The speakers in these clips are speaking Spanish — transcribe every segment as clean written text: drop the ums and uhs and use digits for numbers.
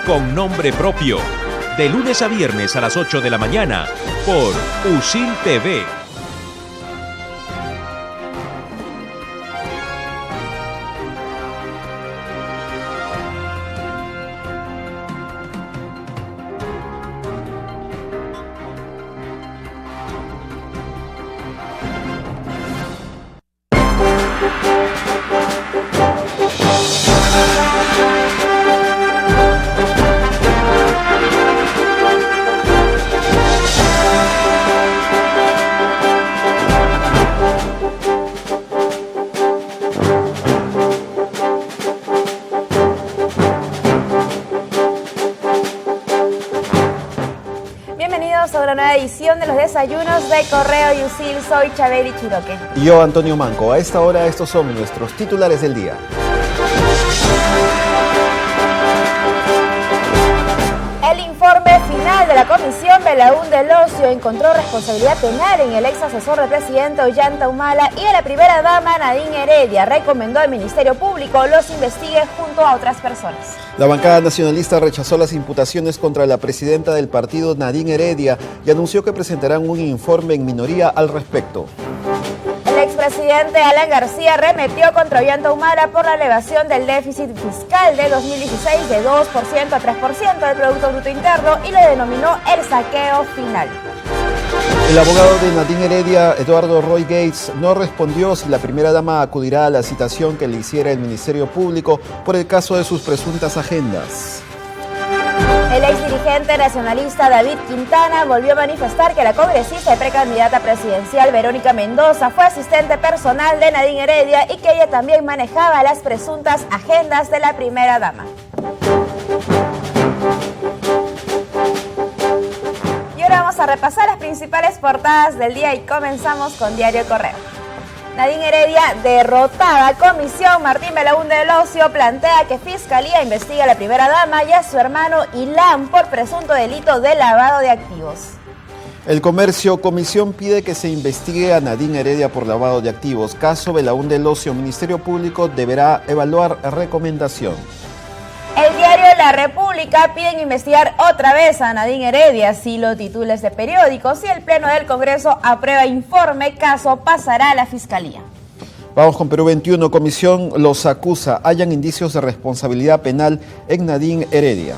Con nombre propio, de lunes a viernes a las 8 de la mañana por USIL TV. Bienvenidos a una nueva edición de los desayunos de Correo y USIL. Soy Chabeli Chiroque. Y yo, Antonio Manco. A esta hora estos son nuestros titulares del día. El informe final de la Comisión Belaún del Ocio encontró responsabilidad penal en el ex asesor del presidente Ollanta Humala y a la primera dama Nadine Heredia. Recomendó al Ministerio Público los investigue junto a otras personas. La bancada nacionalista rechazó las imputaciones contra la presidenta del partido, Nadine Heredia, y anunció que presentarán un informe en minoría al respecto. El expresidente Alan García arremetió contra Ollanta Humala por la elevación del déficit fiscal de 2016 de 2% a 3% del Producto Bruto Interno y lo denominó el saqueo final. El abogado de Nadine Heredia, Eduardo Roy Gates, no respondió si la primera dama acudirá a la citación que le hiciera el Ministerio Público por el caso de sus presuntas agendas. El exdirigente nacionalista David Quintana volvió a manifestar que la congresista y precandidata presidencial Verónica Mendoza fue asistente personal de Nadine Heredia y que ella también manejaba las presuntas agendas de la primera dama. Y ahora vamos a repasar las principales portadas del día y comenzamos con Diario Correo. Nadine Heredia derrotada. Comisión Martín Belaún del Ocio plantea que Fiscalía investiga a la primera dama y a su hermano Ilan por presunto delito de lavado de activos. El Comercio, Comisión pide que se investigue a Nadine Heredia por lavado de activos. Caso Belaún del Ocio, Ministerio Público deberá evaluar recomendación. El diario La República piden investigar otra vez a Nadine Heredia. Si lo titula este periódico, si el Pleno del Congreso aprueba informe, caso pasará a la Fiscalía. Vamos con Perú 21. Comisión los acusa. Hayan indicios de responsabilidad penal en Nadine Heredia.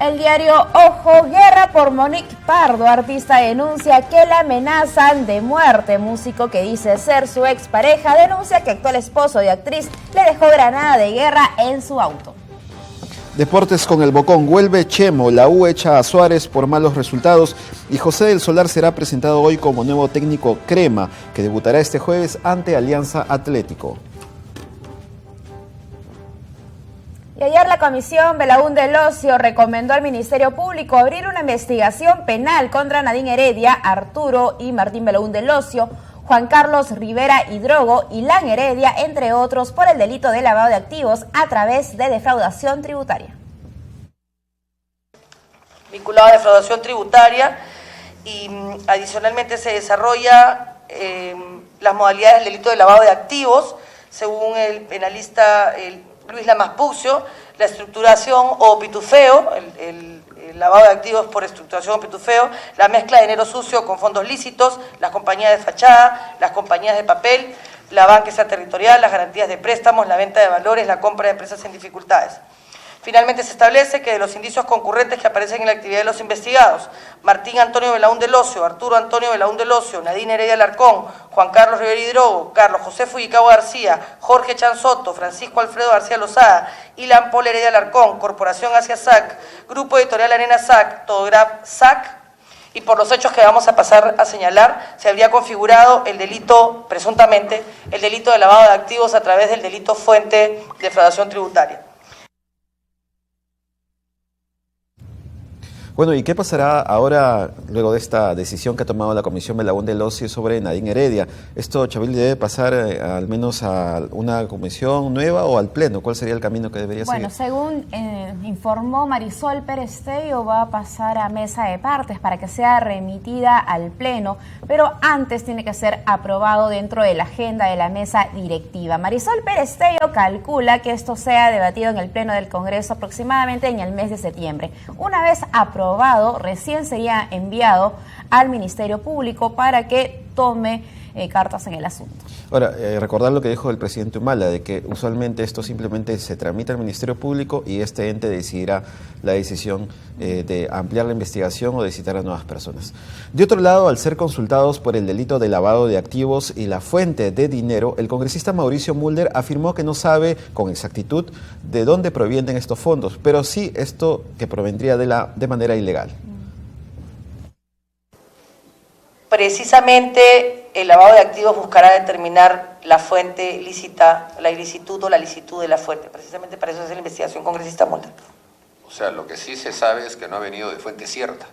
El diario Ojo, guerra por Monique Pardo. Artista denuncia que la amenazan de muerte. Músico que dice ser su expareja denuncia que actual esposo de actriz le dejó granada de guerra en su auto. Deportes con el Bocón. Vuelve Chemo. La U echa a Suárez por malos resultados y José del Solar será presentado hoy como nuevo técnico Crema, que debutará este jueves ante Alianza Atlético. Y ayer la Comisión Belaún del Ocio recomendó al Ministerio Público abrir una investigación penal contra Nadine Heredia, Arturo y Martín Belaún del Ocio, Juan Carlos Rivera Hidrogo, Ilan Heredia, entre otros, por el delito de lavado de activos a través de defraudación tributaria. Vinculado a defraudación tributaria y adicionalmente se desarrolla las modalidades del delito de lavado de activos, según el penalista Luis Lamas Puccio, la estructuración o pitufeo, el lavado de activos por estructuración o pitufeo, la mezcla de dinero sucio con fondos lícitos, las compañías de fachada, las compañías de papel, la banca extraterritorial, las garantías de préstamos, la venta de valores, la compra de empresas en dificultades. Finalmente se establece que de los indicios concurrentes que aparecen en la actividad de los investigados, Martín Antonio Belaún del Ocio, Arturo Antonio Belaún del Ocio, Nadine Heredia Alarcón, Juan Carlos Rivera Hidrogo, Carlos José Fujikawa García, Jorge Chansoto, Francisco Alfredo García Lozada, Ilan Paul Heredia Alarcón, Corporación Asia SAC, Grupo Editorial Arena SAC, Todograf SAC, y por los hechos que vamos a pasar a señalar, se habría configurado el delito, presuntamente, el delito de lavado de activos a través del delito fuente de defraudación tributaria. Bueno, ¿y qué pasará ahora, luego de esta decisión que ha tomado la Comisión Belaúnde del Ocio sobre Nadine Heredia? ¿Esto, Chabeli, debe pasar al menos a una comisión nueva o al Pleno? ¿Cuál sería el camino que debería seguir? Bueno, según informó Marisol Pérez Tello, va a pasar a mesa de partes para que sea remitida al Pleno, pero antes tiene que ser aprobado dentro de la agenda de la mesa directiva. Marisol Pérez Tello calcula que esto sea debatido en el Pleno del Congreso aproximadamente en el mes de septiembre. Una vez aprobado, recién sería enviado al Ministerio Público para que tome cartas en el asunto. Ahora, recordar lo que dijo el presidente Humala, de que usualmente esto simplemente se tramita al Ministerio Público y este ente decidirá la decisión de ampliar la investigación o de citar a nuevas personas. De otro lado, al ser consultados por el delito de lavado de activos y la fuente de dinero, el congresista Mauricio Mulder afirmó que no sabe con exactitud de dónde provienen estos fondos, pero sí esto que provendría de manera ilegal. Precisamente el lavado de activos buscará determinar la fuente lícita, la ilicitud o la licitud de la fuente. Precisamente para eso es la investigación, congresista Mulder. O sea, lo que sí se sabe es que no ha venido de fuente cierta.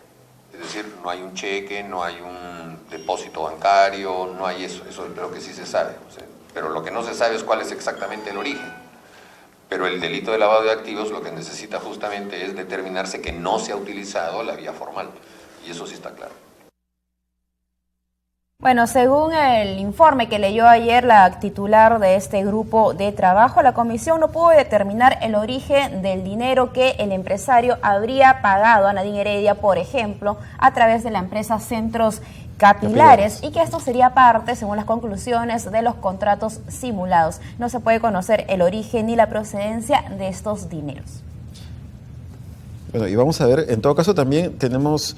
Es decir, no hay un cheque, no hay un depósito bancario, no hay eso. Eso es lo que sí se sabe. O sea, pero lo que no se sabe es cuál es exactamente el origen. Pero el delito de lavado de activos lo que necesita justamente es determinarse que no se ha utilizado la vía formal. Y eso sí está claro. Bueno, según el informe que leyó ayer la titular de este grupo de trabajo, la comisión no pudo determinar el origen del dinero que el empresario habría pagado a Nadine Heredia, por ejemplo, a través de la empresa Centros Capilares, y que esto sería parte, según las conclusiones, de los contratos simulados. No se puede conocer el origen ni la procedencia de estos dineros. Bueno, y vamos a ver, en todo caso también tenemos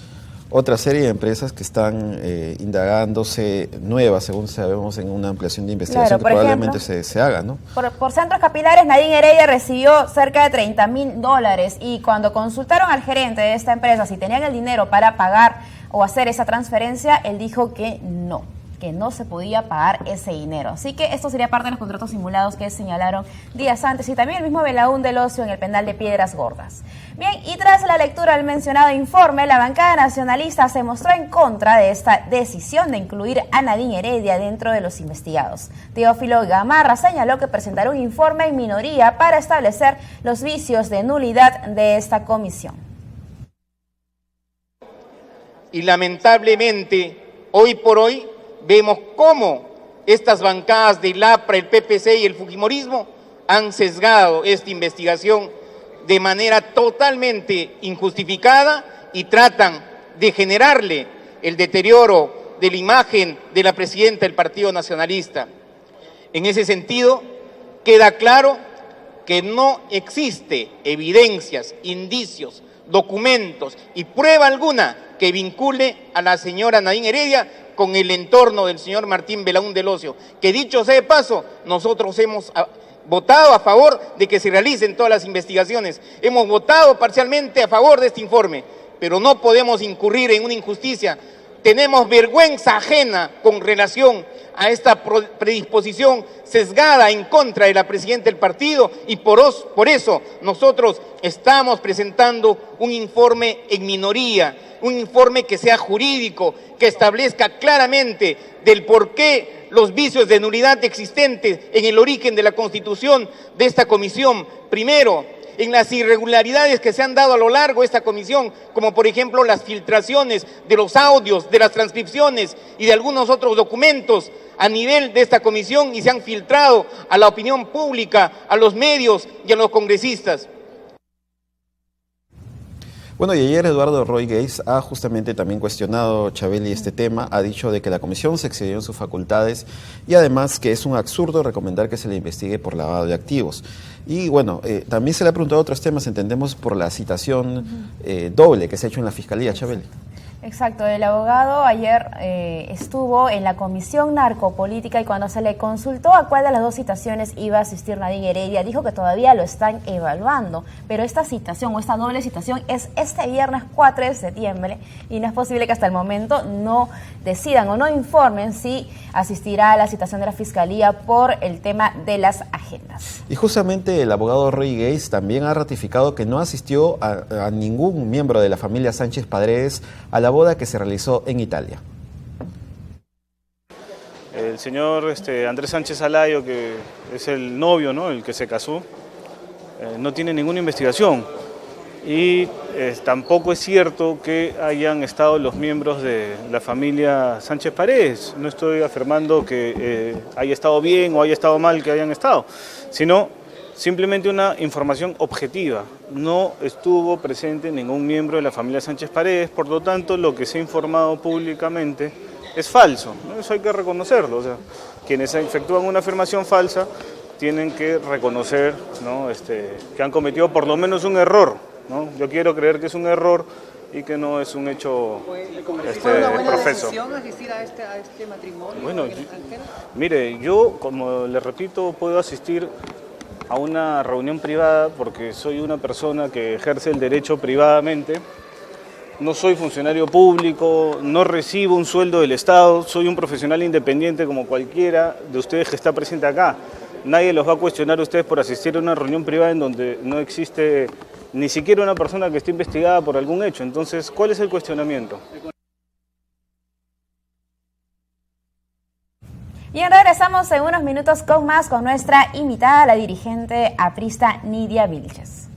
otra serie de empresas que están indagándose nuevas, según sabemos, en una ampliación de investigación, claro, que probablemente se haga, ¿no? Por Centros Capilares, Nadine Heredia recibió cerca de $30,000 y cuando consultaron al gerente de esta empresa si tenían el dinero para pagar o hacer esa transferencia, él dijo que no se podía pagar ese dinero. Así que esto sería parte de los contratos simulados que señalaron días antes, y también el mismo Belaúnde del Ocio en el penal de Piedras Gordas. Bien, y tras la lectura del mencionado informe, la bancada nacionalista se mostró en contra de esta decisión de incluir a Nadine Heredia dentro de los investigados. Teófilo Gamarra señaló que presentará un informe en minoría para establecer los vicios de nulidad de esta comisión. Y lamentablemente, hoy por hoy, vemos cómo estas bancadas del APRA, el PPC y el fujimorismo han sesgado esta investigación de manera totalmente injustificada y tratan de generarle el deterioro de la imagen de la presidenta del Partido Nacionalista. En ese sentido, queda claro que no existe evidencias, indicios, documentos y prueba alguna que vincule a la señora Nadine Heredia con el entorno del señor Martín Belaúnde del Ocio, que dicho sea de paso, nosotros hemos votado a favor de que se realicen todas las investigaciones, hemos votado parcialmente a favor de este informe, pero no podemos incurrir en una injusticia. Tenemos vergüenza ajena con relación a esta predisposición sesgada en contra de la presidenta del partido, y por eso nosotros estamos presentando un informe en minoría, un informe que sea jurídico, que establezca claramente del por qué los vicios de nulidad existentes en el origen de la constitución de esta comisión. Primero, en las irregularidades que se han dado a lo largo de esta comisión, como por ejemplo las filtraciones de los audios, de las transcripciones y de algunos otros documentos a nivel de esta comisión, y se han filtrado a la opinión pública, a los medios y a los congresistas. Bueno, y ayer Eduardo Roy Gates ha justamente también cuestionado, Chabeli, este tema, ha dicho de que la comisión se excedió en sus facultades y además que es un absurdo recomendar que se le investigue por lavado de activos. Y bueno, también se le ha preguntado otros temas, entendemos, por la citación doble que se ha hecho en la Fiscalía, Chabeli. Exacto, el abogado ayer estuvo en la Comisión Narcopolítica y cuando se le consultó a cuál de las dos citaciones iba a asistir Nadine Heredia, dijo que todavía lo están evaluando, pero esta citación o esta doble citación es este viernes 4 de septiembre y no es posible que hasta el momento no decidan o no informen si asistirá a la citación de la Fiscalía por el tema de las agendas. Y justamente el abogado Roy Gates también ha ratificado que no asistió a ningún miembro de la familia Sánchez Paredes a la boda que se realizó en Italia. El señor Andrés Sánchez Alayo, que es el novio, ¿no?, el que se casó, no tiene ninguna investigación y tampoco es cierto que hayan estado los miembros de la familia Sánchez Paredes. No estoy afirmando que haya estado bien o haya estado mal que hayan estado, sino simplemente una información objetiva. No estuvo presente ningún miembro de la familia Sánchez Paredes, por lo tanto lo que se ha informado públicamente es falso, ¿no? Eso hay que reconocerlo. O sea, quienes efectúan una afirmación falsa tienen que reconocer, ¿no?, que han cometido por lo menos un error, ¿no? Yo quiero creer que es un error y que no es un hecho ¿Fue una buena decisión asistir a este matrimonio? Bueno, mire, yo, como le repito, puedo asistir a una reunión privada porque soy una persona que ejerce el derecho privadamente. No soy funcionario público, no recibo un sueldo del Estado, soy un profesional independiente como cualquiera de ustedes que está presente acá. Nadie los va a cuestionar a ustedes por asistir a una reunión privada en donde no existe ni siquiera una persona que esté investigada por algún hecho. Entonces, ¿cuál es el cuestionamiento? Bien, regresamos en unos minutos con más con nuestra invitada, la dirigente aprista Nidia Vilches.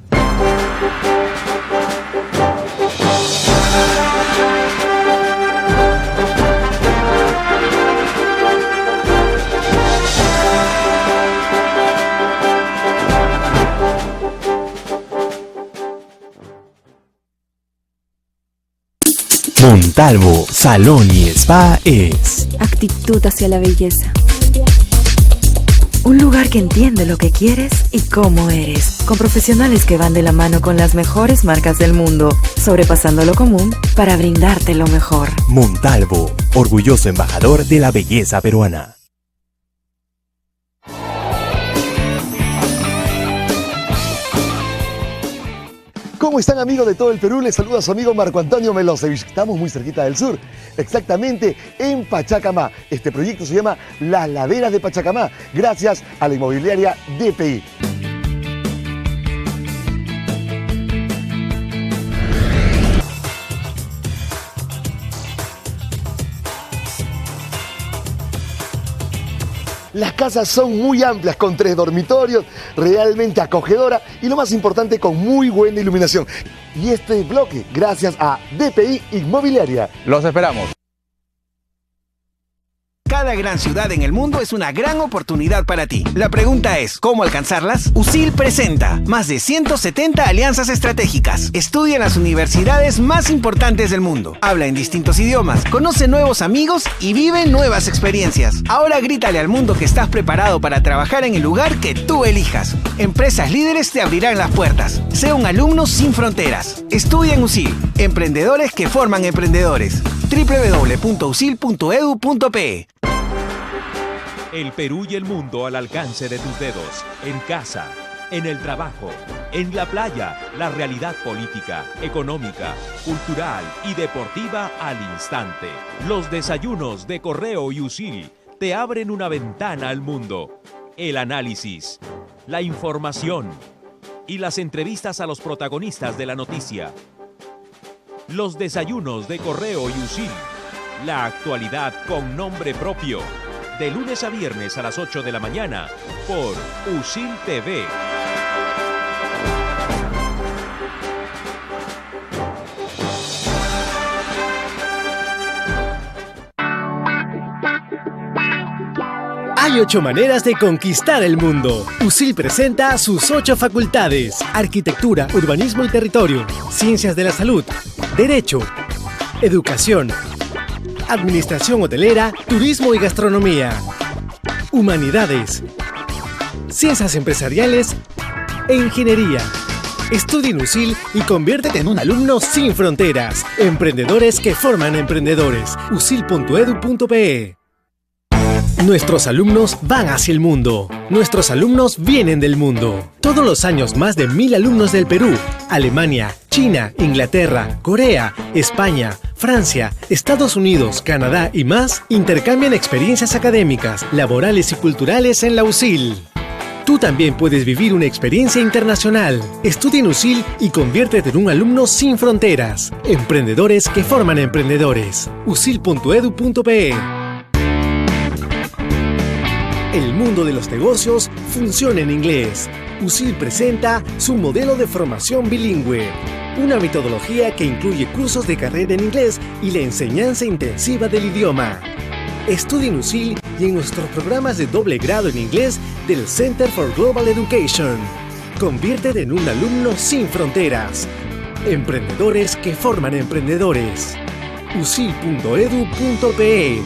Montalvo Salón y Spa es actitud hacia la belleza. Un lugar que entiende lo que quieres y cómo eres, con profesionales que van de la mano con las mejores marcas del mundo, sobrepasando lo común para brindarte lo mejor. Montalvo, orgulloso embajador de la belleza peruana. ¿Cómo están, amigos de todo el Perú? Les saluda su amigo Marco Antonio Melosevich. Estamos muy cerquita del sur, exactamente en Pachacamá. Este proyecto se llama Las Laderas de Pachacamá, gracias a la inmobiliaria DPI. Las casas son muy amplias, con 3 dormitorios, realmente acogedora y lo más importante, con muy buena iluminación. Y este bloque, gracias a DPI Inmobiliaria. Los esperamos. Cada gran ciudad en el mundo es una gran oportunidad para ti. La pregunta es, ¿cómo alcanzarlas? USIL presenta más de 170 alianzas estratégicas. Estudia en las universidades más importantes del mundo. Habla en distintos idiomas, conoce nuevos amigos y vive nuevas experiencias. Ahora grítale al mundo que estás preparado para trabajar en el lugar que tú elijas. Empresas líderes te abrirán las puertas. Sé un alumno sin fronteras. Estudia en USIL. Emprendedores que forman emprendedores. www.usil.edu.pe. El Perú y el mundo al alcance de tus dedos, en casa, en el trabajo, en la playa, la realidad política, económica, cultural y deportiva al instante. Los desayunos de Correo y USIL te abren una ventana al mundo. El análisis, la información y las entrevistas a los protagonistas de la noticia. Los desayunos de Correo y USIL, la actualidad con nombre propio. De lunes a viernes a las 8 de la mañana por USIL TV. Hay 8 maneras de conquistar el mundo. USIL presenta sus 8 facultades: arquitectura, urbanismo y territorio, ciencias de la salud, derecho, educación, administración hotelera, turismo y gastronomía, humanidades, ciencias empresariales e ingeniería. Estudia en USIL y conviértete en un alumno sin fronteras. Emprendedores que forman emprendedores. usil.edu.pe. Nuestros alumnos van hacia el mundo. Nuestros alumnos vienen del mundo. Todos los años más de 1000 alumnos del Perú, Alemania, China, Inglaterra, Corea, España, Francia, Estados Unidos, Canadá y más intercambian experiencias académicas, laborales y culturales en la USIL. Tú también puedes vivir una experiencia internacional. Estudia en USIL y conviértete en un alumno sin fronteras. Emprendedores que forman emprendedores. usil.edu.pe. El mundo de los negocios funciona en inglés. USIL presenta su modelo de formación bilingüe. Una metodología que incluye cursos de carrera en inglés y la enseñanza intensiva del idioma. Estudia en USIL y en nuestros programas de doble grado en inglés del Center for Global Education. Conviértete en un alumno sin fronteras. Emprendedores que forman emprendedores. usil.edu.pe.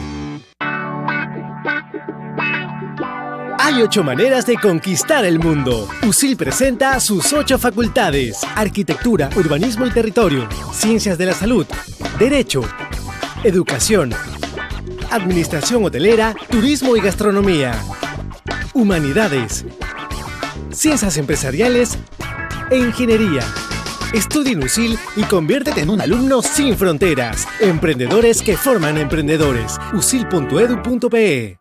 Hay 8 maneras de conquistar el mundo. USIL presenta sus 8 facultades: arquitectura, urbanismo y territorio, ciencias de la salud, derecho, educación, administración hotelera, turismo y gastronomía, humanidades, ciencias empresariales e ingeniería. Estudia en USIL y conviértete en un alumno sin fronteras. Emprendedores que forman emprendedores. usil.edu.pe.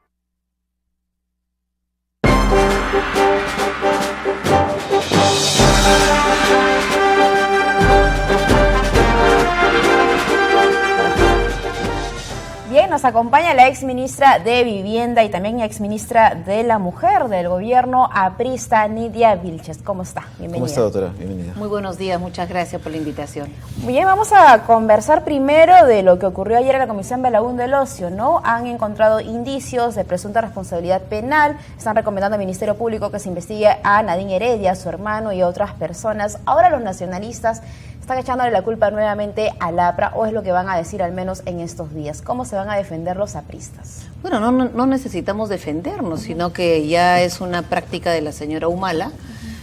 Bien, nos acompaña la exministra de Vivienda y también exministra de la Mujer del gobierno aprista, Nidia Vilches. ¿Cómo está? Bienvenida. ¿Cómo está, doctora? Bienvenida. Muy buenos días, muchas gracias por la invitación. Bien, vamos a conversar primero de lo que ocurrió ayer en la Comisión Belaún del Ocio, ¿no? Han encontrado indicios de presunta responsabilidad penal, están recomendando al Ministerio Público que se investigue a Nadine Heredia, a su hermano y a otras personas. Ahora los nacionalistas están echándole la culpa nuevamente al APRA, o es lo que van a decir al menos en estos días. ¿Cómo se van a defender los apristas? Bueno, no necesitamos defendernos, sino que ya es una práctica de la señora Humala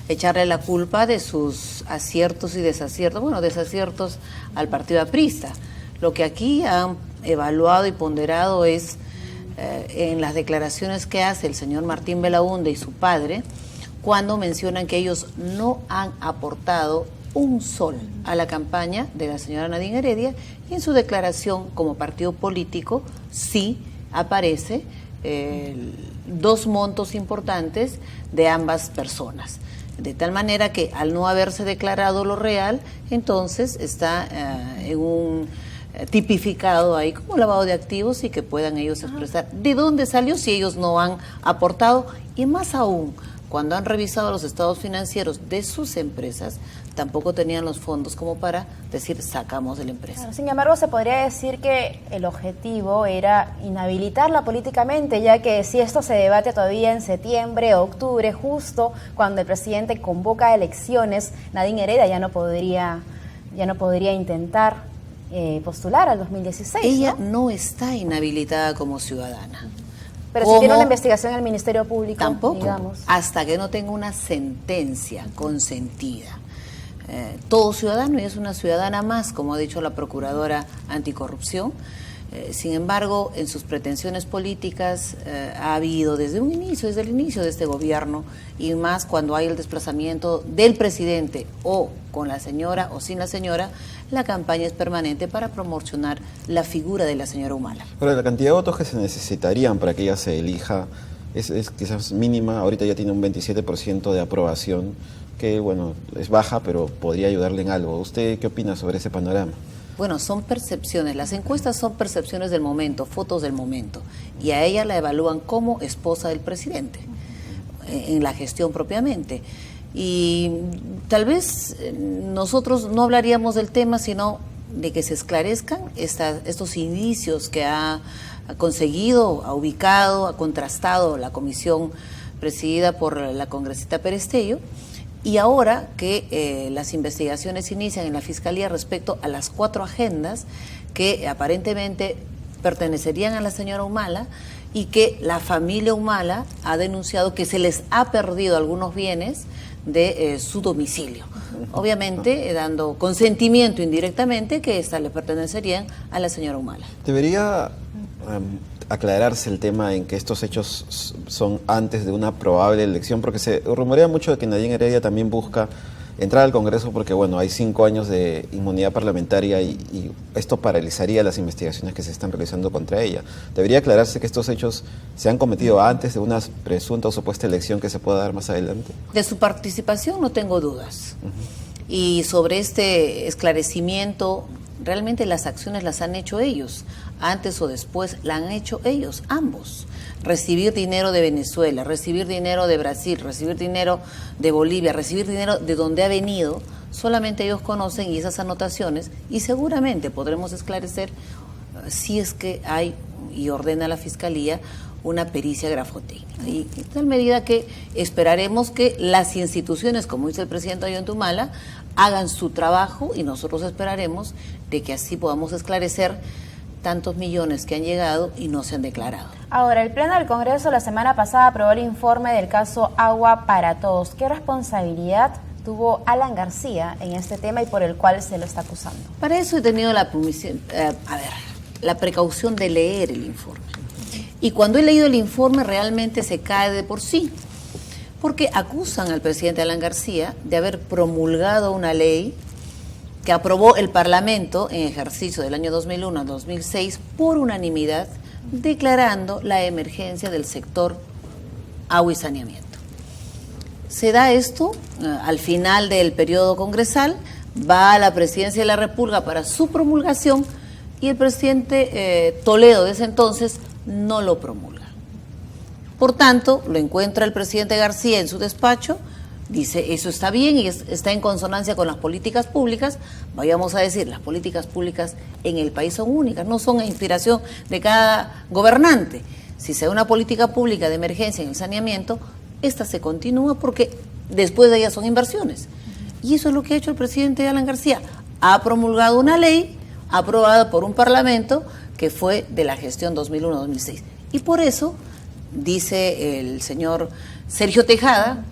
echarle la culpa de sus aciertos y desaciertos, bueno, desaciertos al partido aprista. Lo que aquí han evaluado y ponderado es en las declaraciones que hace el señor Martín Belaúnde y su padre, cuando mencionan que ellos no han aportado un sol a la campaña de la señora Nadine Heredia, y en su declaración como partido político sí aparece 2 montos importantes de ambas personas. De tal manera que al no haberse declarado lo real, entonces está en un tipificado ahí como lavado de activos, y que puedan ellos expresar de dónde salió si ellos no han aportado, y más aún cuando han revisado los estados financieros de sus empresas, tampoco tenían los fondos como para decir sacamos de la empresa. Claro, sin embargo, se podría decir que el objetivo era inhabilitarla políticamente, ya que si esto se debate todavía en septiembre o octubre, justo cuando el presidente convoca elecciones, Nadine Heredia ya no podría intentar postular al 2016. Ella no está inhabilitada como ciudadana. Pero si tiene una investigación en el Ministerio Público, tampoco, digamos. Hasta que no tenga una sentencia consentida. Todo ciudadano, y es una ciudadana más, como ha dicho la Procuradora Anticorrupción. Sin embargo, en sus pretensiones políticas ha habido desde el inicio de este gobierno, y más cuando hay el desplazamiento del presidente o con la señora o sin la señora, la campaña es permanente para promocionar la figura de la señora Humala. Ahora, la cantidad de votos que se necesitarían para que ella se elija es quizás mínima. Ahorita ya tiene un 27% de aprobación, que bueno, es baja, pero podría ayudarle en algo. ¿Usted qué opina sobre ese panorama? Bueno, son percepciones, las encuestas son percepciones del momento, fotos del momento, y a ella la evalúan como esposa del presidente, en la gestión propiamente. Y tal vez nosotros no hablaríamos del tema, sino de que se esclarezcan estos indicios que ha conseguido, ha ubicado, ha contrastado la comisión presidida por la congresista Perestello. Y ahora que las investigaciones inician en la Fiscalía respecto a las 4 agendas que aparentemente pertenecerían a la señora Humala, y que la familia Humala ha denunciado que se les ha perdido algunos bienes de su domicilio. obviamente dando consentimiento indirectamente que estas le pertenecerían a la señora Humala. Debería aclararse el tema en que estos hechos son antes de una probable elección, porque se rumorea mucho de que Nadine Heredia también busca entrar al Congreso porque, bueno, hay 5 años de inmunidad parlamentaria y esto paralizaría las investigaciones que se están realizando contra ella. Debería aclararse que estos hechos se han cometido antes de una presunta o supuesta elección que se pueda dar más adelante. De su participación no tengo dudas. Y sobre este esclarecimiento, realmente las acciones las han hecho ellos. Antes o después la han hecho ellos, ambos. Recibir dinero de Venezuela, recibir dinero de Brasil, recibir dinero de Bolivia, recibir dinero de donde ha venido, solamente ellos conocen y esas anotaciones, y seguramente podremos esclarecer si es que hay, y ordena la Fiscalía, una pericia grafotécnica. Y en tal medida que esperaremos que las instituciones, como dice el presidente Ollanta, hagan su trabajo, y nosotros esperaremos de que así podamos esclarecer tantos millones que han llegado y no se han declarado. Ahora, el Pleno del Congreso la semana pasada aprobó el informe del caso Agua para Todos. ¿Qué responsabilidad tuvo Alan García en este tema y por el cual se lo está acusando? Para eso he tenido la precaución de leer el informe. Y cuando he leído el informe realmente se cae de por sí, porque acusan al presidente Alan García de haber promulgado una ley que aprobó el Parlamento en ejercicio del año 2001 a 2006 por unanimidad, declarando la emergencia del sector agua y saneamiento. Se da esto al final del periodo congresal, va a la Presidencia de la República para su promulgación y el presidente Toledo de ese entonces no lo promulga. Por tanto, lo encuentra el presidente García en su despacho, dice, eso está bien y está en consonancia con las políticas públicas. Vayamos a decir, las políticas públicas en el país son únicas, no son a inspiración de cada gobernante. Si se da una política pública de emergencia en el saneamiento, esta se continúa porque después de ella son inversiones. Y eso es lo que ha hecho el presidente Alan García. Ha promulgado una ley aprobada por un parlamento que fue de la gestión 2001-2006. Y por eso, dice el señor Sergio Tejada,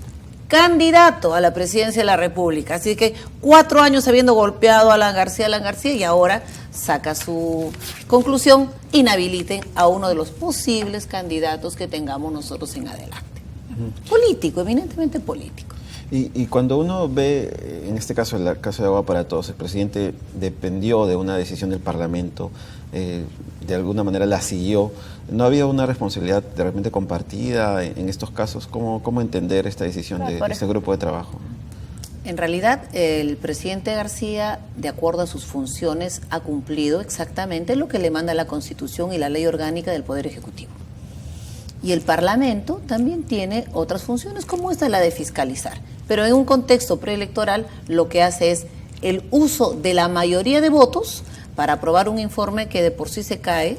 candidato a la presidencia de la República. Así que 4 años habiendo golpeado a Alan García y ahora saca su conclusión, inhabiliten a uno de los posibles candidatos que tengamos nosotros en adelante. Político, eminentemente político. Y cuando uno ve, en este caso, el caso de Agua para Todos, el presidente dependió de una decisión del Parlamento, de alguna manera la siguió. ¿No había una responsabilidad de repente compartida en estos casos? ¿Cómo entender esta decisión de este grupo de trabajo? En realidad, el presidente García, de acuerdo a sus funciones, ha cumplido exactamente lo que le manda la Constitución y la Ley Orgánica del Poder Ejecutivo. Y el Parlamento también tiene otras funciones, como esta, la de fiscalizar. Pero en un contexto preelectoral, lo que hace es el uso de la mayoría de votos para aprobar un informe que de por sí se cae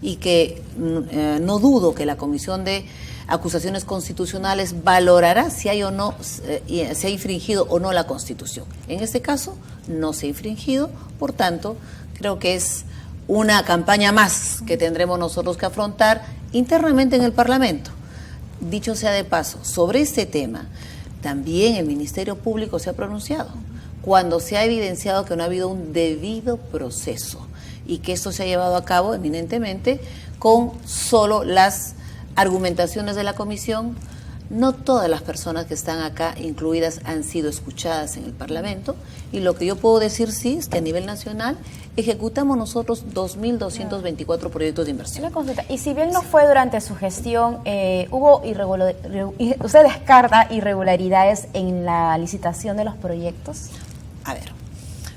y que no dudo que la Comisión de Acusaciones Constitucionales valorará si hay o no, se ha infringido o no la Constitución. En este caso, no se ha infringido, por tanto, creo que es una campaña más que tendremos nosotros que afrontar internamente en el Parlamento. Dicho sea de paso, sobre este tema, también el Ministerio Público se ha pronunciado cuando se ha evidenciado que no ha habido un debido proceso y que esto se ha llevado a cabo eminentemente con solo las argumentaciones de la comisión. No todas las personas que están acá incluidas han sido escuchadas en el Parlamento, y lo que yo puedo decir sí es que a nivel nacional ejecutamos nosotros 2.224 proyectos de inversión. Una consulta, y si bien no fue durante su gestión, ¿hubo usted descarta irregularidades en la licitación de los proyectos? A ver,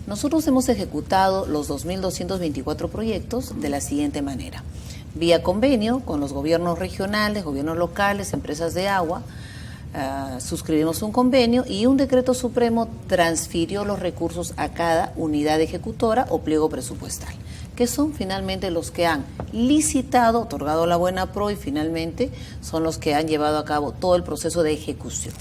nosotros hemos ejecutado los 2.224 proyectos de la siguiente manera. Vía convenio con los gobiernos regionales, gobiernos locales, empresas de agua, suscribimos un convenio y un decreto supremo transfirió los recursos a cada unidad ejecutora o pliego presupuestal, que son finalmente los que han licitado, otorgado la buena pro y finalmente son los que han llevado a cabo todo el proceso de ejecución.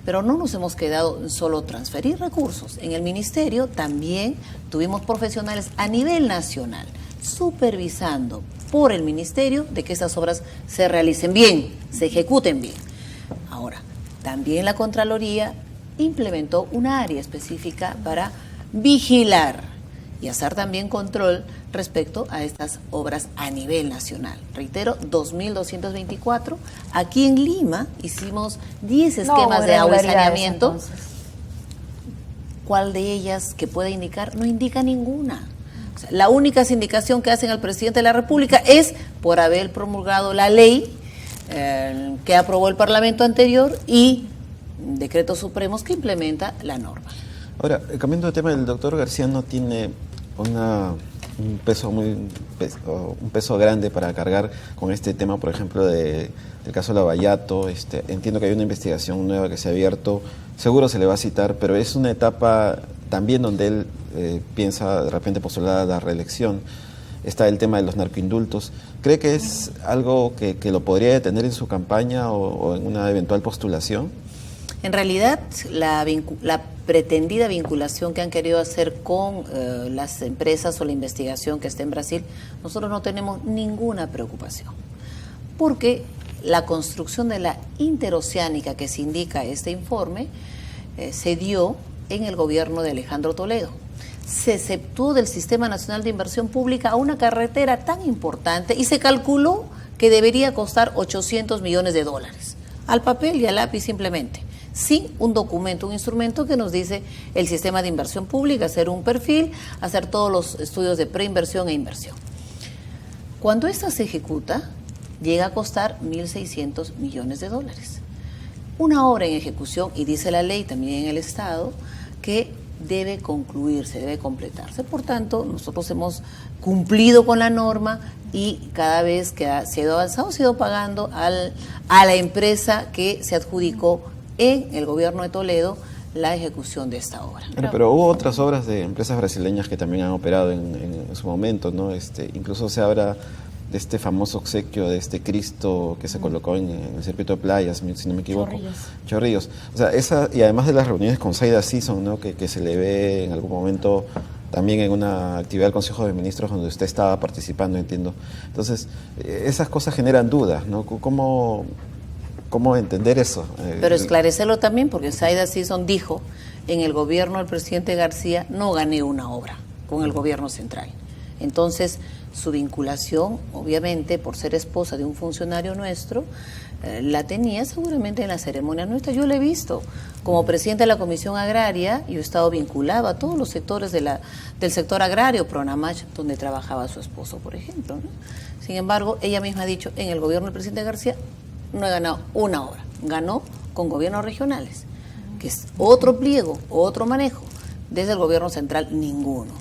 Pero no nos hemos quedado en solo transferir recursos. En el Ministerio también tuvimos profesionales a nivel nacional supervisando por el Ministerio de que estas obras se realicen bien, se ejecuten bien. Ahora, también la Contraloría implementó una área específica para vigilar y hacer también control respecto a estas obras a nivel nacional. Reitero, 2.224. Aquí en Lima hicimos 10 esquemas de agua y saneamiento. Entonces. ¿Cuál de ellas que pueda indicar? No indica ninguna. O sea, la única indicación que hacen al presidente de la República es por haber promulgado la ley que aprobó el Parlamento anterior y decretos supremos que implementa la norma. Ahora, cambiando de tema, el doctor García no tiene un peso grande para cargar con este tema, por ejemplo, del caso Lavallato. Entiendo que hay una investigación nueva que se ha abierto, seguro se le va a citar, pero es una etapa también donde él piensa de repente postular a la reelección. Está el tema de los narcoindultos. ¿Cree que es algo que lo podría detener en su campaña o en una eventual postulación? En realidad, la pretendida vinculación que han querido hacer con las empresas o la investigación que está en Brasil, nosotros no tenemos ninguna preocupación, porque la construcción de la interoceánica que se indica este informe se dio en el gobierno de Alejandro Toledo. Se exceptuó del Sistema Nacional de Inversión Pública a una carretera tan importante y se calculó que debería costar $800 millones, al papel y al lápiz simplemente, sin un documento, un instrumento que nos dice el sistema de inversión pública, hacer un perfil, hacer todos los estudios de preinversión e inversión. Cuando esta se ejecuta, llega a costar $1.600 millones. Una obra en ejecución, y dice la ley también en el Estado, que debe concluirse, debe completarse. Por tanto, nosotros hemos cumplido con la norma y cada vez que se ha ido avanzado, se ha ido pagando a la empresa que se adjudicó en el gobierno de Toledo la ejecución de esta obra. Pero hubo otras obras de empresas brasileñas que también han operado en su momento, ¿no? Incluso se habla de este famoso obsequio de este Cristo que se colocó en el circuito de playas, si no me equivoco. Chorrillos. O sea, y además de las reuniones con Zaida Sisson, ¿no? que se le ve en algún momento también en una actividad del Consejo de Ministros donde usted estaba participando, entiendo. Entonces, esas cosas generan dudas, ¿no? ¿Cómo entender eso? Pero esclarecerlo también, porque Zaida Sisson dijo, en el gobierno del presidente García no gané una obra con el gobierno central. Entonces, su vinculación, obviamente, por ser esposa de un funcionario nuestro, la tenía seguramente en la ceremonia nuestra. Yo la he visto como presidenta de la Comisión Agraria, yo he estado vinculada a todos los sectores del sector agrario, Pronamach, donde trabajaba su esposo, por ejemplo, ¿no? Sin embargo, ella misma ha dicho, en el gobierno del presidente García no he ganado una obra, ganó con gobiernos regionales, que es otro pliego, otro manejo. Desde el gobierno central, ninguno.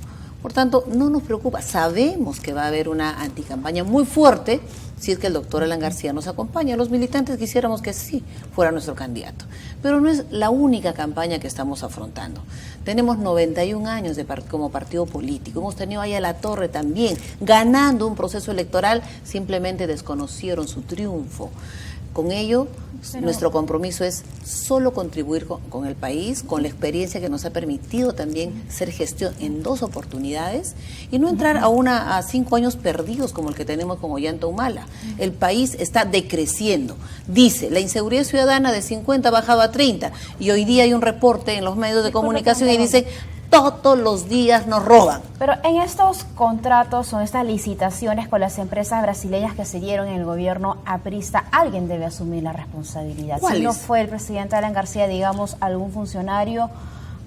Por tanto, no nos preocupa. Sabemos que va a haber una anticampaña muy fuerte si es que el doctor Alan García nos acompaña. Los militantes quisiéramos que sí fuera nuestro candidato. Pero no es la única campaña que estamos afrontando. Tenemos 91 años como partido político. Hemos tenido ahí a La Torre también, ganando un proceso electoral. Simplemente desconocieron su triunfo. Con ello, nuestro compromiso es solo contribuir con el país, con la experiencia que nos ha permitido también ser gestión en 2 oportunidades y no entrar a 5 años perdidos como el que tenemos con Ollanta Humala. El país está decreciendo. Dice, la inseguridad ciudadana de 50 bajaba a 30 y hoy día hay un reporte en los medios de comunicación y dicen, todos los días nos roban. Pero en estos contratos o estas licitaciones con las empresas brasileñas que se dieron en el gobierno aprista, alguien debe asumir la responsabilidad. Si no fue el presidente Alan García, digamos, algún funcionario,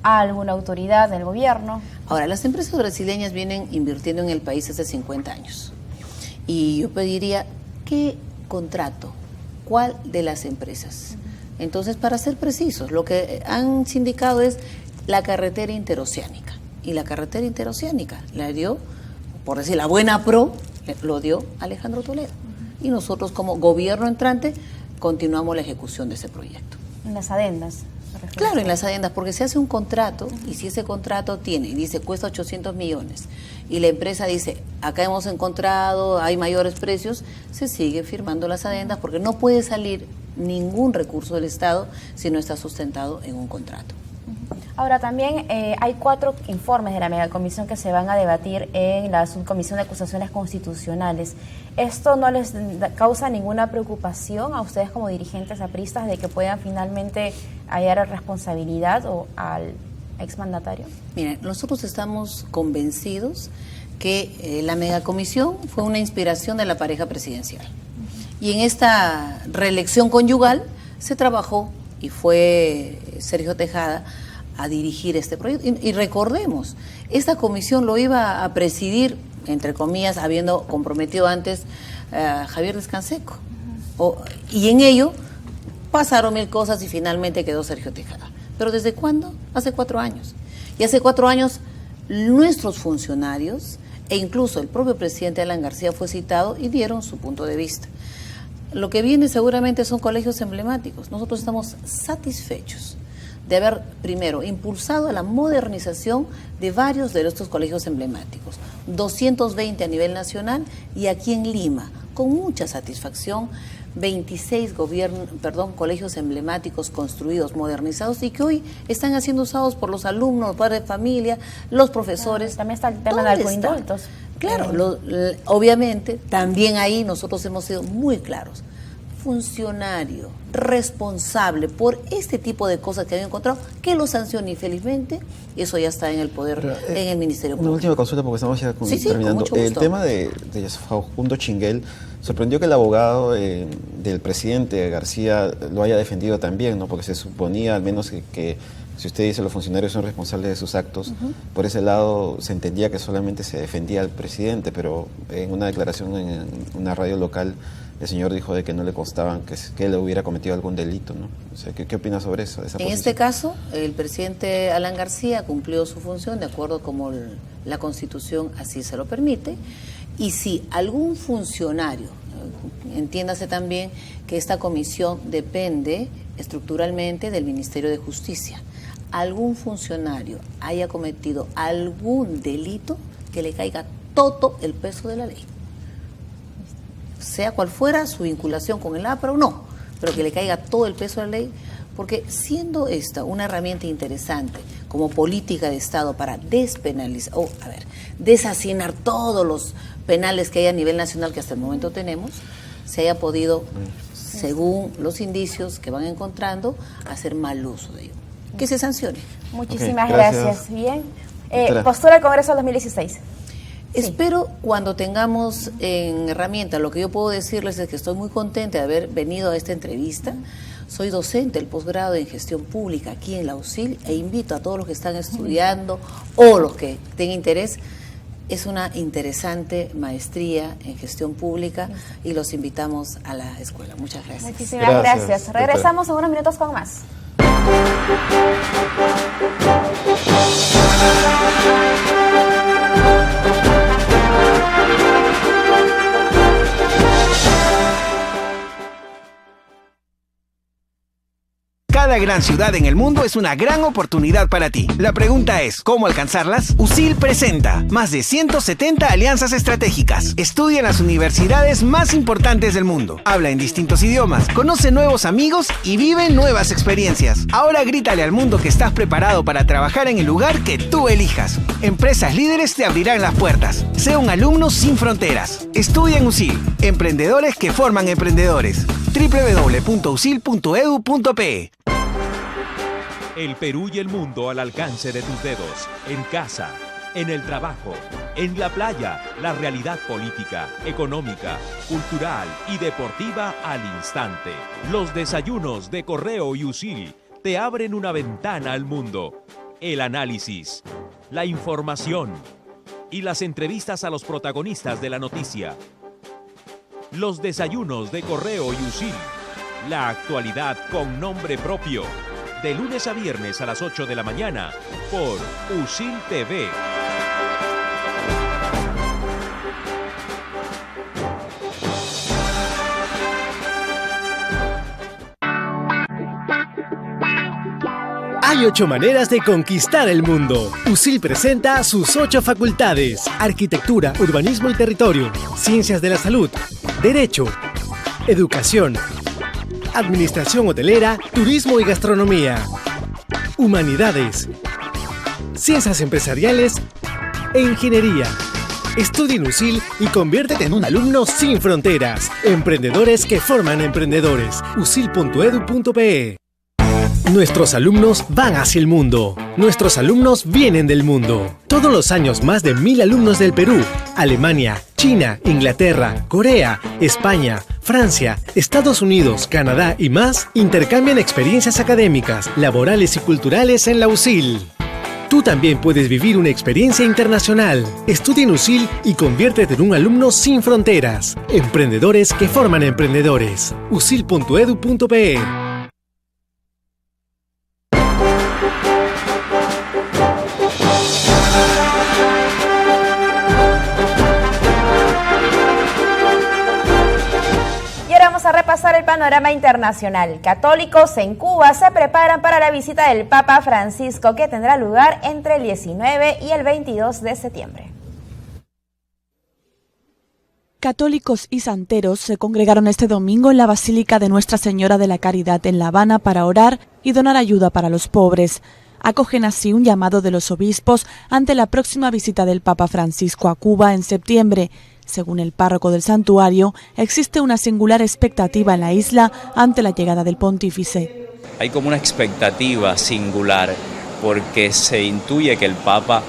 alguna autoridad del gobierno. Ahora, las empresas brasileñas vienen invirtiendo en el país hace 50 años. Y yo pediría, ¿qué contrato? ¿Cuál de las empresas? Entonces, para ser precisos, lo que han sindicado es la carretera interoceánica. Y la carretera interoceánica la dio, por decir, la buena pro, lo dio Alejandro Toledo. Y nosotros como gobierno entrante continuamos la ejecución de ese proyecto. En las adendas. Claro, en las adendas, porque se hace un contrato y si ese contrato tiene, y dice, cuesta 800 millones, y la empresa dice, acá hemos encontrado, hay mayores precios, se sigue firmando las adendas porque no puede salir ningún recurso del Estado si no está sustentado en un contrato. Ahora también hay 4 informes de la megacomisión que se van a debatir en la subcomisión de acusaciones constitucionales. ¿Esto no les causa ninguna preocupación a ustedes como dirigentes apristas de que puedan finalmente hallar responsabilidad o al exmandatario? Miren, nosotros estamos convencidos que la megacomisión fue una inspiración de la pareja presidencial. Y en esta reelección conyugal se trabajó y fue Sergio Tejada a dirigir este proyecto. Y recordemos, esta comisión lo iba a presidir, entre comillas, habiendo comprometido antes a Javier Descanseco. Y en ello pasaron 1000 cosas y finalmente quedó Sergio Tejada. ¿Pero desde cuándo? Hace 4 años. Y hace 4 años nuestros funcionarios e incluso el propio presidente Alan García fue citado y dieron su punto de vista. Lo que viene seguramente son colegios emblemáticos. Nosotros estamos satisfechos de haber, primero, impulsado la modernización de varios de estos colegios emblemáticos, 220 a nivel nacional y aquí en Lima, con mucha satisfacción, 26 colegios emblemáticos construidos, modernizados y que hoy están siendo usados por los alumnos, los padres de familia, los profesores. También está el tema de alcoindultos. Claro, obviamente, también ahí nosotros hemos sido muy claros. Funcionario responsable por este tipo de cosas que había encontrado, que lo sancione. Infelizmente, eso ya está en el poder, en el Ministerio Público. Una última consulta porque estamos ya terminando. El tema de Facundo Chinguel, sorprendió que el abogado del presidente García lo haya defendido también, ¿no? Porque se suponía, al menos que si usted dice los funcionarios son responsables de sus actos, por ese lado se entendía que solamente se defendía al presidente, pero en una declaración en una radio local el señor dijo de que no le constaban que él hubiera cometido algún delito, ¿no? O sea, ¿qué opina sobre eso? En este caso, el presidente Alan García cumplió su función de acuerdo como la Constitución así se lo permite, y si algún funcionario, entiéndase también que esta comisión depende estructuralmente del Ministerio de Justicia, algún funcionario haya cometido algún delito, que le caiga todo el peso de la ley. Sea cual fuera su vinculación con el APRA o no, pero que le caiga todo el peso de la ley, porque siendo esta una herramienta interesante como política de Estado para despenalizar, deshacinar todos los penales que hay a nivel nacional que hasta el momento tenemos, se haya podido, según los indicios que van encontrando, hacer mal uso de ello. Que se sancione. Muchísimas gracias. Bien. Postura al Congreso 2016. Espero cuando tengamos en herramienta, lo que yo puedo decirles es que estoy muy contenta de haber venido a esta entrevista. Soy docente del posgrado en gestión pública aquí en la UCIL e invito a todos los que están estudiando o los que tengan interés. Es una interesante maestría en gestión pública y los invitamos a la escuela. Muchas gracias. Muchísimas gracias. Regresamos en unos minutos con más. Cada gran ciudad en el mundo es una gran oportunidad para ti. La pregunta es, ¿cómo alcanzarlas? UCIL presenta más de 170 alianzas estratégicas. Estudia en las universidades más importantes del mundo. Habla en distintos idiomas, conoce nuevos amigos y vive nuevas experiencias. Ahora grítale al mundo que estás preparado para trabajar en el lugar que tú elijas. Empresas líderes te abrirán las puertas. Sé un alumno sin fronteras. Estudia en UCIL. Emprendedores que forman emprendedores. www.ucil.edu.pe. El Perú y el mundo al alcance de tus dedos, en casa, en el trabajo, en la playa, la realidad política, económica, cultural y deportiva al instante. Los desayunos de Correo y UCIL te abren una ventana al mundo. El análisis, la información y las entrevistas a los protagonistas de la noticia. Los desayunos de Correo y UCIL, la actualidad con nombre propio. De lunes a viernes a las 8 de la mañana por UCIL TV. Hay 8 maneras de conquistar el mundo. UCIL presenta sus 8 facultades: arquitectura, urbanismo y territorio, ciencias de la salud, derecho, educación, administración hotelera, turismo y gastronomía, humanidades, ciencias empresariales e ingeniería. Estudia en USIL y conviértete en un alumno sin fronteras. Emprendedores que forman emprendedores. usil.edu.pe. Nuestros alumnos van hacia el mundo. Nuestros alumnos vienen del mundo. Todos los años más de 1000 alumnos del Perú, Alemania, China, Inglaterra, Corea, España, Francia, Estados Unidos, Canadá y más intercambian experiencias académicas, laborales y culturales en la USIL. Tú también puedes vivir una experiencia internacional. Estudia en USIL y conviértete en un alumno sin fronteras. Emprendedores que forman emprendedores. usil.edu.pe. A repasar el panorama internacional. Católicos en Cuba se preparan para la visita del Papa Francisco, que tendrá lugar entre el 19 y el 22 de septiembre. Católicos y santeros se congregaron este domingo en la Basílica de Nuestra Señora de la Caridad en La Habana para orar y donar ayuda para los pobres. Acogen así un llamado de los obispos ante la próxima visita del Papa Francisco a Cuba en septiembre. Según el párroco del santuario, existe una singular expectativa en la isla ante la llegada del pontífice. Hay como una expectativa singular porque se intuye que el Papa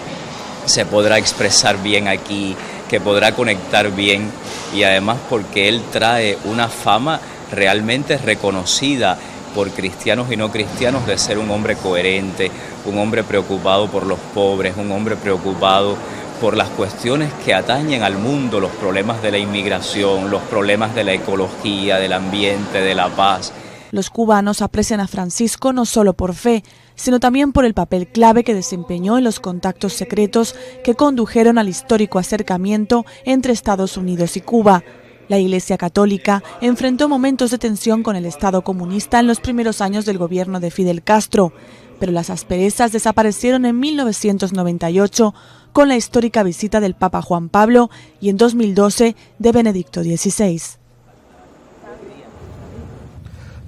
se podrá expresar bien aquí, que podrá conectar bien y además porque él trae una fama realmente reconocida por cristianos y no cristianos de ser un hombre coherente, un hombre preocupado por los pobres, un hombre preocupado por las cuestiones que atañen al mundo, los problemas de la inmigración, los problemas de la ecología, del ambiente, de la paz. Los cubanos aprecian a Francisco no solo por fe, sino también por el papel clave que desempeñó en los contactos secretos que condujeron al histórico acercamiento entre Estados Unidos y Cuba. La Iglesia Católica enfrentó momentos de tensión con el Estado comunista en los primeros años del gobierno de Fidel Castro, pero las asperezas desaparecieron en 1998 con la histórica visita del Papa Juan Pablo y en 2012 de Benedicto XVI.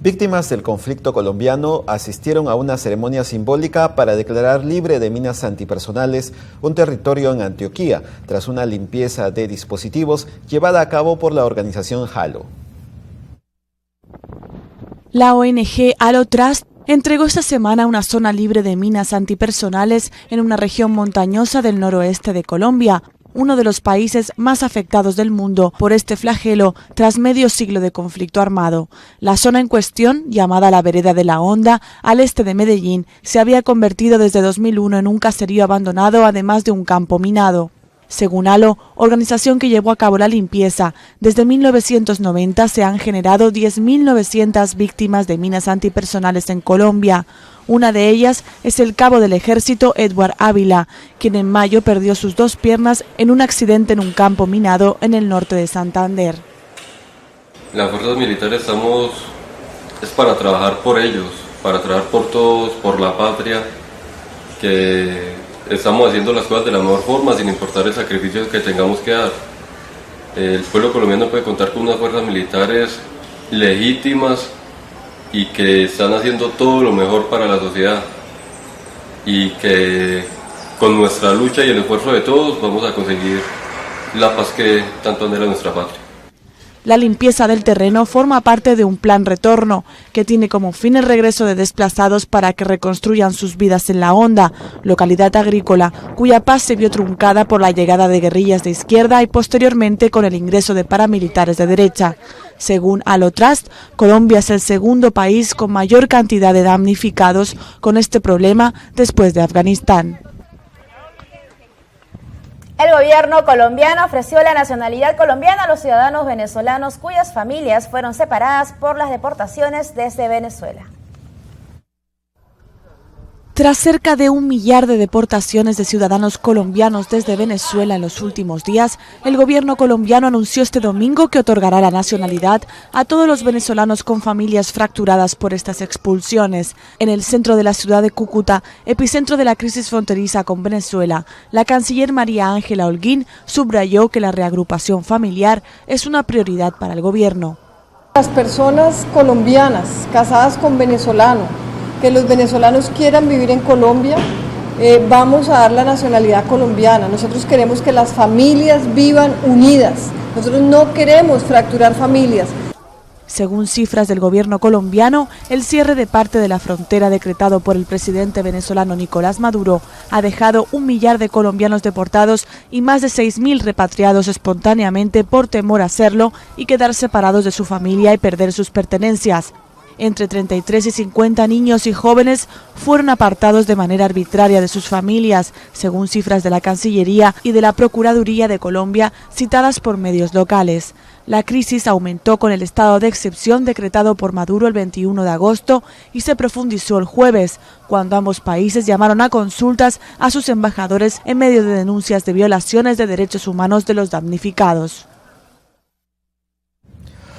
Víctimas del conflicto colombiano asistieron a una ceremonia simbólica para declarar libre de minas antipersonales un territorio en Antioquia, tras una limpieza de dispositivos llevada a cabo por la organización Halo. La ONG Halo Trust entregó esta semana una zona libre de minas antipersonales en una región montañosa del noroeste de Colombia, uno de los países más afectados del mundo por este flagelo tras medio siglo de conflicto armado. La zona en cuestión, llamada la Vereda de la Honda, al este de Medellín, se había convertido desde 2001 en un caserío abandonado, además de un campo minado. Según Halo, organización que llevó a cabo la limpieza, desde 1990 se han generado 10.900 víctimas de minas antipersonales en Colombia. Una de ellas es el cabo del ejército Edward Ávila, quien en mayo perdió sus 2 piernas en un accidente en un campo minado en el norte de Santander. Las fuerzas militares es para trabajar por ellos, para trabajar por todos, por la patria, que estamos haciendo las cosas de la mejor forma sin importar el sacrificio que tengamos que dar. El pueblo colombiano puede contar con unas fuerzas militares legítimas y que están haciendo todo lo mejor para la sociedad y que con nuestra lucha y el esfuerzo de todos vamos a conseguir la paz que tanto anhela nuestra patria. La limpieza del terreno forma parte de un plan retorno que tiene como fin el regreso de desplazados para que reconstruyan sus vidas en La Honda, localidad agrícola cuya paz se vio truncada por la llegada de guerrillas de izquierda y posteriormente con el ingreso de paramilitares de derecha. Según Halo Trust, Colombia es el segundo país con mayor cantidad de damnificados con este problema después de Afganistán. El gobierno colombiano ofreció la nacionalidad colombiana a los ciudadanos venezolanos cuyas familias fueron separadas por las deportaciones desde Venezuela. Tras cerca de 1 millar de deportaciones de ciudadanos colombianos desde Venezuela en los últimos días, el gobierno colombiano anunció este domingo que otorgará la nacionalidad a todos los venezolanos con familias fracturadas por estas expulsiones. En el centro de la ciudad de Cúcuta, epicentro de la crisis fronteriza con Venezuela, la canciller María Ángela Holguín subrayó que la reagrupación familiar es una prioridad para el gobierno. Las personas colombianas casadas con venezolanos, que los venezolanos quieran vivir en Colombia, vamos a dar la nacionalidad colombiana. Nosotros queremos que las familias vivan unidas. Nosotros no queremos fracturar familias. Según cifras del gobierno colombiano, el cierre de parte de la frontera decretado por el presidente venezolano Nicolás Maduro ha dejado 1 millar de colombianos deportados y más de 6.000 repatriados espontáneamente por temor a hacerlo y quedar separados de su familia y perder sus pertenencias. Entre 33 y 50 niños y jóvenes fueron apartados de manera arbitraria de sus familias, según cifras de la Cancillería y de la Procuraduría de Colombia citadas por medios locales. La crisis aumentó con el estado de excepción decretado por Maduro el 21 de agosto y se profundizó el jueves, cuando ambos países llamaron a consultas a sus embajadores en medio de denuncias de violaciones de derechos humanos de los damnificados.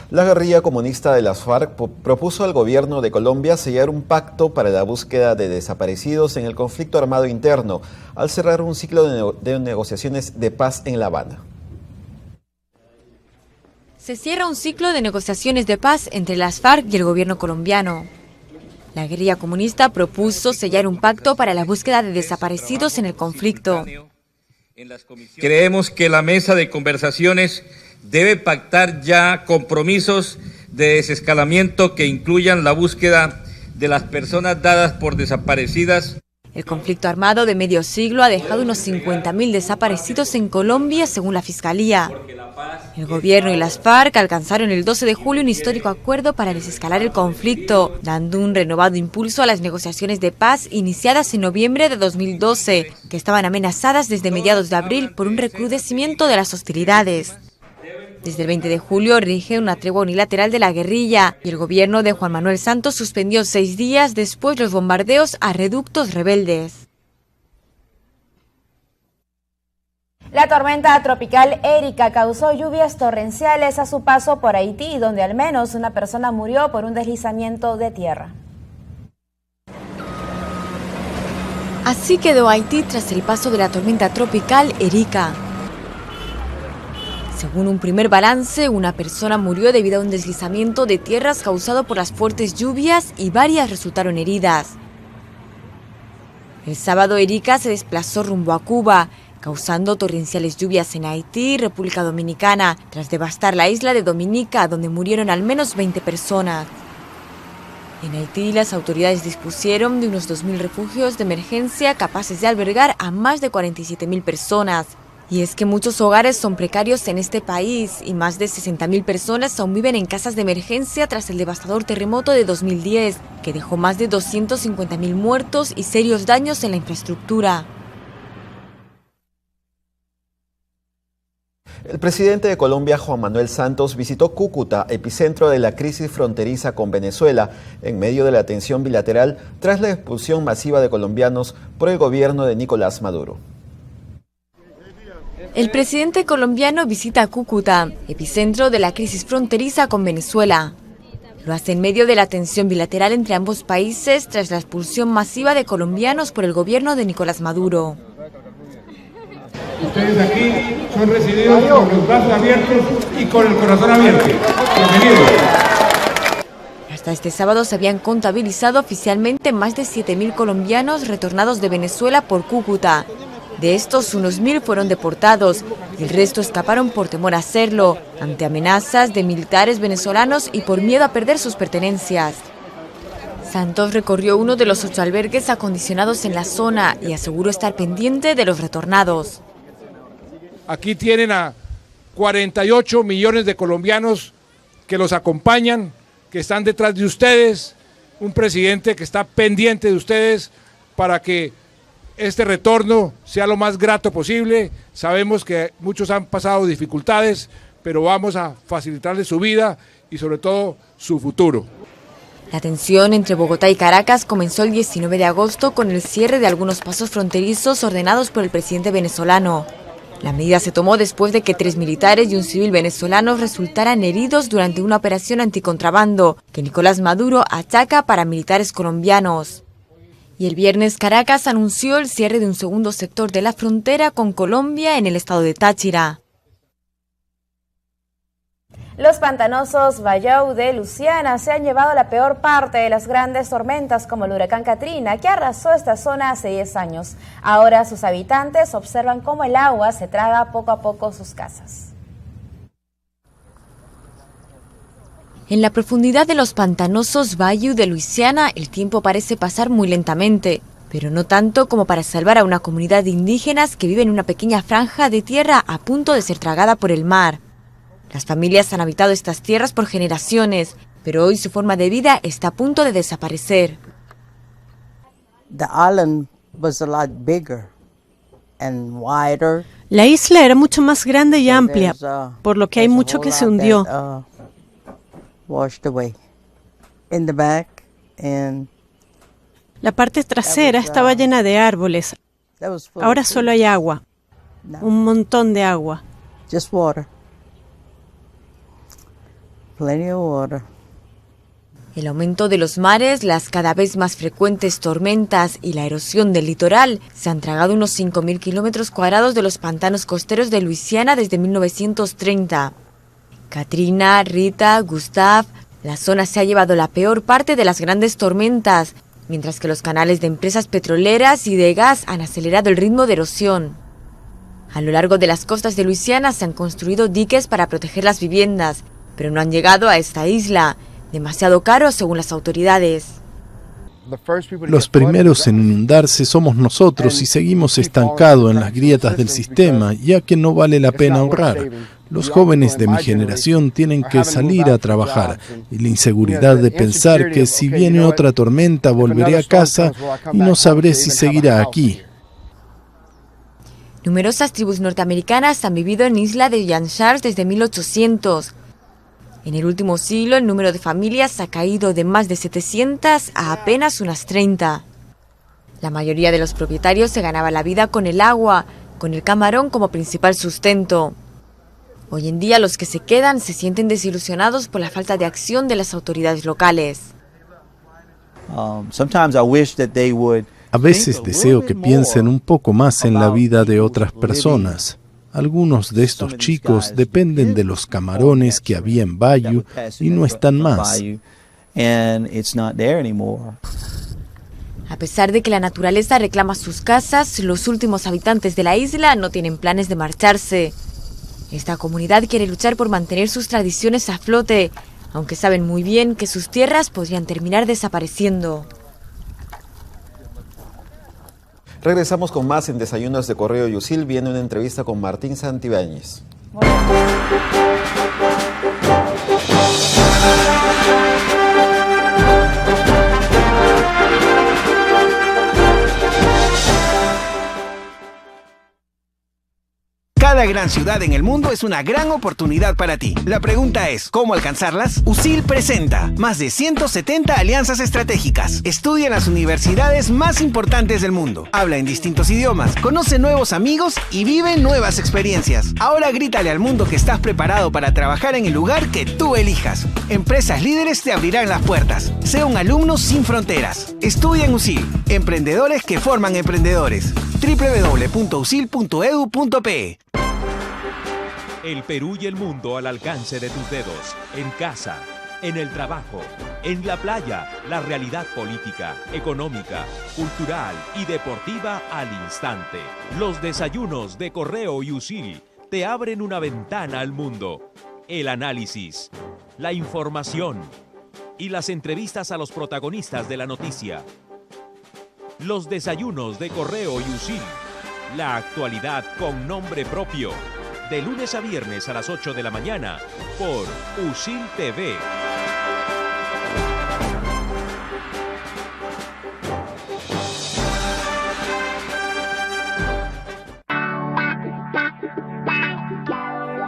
La guerrilla comunista de las FARC propuso al gobierno de Colombia sellar un pacto para la búsqueda de desaparecidos en el conflicto armado interno, al cerrar un ciclo de negociaciones de paz en La Habana. Se cierra un ciclo de negociaciones de paz entre las FARC y el gobierno colombiano. La guerrilla comunista propuso sellar un pacto para la búsqueda de desaparecidos en el conflicto. Creemos que la mesa de conversaciones debe pactar ya compromisos de desescalamiento que incluyan la búsqueda de las personas dadas por desaparecidas. El conflicto armado de medio siglo ha dejado unos 50.000 desaparecidos en Colombia, según la Fiscalía. El gobierno y las FARC alcanzaron el 12 de julio un histórico acuerdo para desescalar el conflicto, dando un renovado impulso a las negociaciones de paz iniciadas en noviembre de 2012, que estaban amenazadas desde mediados de abril por un recrudecimiento de las hostilidades. Desde el 20 de julio rige una tregua unilateral de la guerrilla y el gobierno de Juan Manuel Santos suspendió 6 días después los bombardeos a reductos rebeldes. La tormenta tropical Erika causó lluvias torrenciales a su paso por Haití, donde al menos una persona murió por un deslizamiento de tierra. Así quedó Haití tras el paso de la tormenta tropical Erika. Según un primer balance, una persona murió debido a un deslizamiento de tierras causado por las fuertes lluvias y varias resultaron heridas. El sábado Erika se desplazó rumbo a Cuba, causando torrenciales lluvias en Haití y República Dominicana, tras devastar la isla de Dominica, donde murieron al menos 20 personas. En Haití, las autoridades dispusieron de unos 2.000 refugios de emergencia capaces de albergar a más de 47.000 personas. Y es que muchos hogares son precarios en este país y más de 60.000 personas aún viven en casas de emergencia tras el devastador terremoto de 2010, que dejó más de 250.000 muertos y serios daños en la infraestructura. El presidente de Colombia, Juan Manuel Santos, visitó Cúcuta, epicentro de la crisis fronteriza con Venezuela, en medio de la tensión bilateral tras la expulsión masiva de colombianos por el gobierno de Nicolás Maduro. El presidente colombiano visita Cúcuta, epicentro de la crisis fronteriza con Venezuela. Lo hace en medio de la tensión bilateral entre ambos países tras la expulsión masiva de colombianos por el gobierno de Nicolás Maduro. Ustedes aquí son recibidos con los brazos abiertos y con el corazón abierto. Bienvenidos. Hasta este sábado se habían contabilizado oficialmente más de 7.000 colombianos retornados de Venezuela por Cúcuta. De estos, unos 1.000 fueron deportados y el resto escaparon por temor a hacerlo, ante amenazas de militares venezolanos y por miedo a perder sus pertenencias. Santos recorrió uno de los 8 albergues acondicionados en la zona y aseguró estar pendiente de los retornados. Aquí tienen a 48 millones de colombianos que los acompañan, que están detrás de ustedes, un presidente que está pendiente de ustedes para que este retorno sea lo más grato posible. Sabemos que muchos han pasado dificultades, pero vamos a facilitarles su vida y sobre todo su futuro. La tensión entre Bogotá y Caracas comenzó el 19 de agosto con el cierre de algunos pasos fronterizos ordenados por el presidente venezolano. La medida se tomó después de que 3 militares y un civil venezolano resultaran heridos durante una operación anticontrabando que Nicolás Maduro achaca a paramilitares colombianos. Y el viernes Caracas anunció el cierre de un segundo sector de la frontera con Colombia en el estado de Táchira. Los pantanosos Bayou de Luisiana se han llevado la peor parte de las grandes tormentas como el huracán Katrina, que arrasó esta zona hace 10 años. Ahora sus habitantes observan cómo el agua se traga poco a poco sus casas. En la profundidad de los pantanosos Bayou de Luisiana, el tiempo parece pasar muy lentamente, pero no tanto como para salvar a una comunidad de indígenas que vive en una pequeña franja de tierra a punto de ser tragada por el mar. Las familias han habitado estas tierras por generaciones, pero hoy su forma de vida está a punto de desaparecer. La isla era mucho más grande y amplia, por lo que hay mucho que se hundió. La parte trasera estaba llena de árboles. Ahora solo hay agua, un montón de agua. El aumento de los mares, las cada vez más frecuentes tormentas y la erosión del litoral se han tragado unos 5.000 kilómetros cuadrados de los pantanos costeros de Luisiana desde 1930. Katrina, Rita, Gustav, la zona se ha llevado la peor parte de las grandes tormentas, mientras que los canales de empresas petroleras y de gas han acelerado el ritmo de erosión. A lo largo de las costas de Luisiana se han construido diques para proteger las viviendas, pero no han llegado a esta isla, demasiado caro según las autoridades. Los primeros en inundarse somos nosotros y seguimos estancados en las grietas del sistema, ya que no vale la pena ahorrar. Los jóvenes de mi generación tienen que salir a trabajar y la inseguridad de pensar que si viene otra tormenta volveré a casa y no sabré si seguirá aquí. Numerosas tribus norteamericanas han vivido en Isla de Jan Charles desde 1800. En el último siglo, el número de familias ha caído de más de 700 a apenas unas 30. La mayoría de los propietarios se ganaba la vida con el agua, con el camarón como principal sustento. Hoy en día, los que se quedan se sienten desilusionados por la falta de acción de las autoridades locales. A veces deseo que piensen un poco más en la vida de otras personas. Algunos de estos chicos dependen de los camarones que había en Bayou y no están más. A pesar de que la naturaleza reclama sus casas, los últimos habitantes de la isla no tienen planes de marcharse. Esta comunidad quiere luchar por mantener sus tradiciones a flote, aunque saben muy bien que sus tierras podrían terminar desapareciendo. Regresamos con más en Desayunos de Correo y Usil. Viene una entrevista con Martín Santibáñez. Cada gran ciudad en el mundo es una gran oportunidad para ti. La pregunta es, ¿cómo alcanzarlas? USIL presenta más de 170 alianzas estratégicas. Estudia en las universidades más importantes del mundo. Habla en distintos idiomas, conoce nuevos amigos y vive nuevas experiencias. Ahora grítale al mundo que estás preparado para trabajar en el lugar que tú elijas. Empresas líderes te abrirán las puertas. Sé un alumno sin fronteras. Estudia en USIL. Emprendedores que forman emprendedores. www.usil.edu.pe. El Perú y el mundo al alcance de tus dedos, en casa, en el trabajo, en la playa, la realidad política, económica, cultural y deportiva al instante. Los desayunos de Correo y Usil te abren una ventana al mundo. El análisis, la información y las entrevistas a los protagonistas de la noticia. Los desayunos de Correo y Usil, la actualidad con nombre propio. De lunes a viernes a las 8 de la mañana por USIL TV.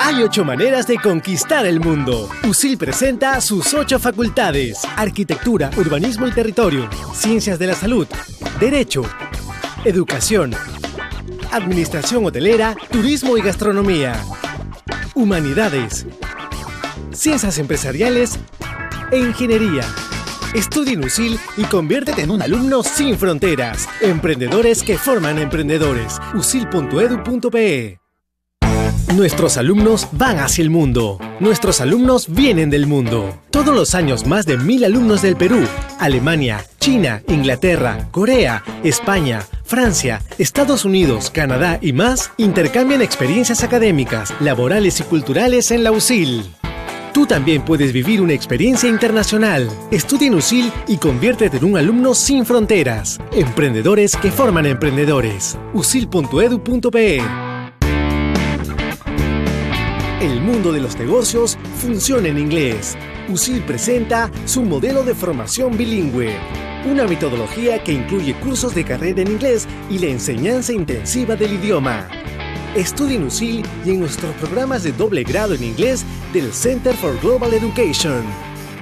Hay 8 maneras de conquistar el mundo. USIL presenta sus 8 facultades: arquitectura, urbanismo y territorio, ciencias de la salud, derecho, educación, administración hotelera, turismo y gastronomía, humanidades, ciencias empresariales e ingeniería. Estudia en USIL y conviértete en un alumno sin fronteras. Emprendedores que forman emprendedores. usil.edu.pe. Nuestros alumnos van hacia el mundo. Nuestros alumnos vienen del mundo. Todos los años más de 1000 alumnos del Perú, Alemania, China, Inglaterra, Corea, España, Francia, Estados Unidos, Canadá y más intercambian experiencias académicas, laborales y culturales en la USIL. Tú también puedes vivir una experiencia internacional. Estudia en USIL y conviértete en un alumno sin fronteras. Emprendedores que forman emprendedores. usil.edu.pe. El mundo de los negocios funciona en inglés. USIL presenta su modelo de formación bilingüe. Una metodología que incluye cursos de carrera en inglés y la enseñanza intensiva del idioma. Estudia en USIL y en nuestros programas de doble grado en inglés del Center for Global Education.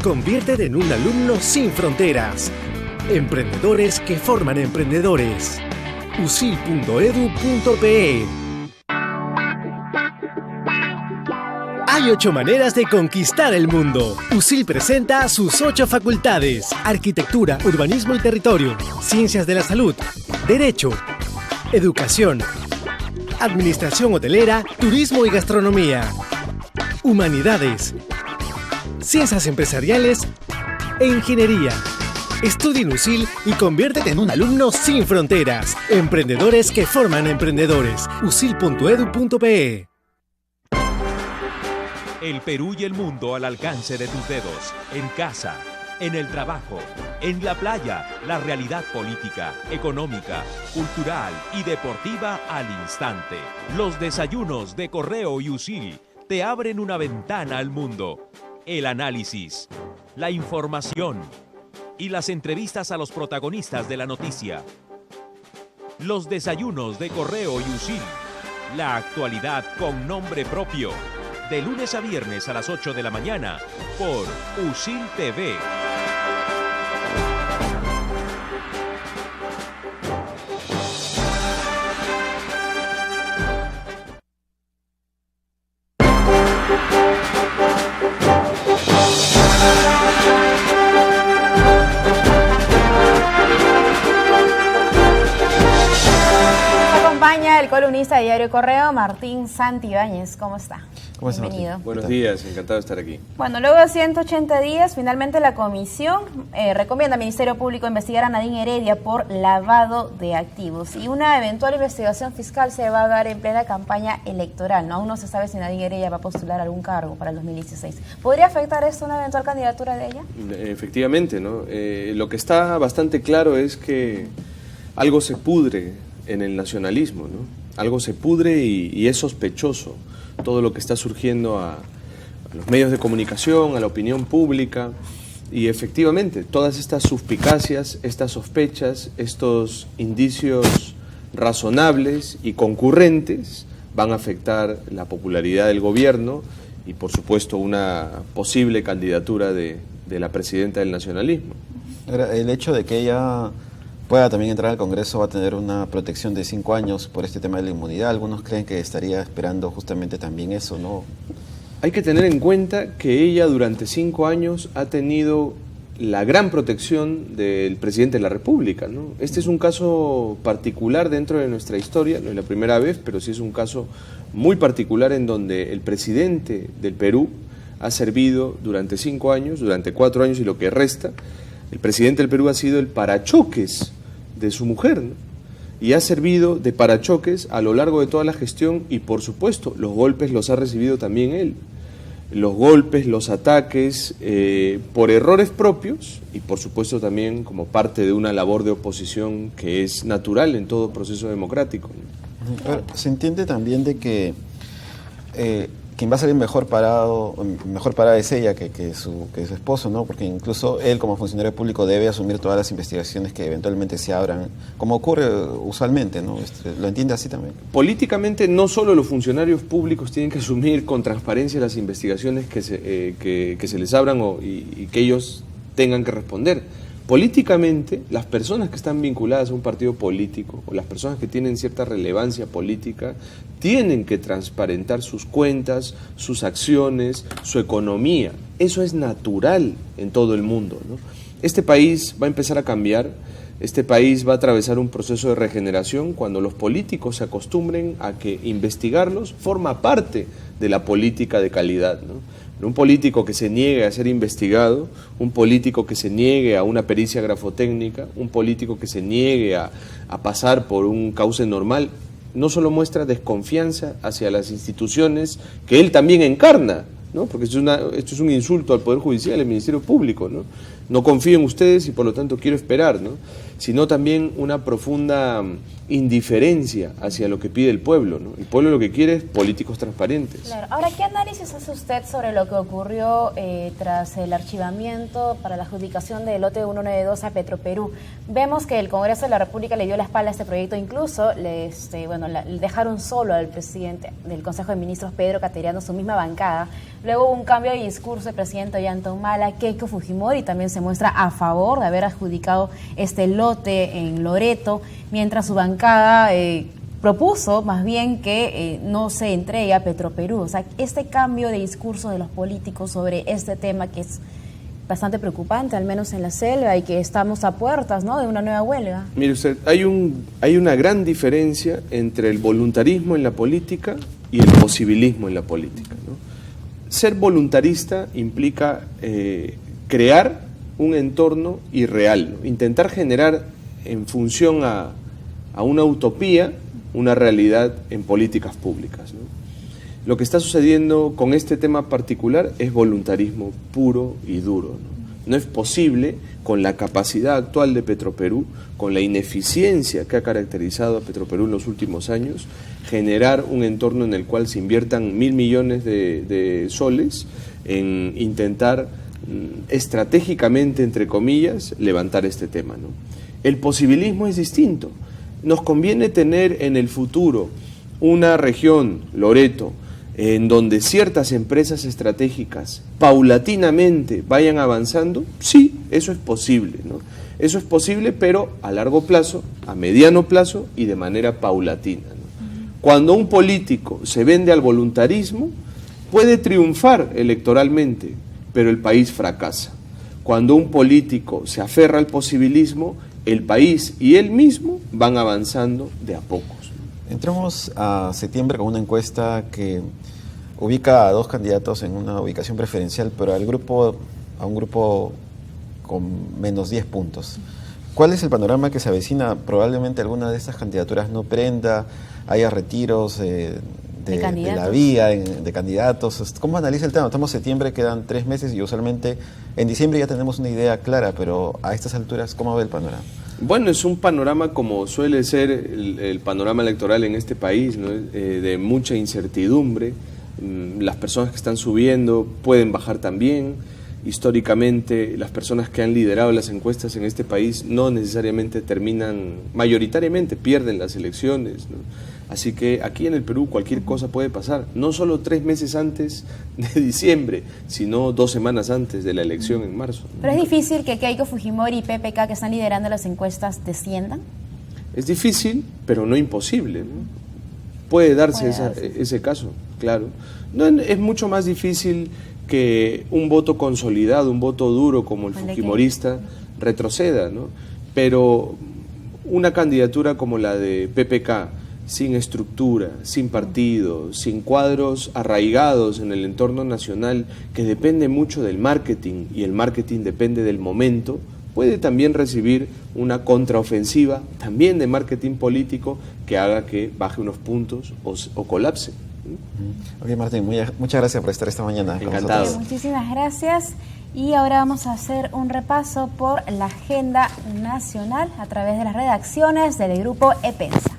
Conviértete en un alumno sin fronteras. Emprendedores que forman emprendedores. usil.edu.pe. Hay 8 maneras de conquistar el mundo. USIL presenta sus 8 facultades: arquitectura, urbanismo y territorio, ciencias de la salud, derecho, educación, administración hotelera, turismo y gastronomía, humanidades, ciencias empresariales e ingeniería. Estudia en USIL y conviértete en un alumno sin fronteras. Emprendedores que forman emprendedores. usil.edu.pe. El Perú y el mundo al alcance de tus dedos, en casa, en el trabajo, en la playa, la realidad política, económica, cultural y deportiva al instante. Los desayunos de Correo y USIL te abren una ventana al mundo. El análisis, la información y las entrevistas a los protagonistas de la noticia. Los desayunos de Correo y USIL, la actualidad con nombre propio. De lunes a viernes a las 8 de la mañana por USIL TV. Acompaña el columnista de Diario Correo, Martín Santibáñez. ¿Cómo está? ¿Cómo está? Bienvenido. Buenos días, encantado de estar aquí. Bueno, luego de 180 días, finalmente la comisión recomienda al Ministerio Público investigar a Nadine Heredia por lavado de activos. Y una eventual investigación fiscal se va a dar en plena campaña electoral, ¿no? Aún no se sabe si Nadine Heredia va a postular algún cargo para el 2016. ¿Podría afectar esto una eventual candidatura de ella? Efectivamente, ¿no? Lo que está bastante claro es que algo se pudre en el nacionalismo, ¿no? Algo se pudre y es sospechoso todo lo que está surgiendo a los medios de comunicación, a la opinión pública, y efectivamente todas estas suspicacias, estas sospechas, estos indicios razonables y concurrentes van a afectar la popularidad del gobierno y por supuesto una posible candidatura de la presidenta del nacionalismo. El hecho de que ella pueda también entrar al Congreso va a tener una protección de 5 años por este tema de la inmunidad. Algunos creen que estaría esperando justamente también eso, ¿no? Hay que tener en cuenta que ella durante 5 años ha tenido la gran protección del presidente de la República, ¿no? Este es un caso particular dentro de nuestra historia, no es la primera vez, pero sí es un caso muy particular en donde el presidente del Perú ha servido durante 5 años, durante 4 años y lo que resta. El presidente del Perú ha sido el parachoques de su mujer, ¿no? Y ha servido de parachoques a lo largo de toda la gestión y, por supuesto, los golpes los ha recibido también él. Los golpes, los ataques, por errores propios y, por supuesto, también como parte de una labor de oposición que es natural en todo proceso democrático, ¿no? Se entiende también de que quien va a salir mejor parada es ella que su esposo, ¿no? Porque incluso él como funcionario público debe asumir todas las investigaciones que eventualmente se abran, como ocurre usualmente, ¿no? ¿Lo entiende así también? Políticamente no solo los funcionarios públicos tienen que asumir con transparencia las investigaciones que se les abran y que ellos tengan que responder. Políticamente, las personas que están vinculadas a un partido político o las personas que tienen cierta relevancia política tienen que transparentar sus cuentas, sus acciones, su economía. Eso es natural en todo el mundo, ¿no? Este país va a empezar a cambiar Este país va a atravesar un proceso de regeneración cuando los políticos se acostumbren a que investigarlos forma parte de la política de calidad, ¿no? Un político que se niegue a ser investigado, un político que se niegue a una pericia grafotécnica, un político que se niegue a pasar por un cauce normal, no solo muestra desconfianza hacia las instituciones que él también encarna, ¿no? Porque esto es un insulto al Poder Judicial, al Ministerio Público, ¿no? No confío en ustedes y por lo tanto quiero esperar, ¿no? Sino también una profunda indiferencia hacia lo que pide el pueblo, ¿no? El pueblo lo que quiere es políticos transparentes. Claro. Ahora, ¿qué análisis hace usted sobre lo que ocurrió tras el archivamiento para la adjudicación del lote 192 a Petroperú? Vemos que el Congreso de la República le dio la espalda a este proyecto, incluso le dejaron solo al presidente del Consejo de Ministros, Pedro Cateriano, su misma bancada. Luego hubo un cambio de discurso del presidente Ollanta Humala. Keiko Fujimori también se muestra a favor de haber adjudicado este lote en Loreto, mientras su bancada propuso más bien que no se entregue a Petroperú. O sea, este cambio de discurso de los políticos sobre este tema que es bastante preocupante, al menos en la selva, y que estamos a puertas, ¿no?, de una nueva huelga. Mire usted, hay una gran diferencia entre el voluntarismo en la política y el posibilismo en la política, ¿no? Ser voluntarista implica crear un entorno irreal, ¿no? Intentar generar en función a una utopía una realidad en políticas públicas, ¿no? Lo que está sucediendo con este tema particular es voluntarismo puro y duro, ¿no? No es posible, con la capacidad actual de Petroperú, con la ineficiencia que ha caracterizado a Petroperú en los últimos años, generar un entorno en el cual se inviertan 1.000 millones de soles en intentar estratégicamente, entre comillas, levantar este tema, ¿no? El posibilismo es distinto. Nos conviene tener en el futuro una región, Loreto, en donde ciertas empresas estratégicas paulatinamente vayan avanzando. Sí, eso es posible, ¿no? Eso es posible, pero a largo plazo, a mediano plazo y de manera paulatina, ¿no? Cuando un político se vende al voluntarismo, puede triunfar electoralmente, pero el país fracasa. Cuando un político se aferra al posibilismo, el país y él mismo van avanzando de a pocos. Entramos a septiembre con una encuesta que ubica a dos candidatos en una ubicación preferencial, pero a un grupo con menos 10 puntos. ¿Cuál es el panorama que se avecina? Probablemente alguna de estas candidaturas no prenda, haya retiros de la vía, de candidatos. ¿Cómo analiza el tema? Estamos en septiembre, quedan 3 meses y usualmente en diciembre ya tenemos una idea clara, pero a estas alturas, ¿cómo ve el panorama? Bueno, es un panorama como suele ser el panorama electoral en este país, ¿no? De mucha incertidumbre. Las personas que están subiendo pueden bajar también. Históricamente, las personas que han liderado las encuestas en este país no necesariamente mayoritariamente pierden las elecciones, ¿no? Así que aquí en el Perú cualquier cosa puede pasar, no solo 3 meses antes de diciembre, sino 2 semanas antes de la elección en marzo. ¿Pero es difícil que Keiko Fujimori y PPK, que están liderando las encuestas, desciendan? Es difícil, pero no imposible, ¿no? Puede darse ese caso, claro. No, es mucho más difícil que un voto consolidado, un voto duro como el fujimorista retroceda, ¿no? Pero una candidatura como la de PPK, sin estructura, sin partido, sin cuadros arraigados en el entorno nacional, que depende mucho del marketing, y el marketing depende del momento, puede también recibir una contraofensiva, también de marketing político, que haga que baje unos puntos o colapse. Ok, Martín, muchas gracias por estar esta mañana. Encantado. Muchísimas gracias. Y ahora vamos a hacer un repaso por la agenda nacional a través de las redacciones del grupo EPENSA.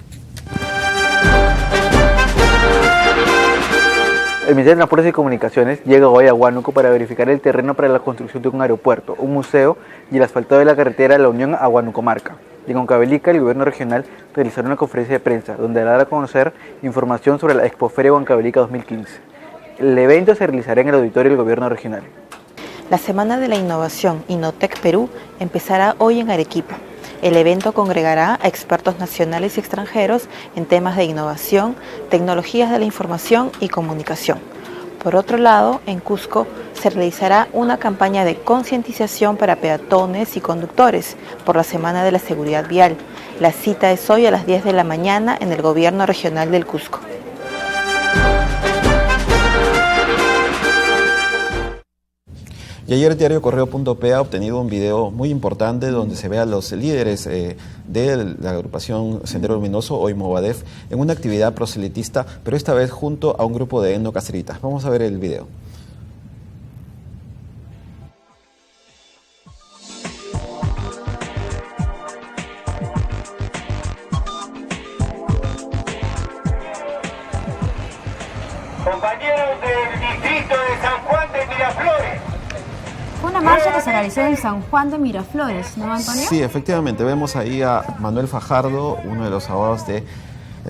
El Ministerio de Transportes y Comunicaciones llega hoy a Huánuco para verificar el terreno para la construcción de un aeropuerto, un museo y el asfaltado de la carretera de la Unión a Huánuco-Marca. Y en Huancavelica, el gobierno regional realizará una conferencia de prensa donde dará a conocer información sobre la Expoferia Huancavelica 2015. El evento se realizará en el auditorio del gobierno regional. La Semana de la Innovación Innotec Perú empezará hoy en Arequipa. El evento congregará a expertos nacionales y extranjeros en temas de innovación, tecnologías de la información y comunicación. Por otro lado, en Cusco se realizará una campaña de concientización para peatones y conductores por la Semana de la Seguridad Vial. La cita es hoy a las 10 de la mañana en el Gobierno Regional del Cusco. Y ayer el diario Correo.p ha obtenido un video muy importante donde se ve a los líderes de la agrupación Sendero Luminoso, hoy Movadef, en una actividad proselitista, pero esta vez junto a un grupo de etnocaceritas. Vamos a ver el video. Compañeros del distrito de San Juan de Miraflores. Una marcha que se realizó en San Juan de Miraflores, ¿no, Antonio? Sí, efectivamente. Vemos ahí a Manuel Fajardo, uno de los abogados del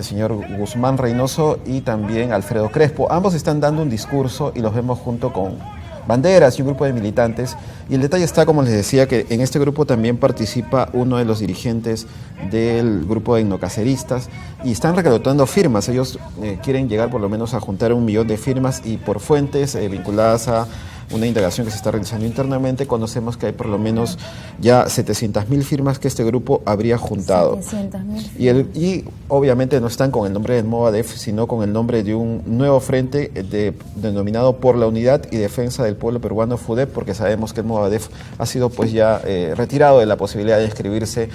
señor Guzmán Reynoso, y también Alfredo Crespo. Ambos están dando un discurso y los vemos junto con banderas y un grupo de militantes. Y el detalle está, como les decía, que en este grupo también participa uno de los dirigentes del grupo de etnocaceristas y están recaudando firmas. Ellos quieren llegar por lo menos a juntar 1 millón de firmas, y por fuentes vinculadas a una indagación que se está realizando internamente, conocemos que hay por lo menos ya 700.000 firmas que este grupo habría juntado. 700.000. Y obviamente no están con el nombre del Movadef, sino con el nombre de un nuevo frente denominado Por la Unidad y Defensa del Pueblo Peruano, FUDEP, porque sabemos que el Movadef ha sido pues ya retirado de la posibilidad de inscribirse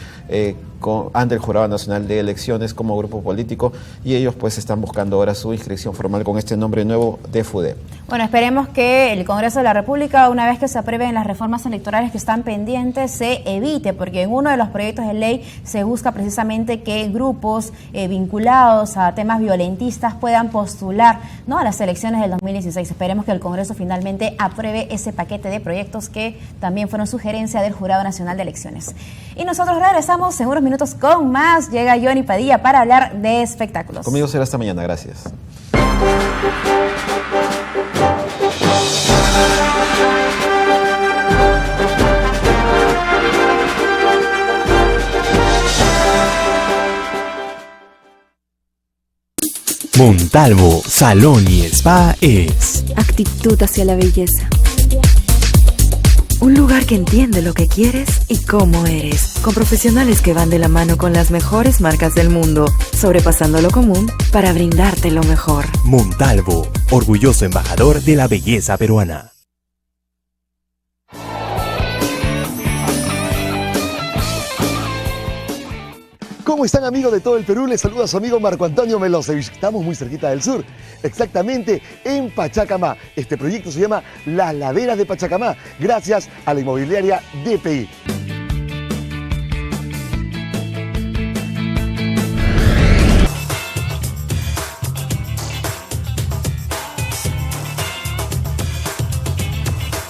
ante el Jurado Nacional de Elecciones como grupo político, y ellos pues están buscando ahora su inscripción formal con este nombre nuevo de FUDEP. Bueno, esperemos que el Congreso de la República, una vez que se aprueben las reformas electorales que están pendientes, se evite, porque en uno de los proyectos de ley se busca precisamente que grupos vinculados a temas violentistas puedan postular, ¿no?, a las elecciones del 2016. Esperemos que el Congreso finalmente apruebe ese paquete de proyectos que también fueron sugerencia del Jurado Nacional de Elecciones. Y nosotros regresamos en unos minutos con más. Llega Johnny Padilla para hablar de espectáculos. Conmigo será esta mañana, gracias. Montalvo Salón y Spa es actitud hacia la belleza. Un lugar que entiende lo que quieres y cómo eres, con profesionales que van de la mano con las mejores marcas del mundo, sobrepasando lo común para brindarte lo mejor. Montalvo, orgulloso embajador de la belleza peruana. ¿Cómo están, amigos de todo el Perú? Les saluda su amigo Marco Antonio Melosevich. Estamos muy cerquita del sur, exactamente en Pachacamá. Este proyecto se llama Las Laderas de Pachacamá, gracias a la inmobiliaria DPI.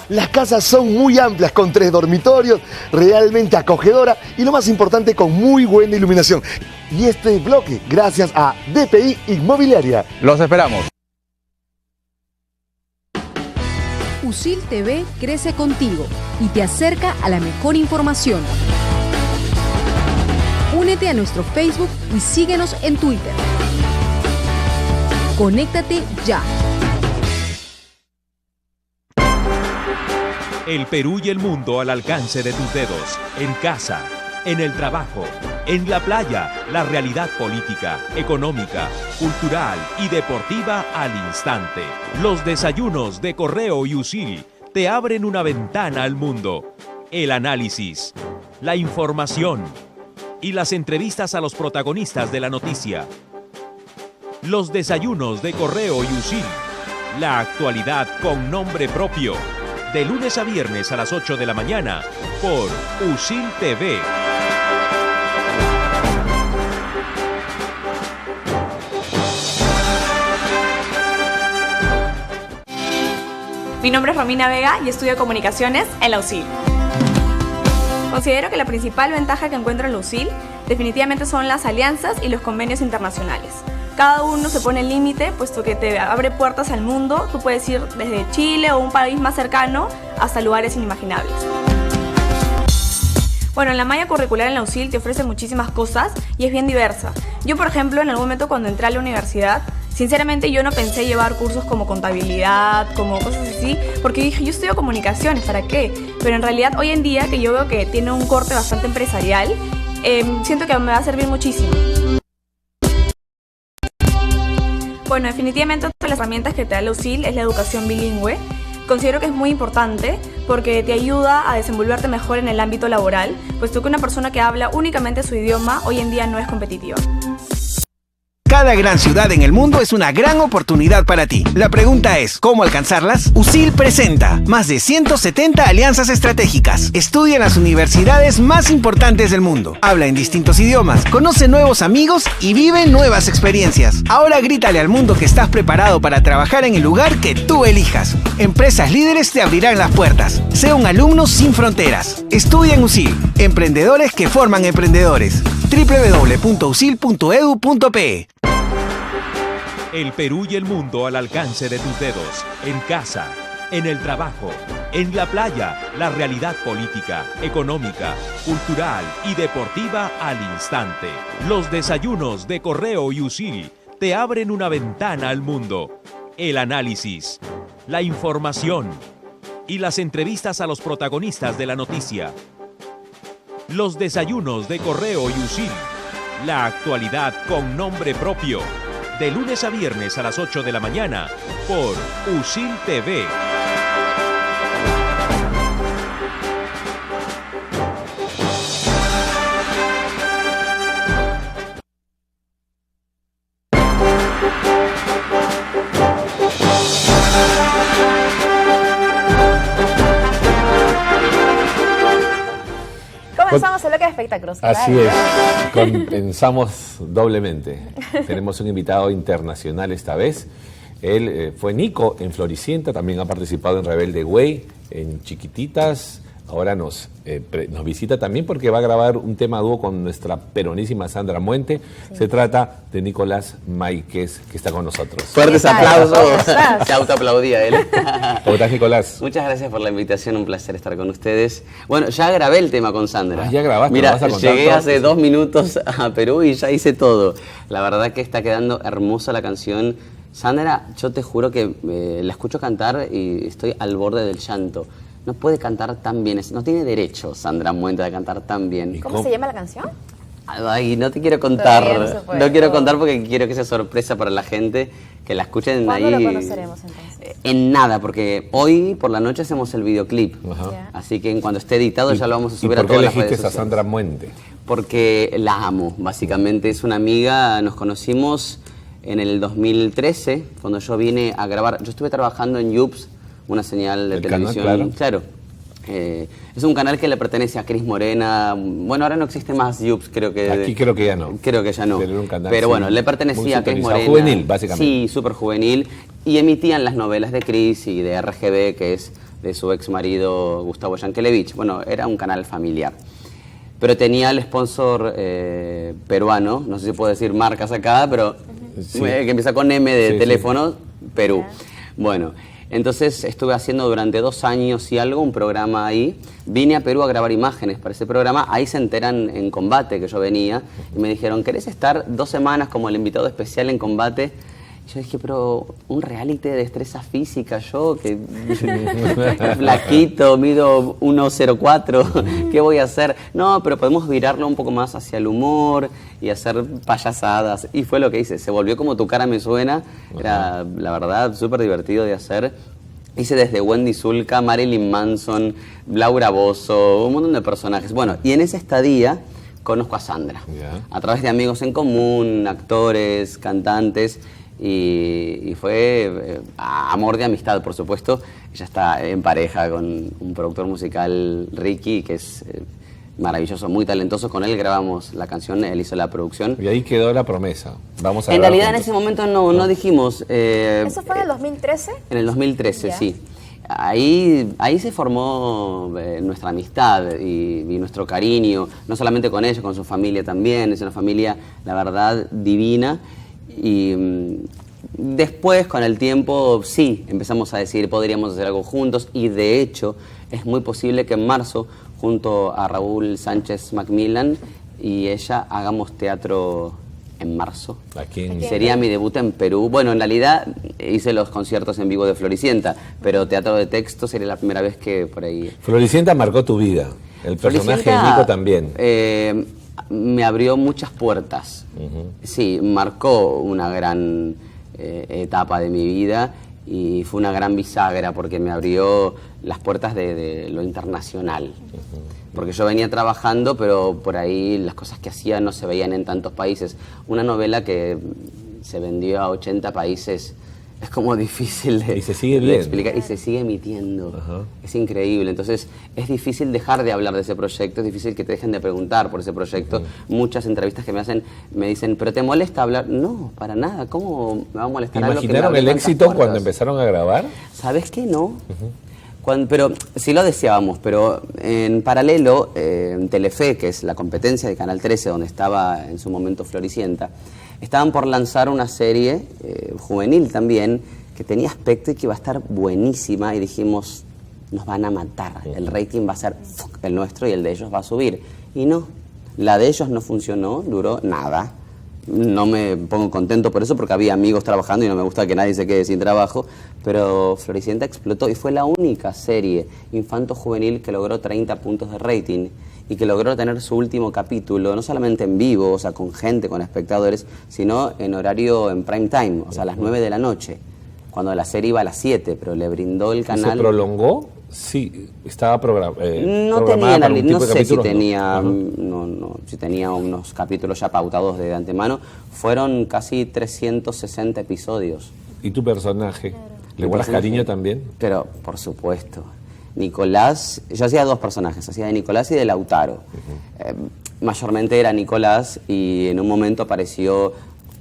Las casas son muy amplias, con 3 dormitorios, realmente acogedora y lo más importante, con muy buena iluminación. Y este bloque, gracias a DPI Inmobiliaria. Los esperamos. USIL TV crece contigo y te acerca a la mejor información. Únete a nuestro Facebook y síguenos en Twitter. Conéctate ya. El Perú y el mundo al alcance de tus dedos, en casa, en el trabajo, en la playa, la realidad política, económica, cultural y deportiva al instante. Los desayunos de Correo y USIL te abren una ventana al mundo. El análisis, la información y las entrevistas a los protagonistas de la noticia. Los desayunos de Correo y USIL, la actualidad con nombre propio. De lunes a viernes a las 8 de la mañana por USIL TV. Mi nombre es Romina Vega y estudio comunicaciones en la USIL. Considero que la principal ventaja que encuentro en la USIL definitivamente son las alianzas y los convenios internacionales. Cada uno se pone el límite, puesto que te abre puertas al mundo. Tú puedes ir desde Chile o un país más cercano hasta lugares inimaginables. Bueno, en la malla curricular en la USIL te ofrece muchísimas cosas y es bien diversa. Yo, por ejemplo, en algún momento cuando entré a la universidad, Sinceramente yo no pensé llevar cursos como contabilidad, como cosas así, porque dije, yo estudio comunicaciones, ¿para qué? Pero en realidad hoy en día, que yo veo que tiene un corte bastante empresarial, siento que me va a servir muchísimo. Bueno, definitivamente otra de las herramientas que te da la USIL es la educación bilingüe. Considero que es muy importante porque te ayuda a desenvolverte mejor en el ámbito laboral, puesto que una persona que habla únicamente su idioma hoy en día no es competitiva. Cada gran ciudad en el mundo es una gran oportunidad para ti. La pregunta es, ¿cómo alcanzarlas? USIL presenta más de 170 alianzas estratégicas. Estudia en las universidades más importantes del mundo. Habla en distintos idiomas, conoce nuevos amigos y vive nuevas experiencias. Ahora grítale al mundo que estás preparado para trabajar en el lugar que tú elijas. Empresas líderes te abrirán las puertas. Sé un alumno sin fronteras. Estudia en USIL. Emprendedores que forman emprendedores. www.usil.edu.pe. El Perú y el mundo al alcance de tus dedos, en casa, en el trabajo, en la playa, la realidad política, económica, cultural y deportiva al instante. Los desayunos de Correo y USIL te abren una ventana al mundo. El análisis, la información y las entrevistas a los protagonistas de la noticia. Los desayunos de Correo y USIL, la actualidad con nombre propio. De lunes a viernes a las 8 de la mañana por USIL TV. Comenzamos el bloque de espectáculos. Así es, compensamos doblemente. Tenemos un invitado internacional esta vez. Él fue Nico en Floricienta, también ha participado en Rebelde Way, en Chiquititas. Ahora nos visita también porque va a grabar un tema dúo con nuestra peronísima Sandra Muente. Sí. Se trata de Nicolás Máiquez, que está con nosotros. Fuertes aplausos. Se autoaplaudía él. ¿Cómo estás, Nicolás? Muchas gracias por la invitación, un placer estar con ustedes. Bueno, ya grabé el tema con Sandra. Ya grabaste. Mira, llegué hace 2 minutos a Perú y ya hice todo. La verdad que está quedando hermosa la canción. Sandra, yo te juro que la escucho cantar y estoy al borde del llanto. No puede cantar tan bien, no tiene derecho Sandra Muente a cantar tan bien. ¿Cómo se llama la canción? Ay, no te quiero contar, no quiero contar porque quiero que sea sorpresa para la gente, que la escuchen ahí. ¿Cuándo lo conoceremos entonces? En nada, porque hoy por la noche hacemos el videoclip, así que en cuanto esté editado ya lo vamos a subir a todas las redes sociales. ¿Por qué elegiste a Sandra Muente? Porque la amo, básicamente, es una amiga, nos conocimos en el 2013, cuando yo vine a grabar, yo estuve trabajando en Yups, una señal de televisión. Canal, claro. Es un canal que le pertenece a Cris Morena. Bueno, ahora no existe más Yups, creo que... Aquí creo que ya no. Creo que ya no. Pero bueno, le pertenecía a Cris Morena. Juvenil, básicamente. Sí, súper juvenil. Y emitían las novelas de Cris y de RGB, que es de su ex marido Gustavo Yankelevich. Bueno, era un canal familiar. Pero tenía el sponsor peruano, no sé si puedo decir marcas acá, pero que empieza con M de teléfono, Perú. Bueno... Entonces estuve haciendo durante 2 años y algo un programa ahí. Vine a Perú a grabar imágenes para ese programa. Ahí se enteran en Combate que yo venía y me dijeron, ¿querés estar 2 semanas como el invitado especial en Combate? Y yo dije, pero un reality de destreza física, yo que flaquito, mido 1,04, ¿qué voy a hacer? No, pero podemos virarlo un poco más hacia el humor y hacer payasadas. Y fue lo que hice, se volvió como Tu cara me suena. Era, la verdad, súper divertido de hacer. Hice desde Wendy Zulka, Marilyn Manson, Laura Bozzo, un montón de personajes. Bueno, y en esa estadía conozco a Sandra. A través de amigos en común, actores, cantantes. Y fue amor de amistad, por supuesto. Ella está en pareja con un productor musical, Ricky, que es maravilloso, muy talentoso. Con él grabamos la canción, él hizo la producción. Y ahí quedó la promesa. Vamos a en realidad juntos. En ese momento no dijimos... ¿Eso fue en el 2013? En el 2013, sí. Ahí se formó nuestra amistad y nuestro cariño, no solamente con ella, con su familia también. Es una familia, la verdad, divina. Y después, con el tiempo, sí, empezamos a decir, podríamos hacer algo juntos. Y de hecho, es muy posible que en marzo, junto a Raúl Sánchez Macmillan y ella, hagamos teatro en marzo. Aquí en... Sería mi debut en Perú. Bueno, en realidad hice los conciertos en vivo de Floricienta, pero teatro de texto sería la primera vez que por ahí... Floricienta marcó tu vida, el personaje de Nico también. Me abrió muchas puertas. Sí, marcó una gran etapa de mi vida y fue una gran bisagra porque me abrió las puertas de lo internacional. Porque yo venía trabajando, pero por ahí las cosas que hacía no se veían en tantos países. Una novela que se vendió a 80 países es como difícil de, y se sigue bien, explicar, y se sigue emitiendo. Es increíble. Entonces es difícil dejar de hablar de ese proyecto, es difícil que te dejen de preguntar por ese proyecto. Muchas entrevistas que me hacen me dicen, ¿pero te molesta hablar? No, para nada. ¿Cómo me va a molestar algo que me ¿Imaginaron abre el tantas éxito puertas? cuando empezaron a grabar? ¿Sabes qué? No. Pero sí lo deseábamos, pero en paralelo, en Telefe, que es la competencia de Canal 13, donde estaba en su momento Floricienta, estaban por lanzar una serie juvenil también, que tenía aspecto y que iba a estar buenísima, y dijimos, nos van a matar, el rating va a ser el nuestro y el de ellos va a subir. Y no, la de ellos no funcionó, duró nada. No me pongo contento por eso porque había amigos trabajando y no me gusta que nadie se quede sin trabajo, pero Floricienta explotó y fue la única serie infanto-juvenil que logró 30 puntos de rating y que logró tener su último capítulo, no solamente en vivo, o sea, con gente, con espectadores, sino en horario en prime time, o sea, a las 9 de la noche, cuando la serie iba a las 7, pero le brindó el canal... ¿Se prolongó? Sí, estaba no programada para un tipo de sé capítulos, si tenía, si tenía unos capítulos ya pautados de antemano. Fueron casi 360 episodios. ¿Y tu personaje? ¿Le guardas cariño también? Pero, por supuesto. Nicolás, yo hacía dos personajes, hacía de Nicolás y de Lautaro. Mayormente era Nicolás y en un momento apareció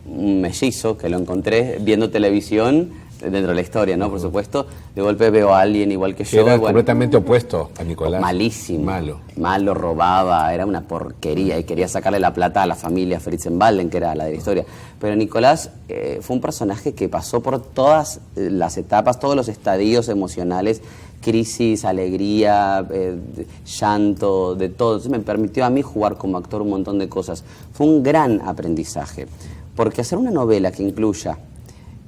un mellizo que lo encontré viendo televisión dentro de la historia, ¿no? Por supuesto, de golpe veo a alguien igual que yo. Era completamente opuesto a Nicolás. Malísimo. Malo, robaba, era una porquería y quería sacarle la plata a la familia Fritzenbalden, que era la de la historia. Pero Nicolás fue un personaje que pasó por todas las etapas, todos los estadios emocionales, crisis, alegría, llanto, de todo. Entonces me permitió a mí jugar como actor un montón de cosas. Fue un gran aprendizaje, porque hacer una novela que incluya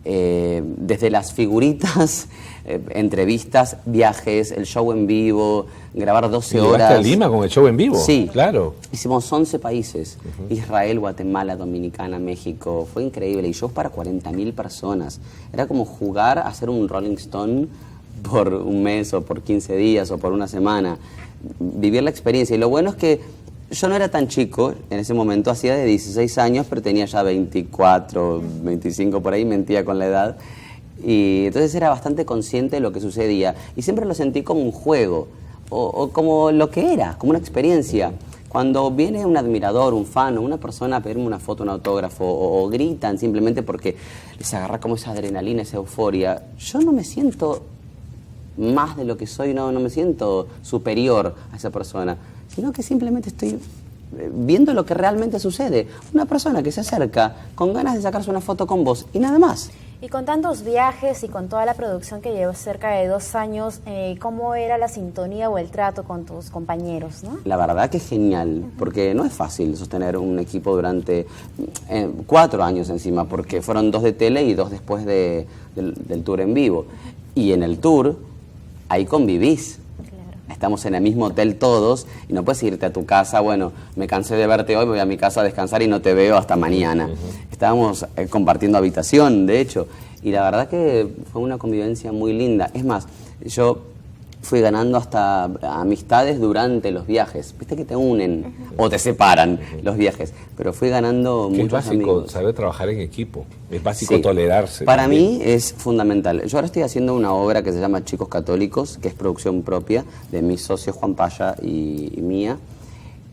desde las figuritas, entrevistas, viajes, el show en vivo, grabar 12 horas. ¿Llegaste a Lima con el show en vivo? Sí, claro. Hicimos 11 países, Israel, Guatemala, Dominicana, México, fue increíble, y shows para 40.000 personas. Era como jugar a hacer un Rolling Stone por un mes o por 15 días o por una semana, vivir la experiencia. Y lo bueno es que yo no era tan chico, en ese momento hacía de 16 años, pero tenía ya 24, 25 por ahí, mentía con la edad. Y entonces era bastante consciente de lo que sucedía. Y siempre lo sentí como un juego, o como lo que era, como una experiencia. Cuando viene un admirador, un fan o una persona a pedirme una foto, un autógrafo, o gritan simplemente porque les agarra como esa adrenalina, esa euforia, yo no me siento más de lo que soy, no me siento superior a esa persona, sino que simplemente estoy viendo lo que realmente sucede. Una persona que se acerca con ganas de sacarse una foto con vos y nada más. Y con tantos viajes y con toda la producción que llevó cerca de 2 años, ¿cómo era la sintonía o el trato con tus compañeros, no? La verdad que es genial, porque no es fácil sostener un equipo durante 4 años encima, porque fueron 2 de tele y 2 después del tour en vivo. Y en el tour, ahí convivís. Estamos en el mismo hotel todos y no puedes irte a tu casa, bueno, me cansé de verte hoy, voy a mi casa a descansar y no te veo hasta mañana. Estábamos compartiendo habitación, de hecho, y la verdad que fue una convivencia muy linda. Es más, yo fui ganando hasta amistades durante los viajes. Viste que te unen o te separan los viajes, pero fui ganando muchos amigos. Es básico saber trabajar en equipo, es básico tolerarse. Para mí es fundamental. Yo ahora estoy haciendo una obra que se llama Chicos Católicos, que es producción propia de mi socio Juan Paya y mía.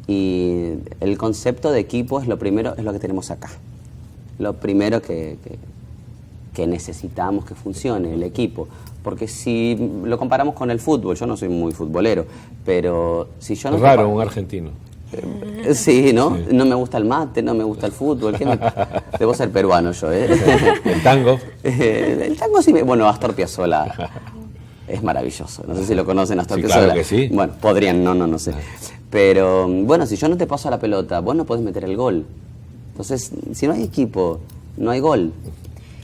Y el concepto de equipo es lo primero, es lo que tenemos acá. Lo primero que necesitamos que funcione, el equipo. Porque si lo comparamos con el fútbol, yo no soy muy futbolero, pero si yo no... Es raro un argentino. Sí, ¿no? Sí. No me gusta el mate, no me gusta el fútbol. Debo ser peruano yo, ¿eh? ¿El tango? El tango sí, bueno, Astor Piazzolla es maravilloso. No sé si lo conocen, Astor Piazzolla. Claro que sí. Bueno, podrían, no sé. Pero, bueno, si yo no te paso la pelota, vos no podés meter el gol. Entonces, si no hay equipo, no hay gol.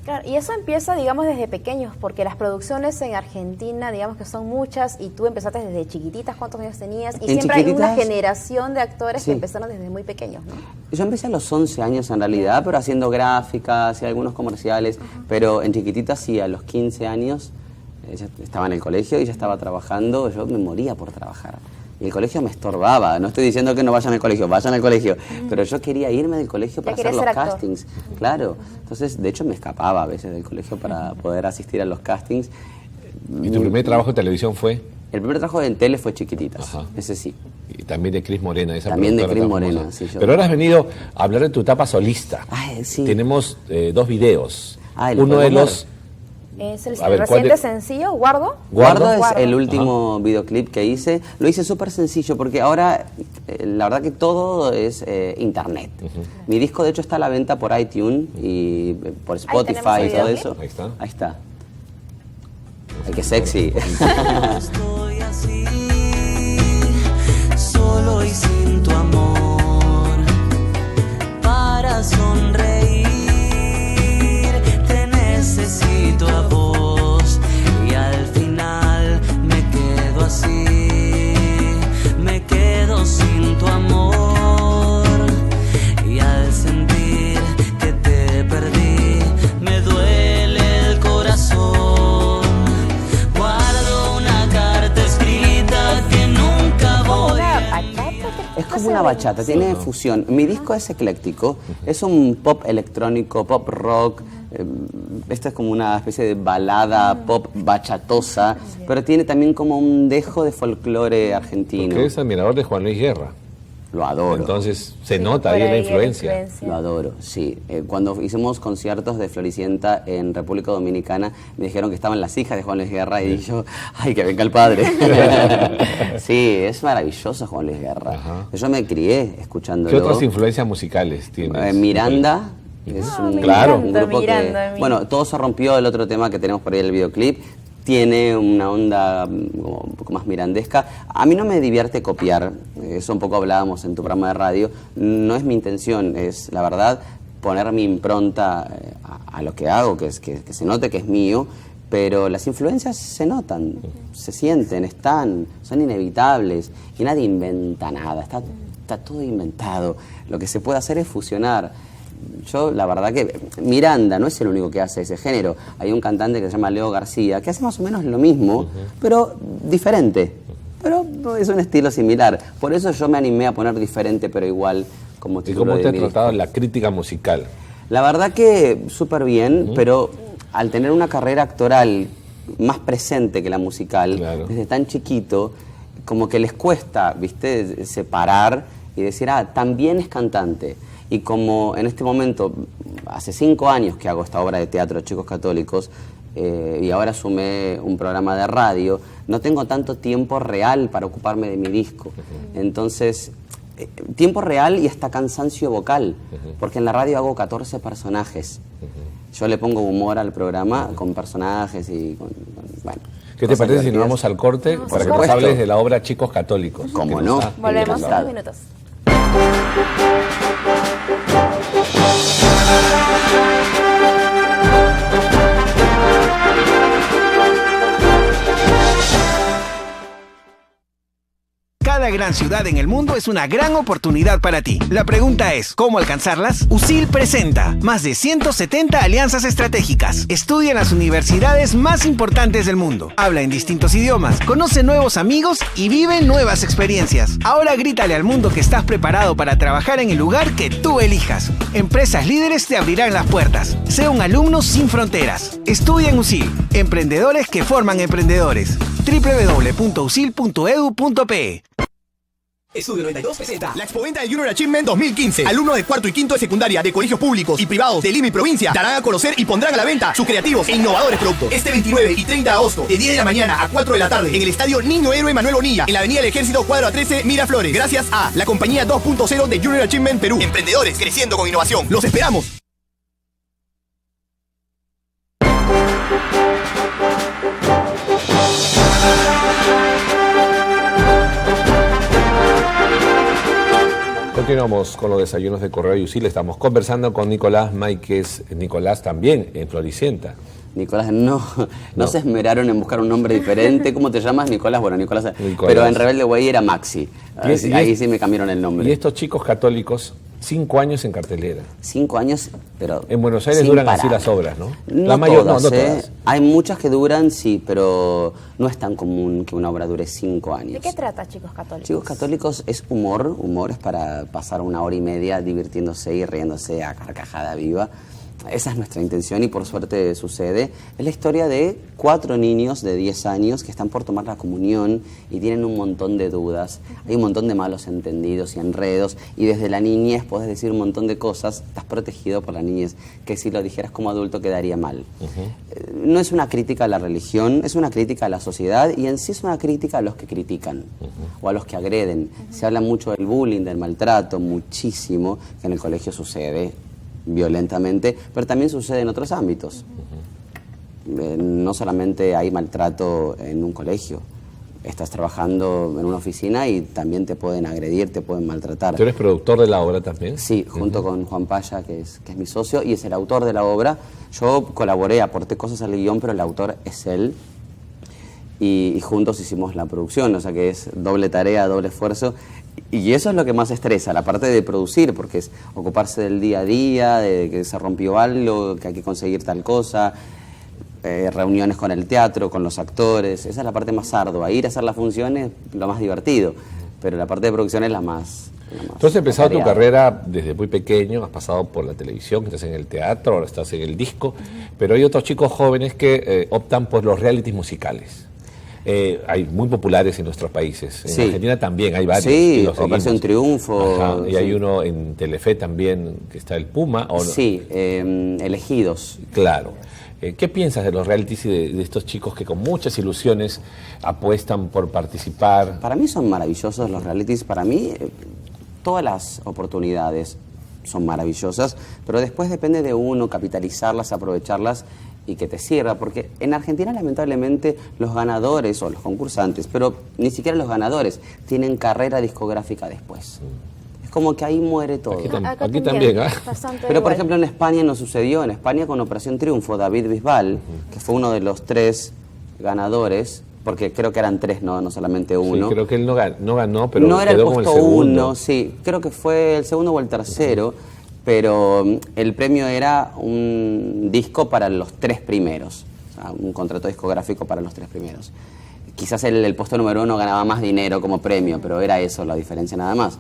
Claro, y eso empieza, digamos, desde pequeños, porque las producciones en Argentina, digamos que son muchas, y tú empezaste desde chiquititas, ¿cuántos años tenías? Y siempre hay una generación de actores que empezaron desde muy pequeños, ¿no? Yo empecé a los 11 años en realidad, pero haciendo gráficas y algunos comerciales, pero en chiquititas sí, a los 15 años, ya estaba en el colegio y ya estaba trabajando, yo me moría por trabajar. Y el colegio me estorbaba, no estoy diciendo que no vayan al colegio, vayan al colegio, pero yo quería irme del colegio para hacer los castings, claro. Entonces, de hecho, me escapaba a veces del colegio para poder asistir a los castings. ¿Y tu primer trabajo en televisión fue? El primer trabajo en tele fue Chiquititas, ese sí. Y también de Cris Morena, esa también de Cris Morena, sí. Pero ahora has venido a hablar de tu etapa solista. Sí. Tenemos 2 videos. Uno de los... Es el reciente sencillo, ¿Guardo? Guardo es el último videoclip que hice. Lo hice súper sencillo porque ahora la verdad que todo es internet. Mi disco de hecho está a la venta por iTunes y por Spotify y todo eso. Ahí está. Ahí está. Ay, qué sexy. Estoy así, solo y sin tu amor, para sonreír. Necesito a vos y al final me quedo así, me quedo sin tu amor y al sentir que te perdí me duele el corazón. Guardo una carta escrita que nunca voy a enviar. Es como una bachata, tiene fusión. Mi disco es ecléctico, es un pop electrónico, pop rock. Esta es como una especie de balada pop bachatosa, pero tiene también como un dejo de folclore argentino. Porque eres admirador de Juan Luis Guerra. Lo adoro. Entonces se nota ahí la influencia. Lo adoro, sí. Cuando hicimos conciertos de Floricienta en República Dominicana, me dijeron que estaban las hijas de Juan Luis Guerra y yo, ¡ay, que venga el padre! Sí, es maravilloso Juan Luis Guerra. Yo me crié escuchándolo. ¿Qué otras influencias musicales tienes? Miranda. Es un grupo que... Bueno, todo se rompió, el otro tema que tenemos por ahí, el videoclip. Tiene una onda un poco más mirandesca. A mí no me divierte copiar, eso un poco hablábamos en tu programa de radio. No es mi intención, es la verdad poner mi impronta a lo que hago, que se note que es mío, pero las influencias se notan, se sienten, son inevitables y nadie inventa nada, está todo inventado. Lo que se puede hacer es fusionar. Yo, la verdad que Miranda no es el único que hace ese género. Hay un cantante que se llama Leo García, que hace más o menos lo mismo, pero diferente. Pero es un estilo similar. Por eso yo me animé a poner diferente, pero igual como título. ¿Y cómo te ha de tratado la crítica musical? La verdad que súper bien, pero al tener una carrera actoral más presente que la musical, desde tan chiquito, como que les cuesta, ¿viste?, separar y decir, también es cantante. Y como en este momento, hace 5 años que hago esta obra de teatro, Chicos Católicos, y ahora sumé un programa de radio, no tengo tanto tiempo real para ocuparme de mi disco. Entonces, tiempo real y hasta cansancio vocal, porque en la radio hago 14 personajes. Yo le pongo humor al programa con personajes y bueno. ¿Qué te parece si nos vamos al corte para que nos hables de la obra Chicos Católicos? ¿Cómo no? Volvemos en 2 minutos. Cada gran ciudad en el mundo es una gran oportunidad para ti. La pregunta es, ¿cómo alcanzarlas? USIL presenta más de 170 alianzas estratégicas. Estudia en las universidades más importantes del mundo. Habla en distintos idiomas, conoce nuevos amigos y vive nuevas experiencias. Ahora grítale al mundo que estás preparado para trabajar en el lugar que tú elijas. Empresas líderes te abrirán las puertas. Sé un alumno sin fronteras. Estudia en USIL. Emprendedores que forman emprendedores. www.usil.edu.pe. Estudio 92 presenta la Expoventa de Junior Achievement 2015. Alumnos de cuarto y quinto de secundaria de colegios públicos y privados de Lima y provincia darán a conocer y pondrán a la venta sus creativos e innovadores productos. Este 29 y 30 de agosto, de 10 de la mañana a 4 de la tarde, en el Estadio Niño Héroe Manuel Bonilla, en la Avenida del Ejército, cuadra 13, Miraflores. Gracias a la compañía 2.0 de Junior Achievement Perú. Emprendedores creciendo con innovación. ¡Los esperamos! Continuamos con los desayunos de Correo y UCIL. Estamos conversando con Nicolás Máiquez. Nicolás también en Floricienta. Nicolás, no se esmeraron en buscar un nombre diferente. ¿Cómo te llamas, Nicolás? Bueno, Nicolás. Pero en Rebelde Way era Maxi. Ahí sí me cambiaron el nombre. Y estos chicos católicos, 5 años en cartelera. 5 años, pero en Buenos Aires duran así las obras, ¿no? No todas. Hay muchas que duran, sí, pero no es tan común que una obra dure 5 años. ¿De qué trata Chicos Católicos? Chicos Católicos es humor es para pasar 1 hora y media divirtiéndose y riéndose a carcajada viva. Esa es nuestra intención y por suerte sucede. Es la historia de 4 niños de 10 años que están por tomar la comunión y tienen un montón de dudas. Hay un montón de malos entendidos y enredos y desde la niñez podés decir un montón de cosas. Estás protegido por la niñez, que si lo dijeras como adulto quedaría mal. No es una crítica a la religión, es una crítica a la sociedad y en sí es una crítica a los que critican o a los que agreden. Se habla mucho del bullying, del maltrato, muchísimo, que en el colegio sucede violentamente, pero también sucede en otros ámbitos. No solamente hay maltrato en un colegio, estás trabajando en una oficina y también te pueden agredir, te pueden maltratar. ¿Tú eres productor de la obra también? Sí, junto con Juan Paya, que es mi socio, y es el autor de la obra. Yo colaboré, aporté cosas al guión, pero el autor es él. Y juntos hicimos la producción, o sea que es doble tarea, doble esfuerzo. Y eso es lo que más estresa, la parte de producir, porque es ocuparse del día a día, de que se rompió algo, que hay que conseguir tal cosa, reuniones con el teatro, con los actores. Esa es la parte más ardua. Ir a hacer las funciones lo más divertido, pero la parte de producción es la más... Tú has empezado tu carrera desde muy pequeño, has pasado por la televisión, estás en el teatro, ahora estás en el disco, pero hay otros chicos jóvenes que optan por los realities musicales. Hay muy populares en nuestros países. En Argentina también hay varios. Sí, Operación Triunfo. Ajá, y hay uno en Telefe también, que está el Puma. ¿O no? Sí, Elegidos. Claro. ¿Qué piensas de los realities y de estos chicos que con muchas ilusiones apuestan por participar? Para mí son maravillosos los realities. Para mí todas las oportunidades son maravillosas, pero después depende de uno capitalizarlas, aprovecharlas y que te sirva, porque en Argentina lamentablemente los ganadores o los concursantes, pero ni siquiera los ganadores, tienen carrera discográfica después. Es como que ahí muere todo. Aquí también, ¿eh? Pero por ejemplo en España no sucedió. En España con Operación Triunfo, David Bisbal, que fue uno de los 3 ganadores, porque creo que eran 3, no solamente uno. Sí, creo que él no ganó, pero no era quedó el puesto como el segundo. 1, sí, creo que fue el segundo o el tercero. Pero el premio era un disco para los 3 primeros, o sea, un contrato discográfico para los 3 primeros. Quizás el puesto número 1 ganaba más dinero como premio, pero era eso la diferencia nada más.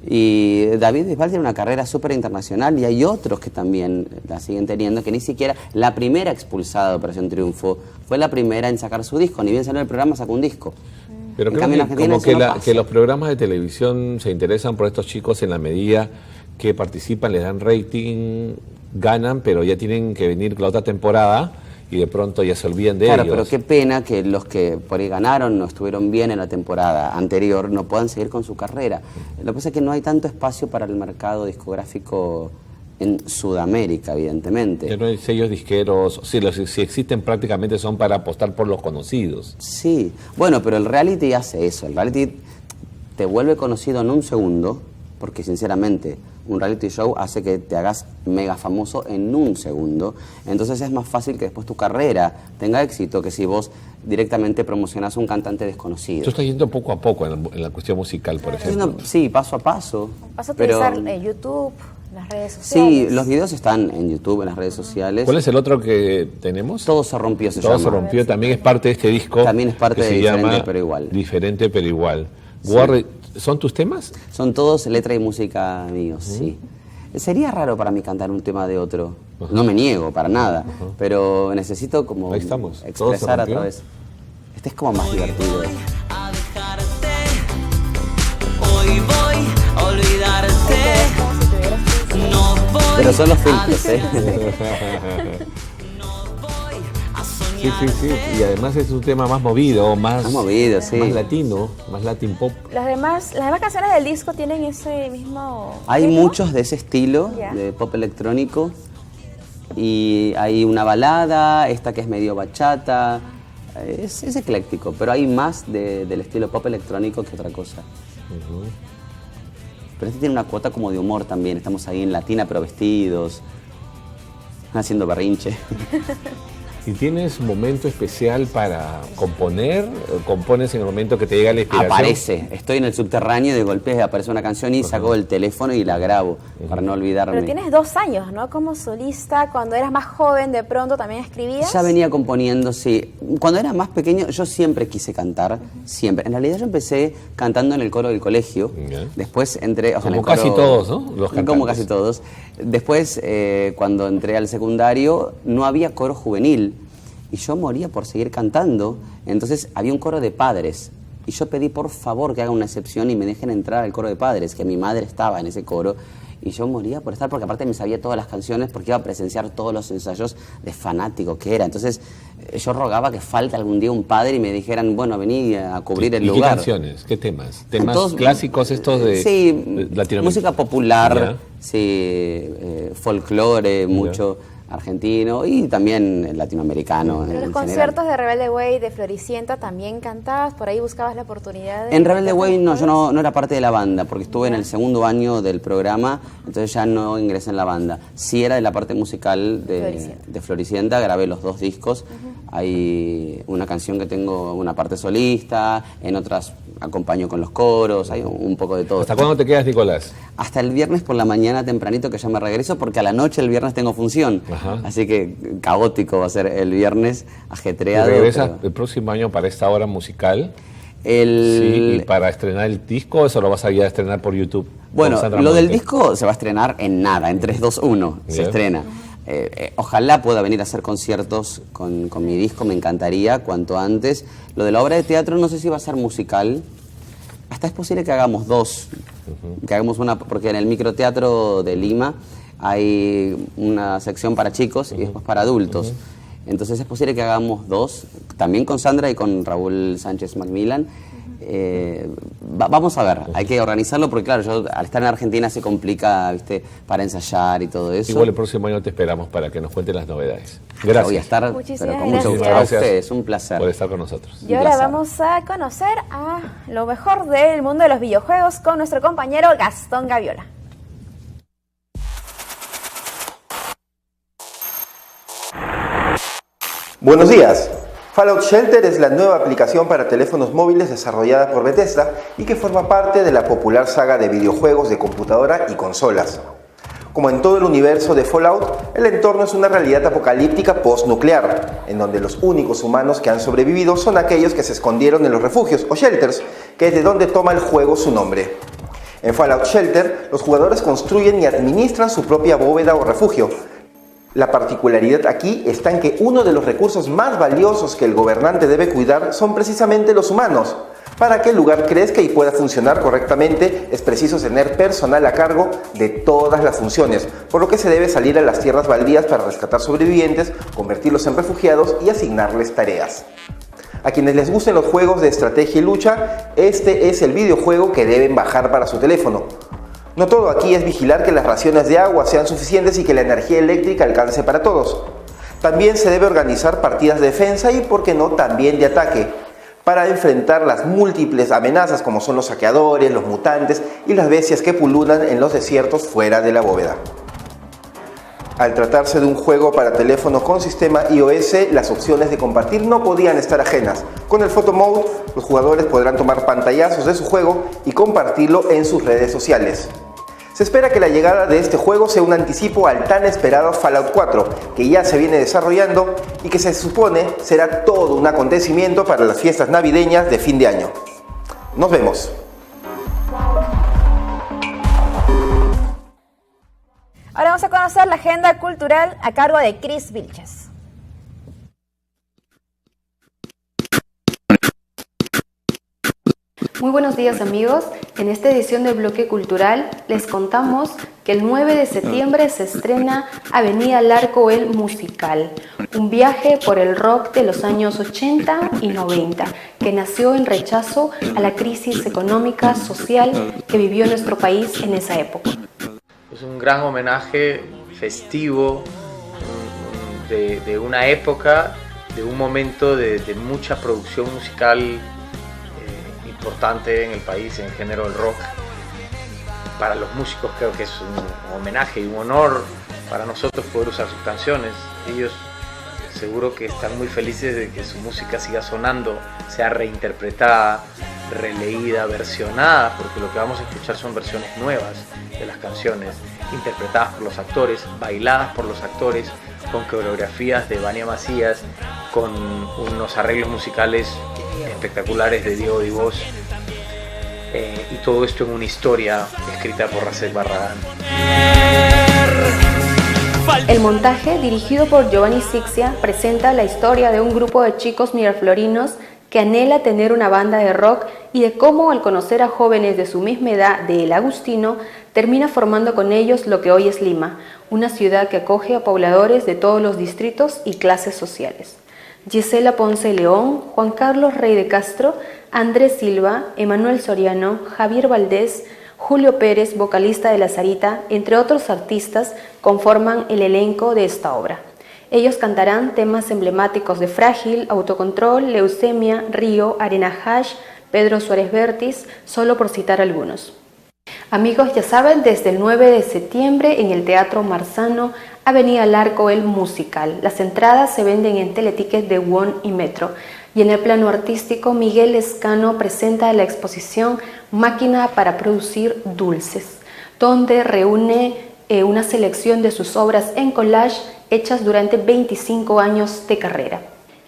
Y David Bisbal tiene una carrera súper internacional y hay otros que también la siguen teniendo, que ni siquiera la primera expulsada de Operación Triunfo fue la primera en sacar su disco, ni bien salió el programa sacó un disco. Pero creo que los programas de televisión se interesan por estos chicos en la medida que participan, les dan rating, ganan, pero ya tienen que venir la otra temporada y de pronto ya se olvidan de ellos. Claro, pero qué pena que los que por ahí ganaron no estuvieron bien en la temporada anterior no puedan seguir con su carrera. Lo que pasa es que no hay tanto espacio para el mercado discográfico en Sudamérica, evidentemente. Ya no hay sellos disqueros, si existen prácticamente son para apostar por los conocidos. Sí, bueno, pero el reality hace eso, el reality te vuelve conocido en un segundo, porque sinceramente un reality show hace que te hagas mega famoso en un segundo, entonces es más fácil que después tu carrera tenga éxito que si vos directamente promocionás a un cantante desconocido. Tú estás yendo poco a poco en la cuestión musical, por ejemplo. Sí, paso a paso. ¿Vas a utilizar YouTube, las redes sociales? Sí, los videos están en YouTube, en las redes sociales. ¿Cuál es el otro que tenemos? Todo se rompió, Todo se rompió, también es parte de este disco. También es parte de Diferente pero Igual. Diferente pero Igual. Sí. ¿Son tus temas? Son todos letra y música míos, sí. Sería raro para mí cantar un tema de otro. No me niego, para nada. Pero necesito como ahí estamos. Expresar a través. Este es como más divertido. Hoy voy a olvidarte. No voy. Pero son los filtros, ¿eh? Sí. Y además es un tema más movido, más movido, sí. Más latino, más latin pop. Las demás canciones del disco tienen ese mismo Hay ritmo. muchos de ese estilo, de pop electrónico. Y hay una balada, esta que es medio bachata. Es ecléctico, pero hay más del estilo pop electrónico que otra cosa. pero este tiene una cuota como de humor también. Estamos ahí en Latina, pero vestidos, haciendo berrinche. ¿Y tienes un momento especial para componer? ¿Compones en el momento que te llega la inspiración? Aparece, estoy en el subterráneo, de golpe aparece una canción y saco el teléfono y la grabo, para no olvidarme. Pero tienes 2 años, ¿no? Como solista, cuando eras más joven, de pronto también escribías. Ya venía componiendo, sí. Cuando era más pequeño, yo siempre quise cantar, siempre. En realidad yo empecé cantando en el coro del colegio, después entré... Como casi todos, ¿no? Los cantantes. Como casi todos. Después, cuando entré al secundario, no había coro juvenil. Y yo moría por seguir cantando, entonces había un coro de padres. Y yo pedí por favor que hagan una excepción y me dejen entrar al coro de padres, que mi madre estaba en ese coro. Y yo moría por estar, porque aparte me sabía todas las canciones, porque iba a presenciar todos los ensayos de fanático que era. Entonces yo rogaba que falte algún día un padre y me dijeran, bueno, vení a cubrir el lugar. ¿Qué canciones? ¿Qué temas? ¿Temas todos, clásicos estos de Latinoamérica? Música popular, folclore, mucho... argentino y también latinoamericano. Pero en los conciertos de Rebelde Way, de Floricienta, también cantabas, por ahí buscabas la oportunidad de... En Rebelde Way no, yo no era parte de la banda, porque estuve en el segundo año del programa, entonces ya no ingresé en la banda. Sí era de la parte musical de Floricienta, grabé los 2 discos. Hay una canción que tengo una parte solista, en otras acompaño con los coros, hay un poco de todo. ¿Hasta cuándo te quedas, Nicolás? Hasta el viernes por la mañana tempranito, que ya me regreso, porque a la noche el viernes tengo función. Ajá. Así que caótico va a ser el viernes, ajetreado. ¿Y regresas el próximo año para esta hora musical? Sí, ¿y para estrenar el disco o eso lo vas a ir a estrenar por YouTube? Bueno, lo del disco se va a estrenar en nada, en 3, 2, 1 se estrena. Ojalá pueda venir a hacer conciertos con mi disco, me encantaría, cuanto antes. Lo de la obra de teatro no sé si va a ser musical. Hasta es posible que hagamos 2, que hagamos una, porque en el microteatro de Lima hay una sección para chicos y después para adultos. Entonces es posible que hagamos 2, también con Sandra y con Raúl Sánchez Macmillan. Vamos a ver, hay que organizarlo porque claro, yo al estar en Argentina se complica, ¿viste? Para ensayar y todo eso. Igual el próximo año te esperamos para que nos cuentes las novedades. Gracias. Voy a estar pero con mucho gusto. Gracias a ustedes, un placer por estar con nosotros. Y ahora vamos a conocer a lo mejor del mundo de los videojuegos con nuestro compañero Gastón Gaviola. Buenos días. Fallout Shelter es la nueva aplicación para teléfonos móviles desarrollada por Bethesda y que forma parte de la popular saga de videojuegos de computadora y consolas. Como en todo el universo de Fallout, el entorno es una realidad apocalíptica post-nuclear, en donde los únicos humanos que han sobrevivido son aquellos que se escondieron en los refugios o shelters, que es de donde toma el juego su nombre. En Fallout Shelter, los jugadores construyen y administran su propia bóveda o refugio. La particularidad aquí está en que uno de los recursos más valiosos que el gobernante debe cuidar son precisamente los humanos. Para que el lugar crezca y pueda funcionar correctamente, es preciso tener personal a cargo de todas las funciones, por lo que se debe salir a las tierras baldías para rescatar sobrevivientes, convertirlos en refugiados y asignarles tareas. A quienes les gusten los juegos de estrategia y lucha, este es el videojuego que deben bajar para su teléfono. No todo aquí es vigilar que las raciones de agua sean suficientes y que la energía eléctrica alcance para todos. También se debe organizar partidas de defensa y, por qué no, también de ataque, para enfrentar las múltiples amenazas como son los saqueadores, los mutantes y las bestias que pululan en los desiertos fuera de la bóveda. Al tratarse de un juego para teléfono con sistema iOS, las opciones de compartir no podían estar ajenas. Con el Photo Mode, los jugadores podrán tomar pantallazos de su juego y compartirlo en sus redes sociales. Se espera que la llegada de este juego sea un anticipo al tan esperado Fallout 4, que ya se viene desarrollando y que se supone será todo un acontecimiento para las fiestas navideñas de fin de año. Nos vemos. Ahora vamos a conocer la agenda cultural a cargo de Chris Vilches. Muy buenos días amigos, en esta edición del Bloque Cultural les contamos que el 9 de septiembre se estrena Avenida al Arco el Musical, un viaje por el rock de los años 80 y 90, que nació en rechazo a la crisis económica, social que vivió nuestro país en esa época. Es un gran homenaje festivo de una época, de un momento de mucha producción musical importante en el país, en género del rock. para los músicos creo que es un homenaje y un honor para nosotros poder usar sus canciones. Ellos seguro que están muy felices de que su música siga sonando, sea reinterpretada, releída, versionada, porque lo que vamos a escuchar son versiones nuevas de las canciones, interpretadas por los actores, bailadas por los actores, con coreografías de Vania Macías, con unos arreglos musicales espectaculares de Diego Dibós, y todo esto en una historia escrita por Racet Barragán. El montaje, dirigido por Giovanni Sixia, presenta la historia de un grupo de chicos miraflorinos que anhela tener una banda de rock y de cómo, al conocer a jóvenes de su misma edad de El Agustino, termina formando con ellos lo que hoy es Lima, una ciudad que acoge a pobladores de todos los distritos y clases sociales. Gisela Ponce León, Juan Carlos Rey de Castro, Andrés Silva, Emanuel Soriano, Javier Valdés, Julio Pérez, vocalista de La Sarita, entre otros artistas, conforman el elenco de esta obra. Ellos cantarán temas emblemáticos de Frágil, Autocontrol, Leucemia, Río, Arena Hash, Pedro Suárez Vértiz, solo por citar algunos. Amigos, ya saben, desde el 9 de septiembre en el Teatro Marzano, Avenida Larco El Musical. Las entradas se venden en Teleticket de WON y Metro. Y en el plano artístico, Miguel Escano presenta la exposición Máquina para producir dulces, donde reúne una selección de sus obras en collage hechas durante 25 años de carrera.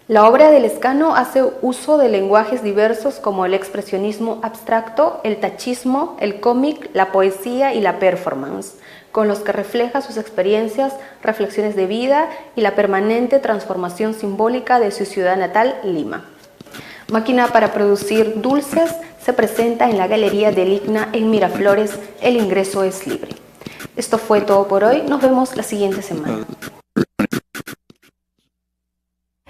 La obra del Escano hace uso de lenguajes diversos como el expresionismo abstracto, el tachismo, el cómic, la poesía y la performance, con los que refleja sus experiencias, reflexiones de vida y la permanente transformación simbólica de su ciudad natal, Lima. Máquina para producir dulces se presenta en la Galería del IGNA en Miraflores. El ingreso es libre. Esto fue todo por hoy. Nos vemos la siguiente semana.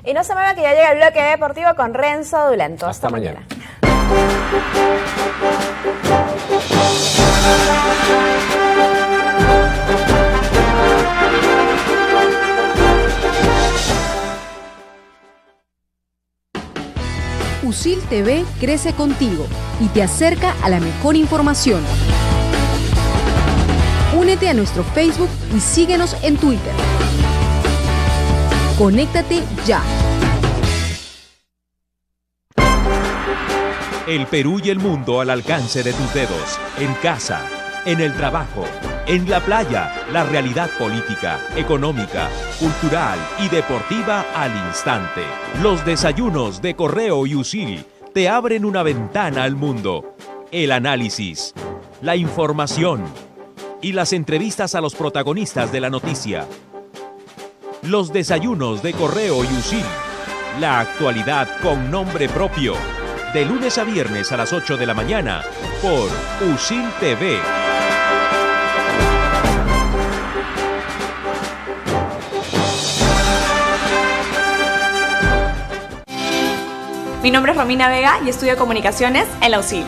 Y no se mueva que ya llega el bloque deportivo con Renzo Dulanto. Hasta mañana. USIL TV crece contigo y te acerca a la mejor información. Únete a nuestro Facebook y síguenos en Twitter. Conéctate ya. El Perú y el mundo al alcance de tus dedos, en casa, en el trabajo, en la playa, la realidad política, económica, cultural y deportiva al instante. Los desayunos de Correo y USIL te abren una ventana al mundo. El análisis, la información y las entrevistas a los protagonistas de la noticia. Los desayunos de Correo y USIL. La actualidad con nombre propio. De lunes a viernes a las 8 de la mañana por USIL TV. Mi nombre es Romina Vega y estudio Comunicaciones en la USIL.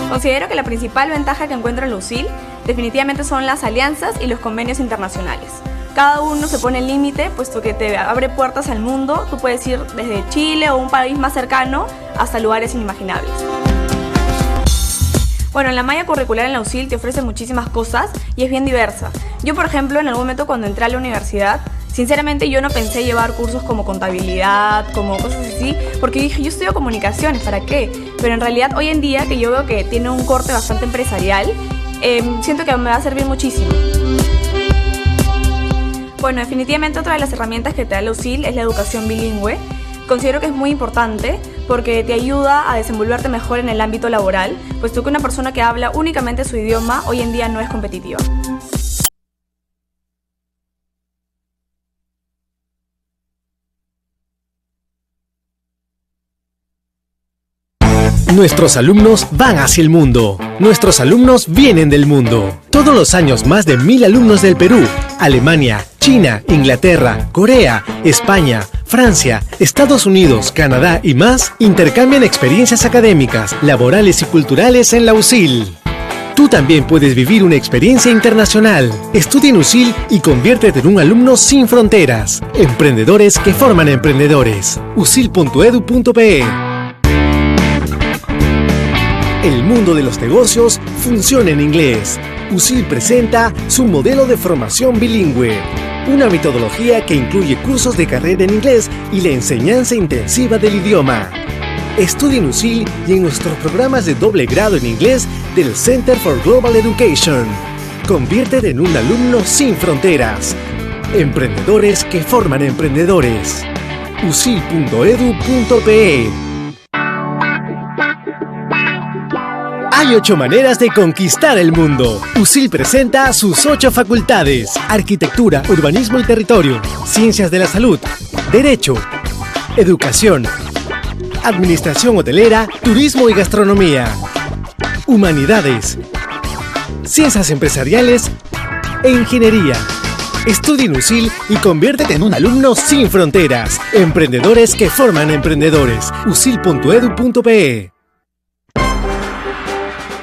Considero que la principal ventaja que encuentro en la USIL definitivamente son las alianzas y los convenios internacionales. Cada uno se pone el límite, puesto que te abre puertas al mundo. Tú puedes ir desde Chile o un país más cercano hasta lugares inimaginables. Bueno, en la malla curricular en la USIL te ofrece muchísimas cosas y es bien diversa. Yo, por ejemplo, en algún momento cuando entré a la universidad, sinceramente yo no pensé llevar cursos como contabilidad, como cosas así, porque dije, yo estudio comunicaciones, ¿para qué? Pero en realidad hoy en día, que yo veo que tiene un corte bastante empresarial, siento que me va a servir muchísimo. Bueno, definitivamente otra de las herramientas que te da la USIL es la educación bilingüe. Considero que es muy importante porque te ayuda a desenvolverte mejor en el ámbito laboral, puesto que una persona que habla únicamente su idioma hoy en día no es competitiva. Nuestros alumnos van hacia el mundo. Nuestros alumnos vienen del mundo. Todos los años más de 1000 alumnos del Perú, Alemania, China, Inglaterra, Corea, España, Francia, Estados Unidos, Canadá y más intercambian experiencias académicas, laborales y culturales en la USIL. Tú también puedes vivir una experiencia internacional. Estudia en USIL y conviértete en un alumno sin fronteras. Emprendedores que forman emprendedores. usil.edu.pe El mundo de los negocios funciona en inglés. USIL presenta su modelo de formación bilingüe. Una metodología que incluye cursos de carrera en inglés y la enseñanza intensiva del idioma. Estudia en USIL y en nuestros programas de doble grado en inglés del Center for Global Education. Conviértete en un alumno sin fronteras. Emprendedores que forman emprendedores. usil.edu.pe. Hay 8 maneras de conquistar el mundo. USIL presenta sus 8 facultades: arquitectura, urbanismo y territorio, ciencias de la salud, derecho, educación, administración hotelera, turismo y gastronomía, humanidades, ciencias empresariales e ingeniería. Estudia en USIL y conviértete en un alumno sin fronteras. Emprendedores que forman emprendedores. usil.edu.pe.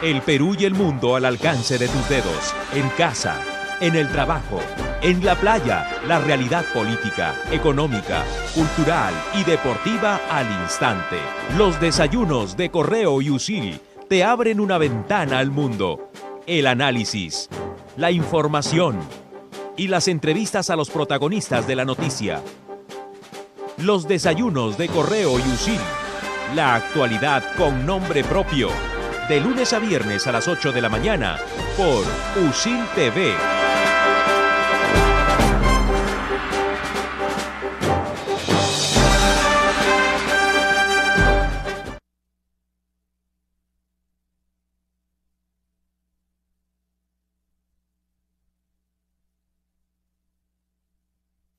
El Perú y el mundo al alcance de tus dedos, en casa, en el trabajo, en la playa, la realidad política, económica, cultural y deportiva al instante. Los desayunos de Correo y USIL te abren una ventana al mundo. El análisis, la información y las entrevistas a los protagonistas de la noticia. Los desayunos de Correo y USIL, la actualidad con nombre propio. De lunes a viernes a las 8 de la mañana por USIL TV.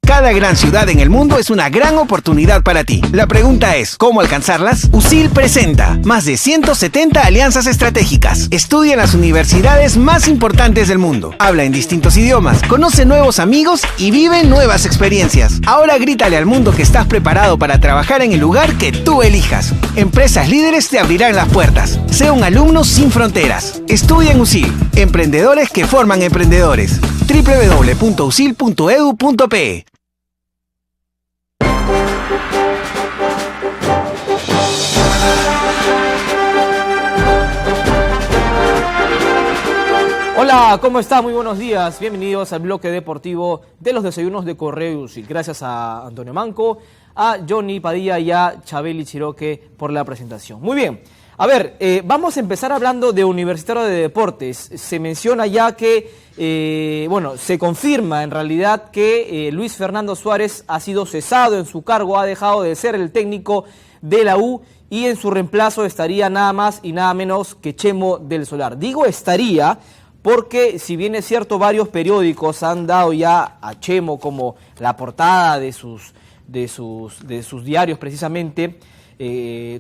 Cada gran ciudad en el mundo es una gran oportunidad para ti. La pregunta es, ¿cómo alcanzarlas? USIL presenta más de 170 alianzas estratégicas. Estudia en las universidades más importantes del mundo. Habla en distintos idiomas, conoce nuevos amigos y vive nuevas experiencias. Ahora grítale al mundo que estás preparado para trabajar en el lugar que tú elijas. Empresas líderes te abrirán las puertas. Sé un alumno sin fronteras. Estudia en USIL. Emprendedores que forman emprendedores. www.usil.edu.pe. Hola, ¿cómo está? Muy buenos días. Bienvenidos al bloque deportivo de los desayunos de Correo y USIL. Gracias a Antonio Manco, a Johnny Padilla y a Chabeli Chiroque por la presentación. Muy bien. A ver, vamos a empezar hablando de Universitario de Deportes. Se menciona ya que, se confirma en realidad que Luis Fernando Suárez ha sido cesado en su cargo, ha dejado de ser el técnico de la U y en su reemplazo estaría nada más y nada menos que Chemo del Solar. Digo estaría porque, si bien es cierto, varios periódicos han dado ya a Chemo como la portada de sus diarios precisamente,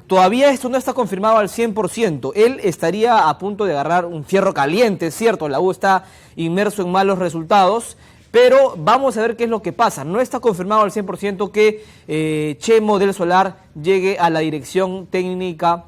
todavía esto no está confirmado al 100%. Él estaría a punto de agarrar un fierro caliente, es cierto, la U está inmerso en malos resultados, pero vamos a ver qué es lo que pasa. No está confirmado al 100% que Chemo del Solar llegue a la dirección técnica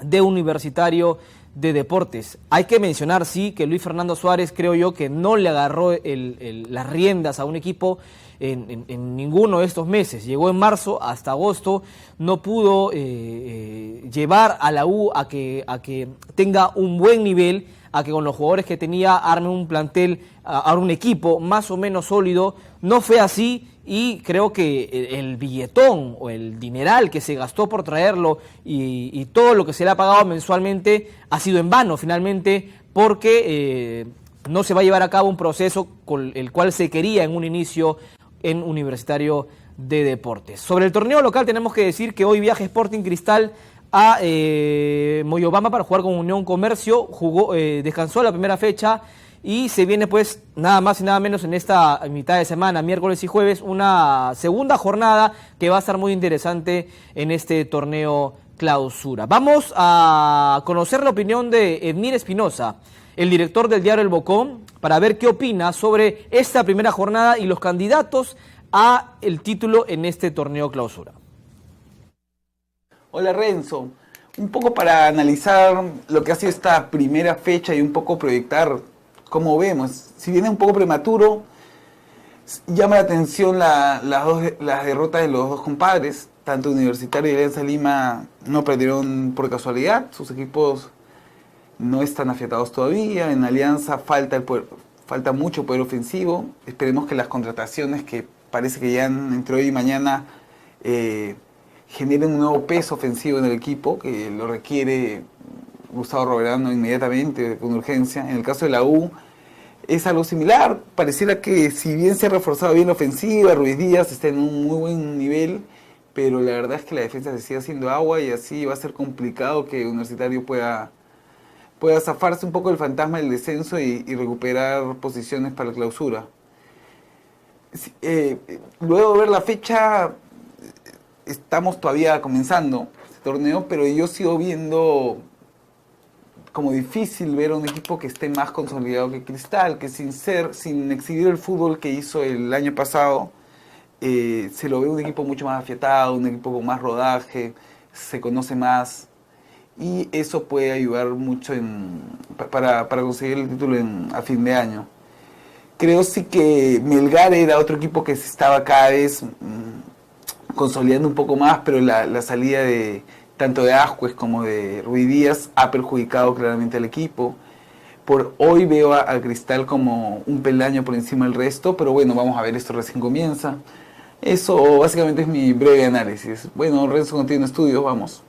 de Universitario de Deportes. Hay que mencionar, sí, que Luis Fernando Suárez, creo yo, que no le agarró las riendas a un equipo en ninguno de estos meses. Llegó en marzo hasta agosto, no pudo llevar a la U a que tenga un buen nivel, a que con los jugadores que tenía arme un plantel, arme un equipo más o menos sólido. No fue así y creo que el billetón o el dineral que se gastó por traerlo y todo lo que se le ha pagado mensualmente ha sido en vano finalmente, porque no se va a llevar a cabo un proceso con el cual se quería en un inicio en Universitario de Deportes. Sobre el torneo local tenemos que decir que hoy viaja Sporting Cristal a Moyobamba para jugar con Unión Comercio. Descansó la primera fecha y se viene pues nada más y nada menos en esta mitad de semana, miércoles y jueves, una segunda jornada que va a estar muy interesante en este torneo clausura. Vamos a conocer la opinión de Edmir Espinosa, el director del diario El Bocón, para ver qué opina sobre esta primera jornada y los candidatos a el título en este torneo clausura. Hola Renzo, un poco para analizar lo que ha sido esta primera fecha y un poco proyectar cómo vemos. Si bien es un poco prematuro, llama la atención las derrotas de los dos compadres. Tanto Universitario y Alianza Lima no perdieron por casualidad, sus equipos no están afiatados todavía. En Alianza falta mucho poder ofensivo. Esperemos que las contrataciones que parece que ya entre hoy y mañana generen un nuevo peso ofensivo en el equipo, que lo requiere Gustavo Roberano inmediatamente, con urgencia. En el caso de la U es algo similar. Pareciera que si bien se ha reforzado bien la ofensiva, Ruiz Díaz está en un muy buen nivel, pero la verdad es que la defensa se sigue haciendo agua y así va a ser complicado que Universitario pueda zafarse un poco del fantasma del descenso y recuperar posiciones para la clausura. Luego de ver la fecha, estamos todavía comenzando este torneo, pero yo sigo viendo como difícil ver a un equipo que esté más consolidado que Cristal, que sin exhibir el fútbol que hizo el año pasado, se lo ve un equipo mucho más afiatado, un equipo con más rodaje, se conoce más, y eso puede ayudar mucho para conseguir el título a fin de año. Creo sí que Melgar era otro equipo que se estaba cada vez consolidando un poco más, pero la salida tanto de Ascuez como de Ruiz Díaz ha perjudicado claramente al equipo. Por hoy veo al Cristal como un peldaño por encima del resto, pero bueno, vamos a ver, esto recién comienza. Eso básicamente es mi breve análisis. Bueno, Renzo Contino Estudios, vamos.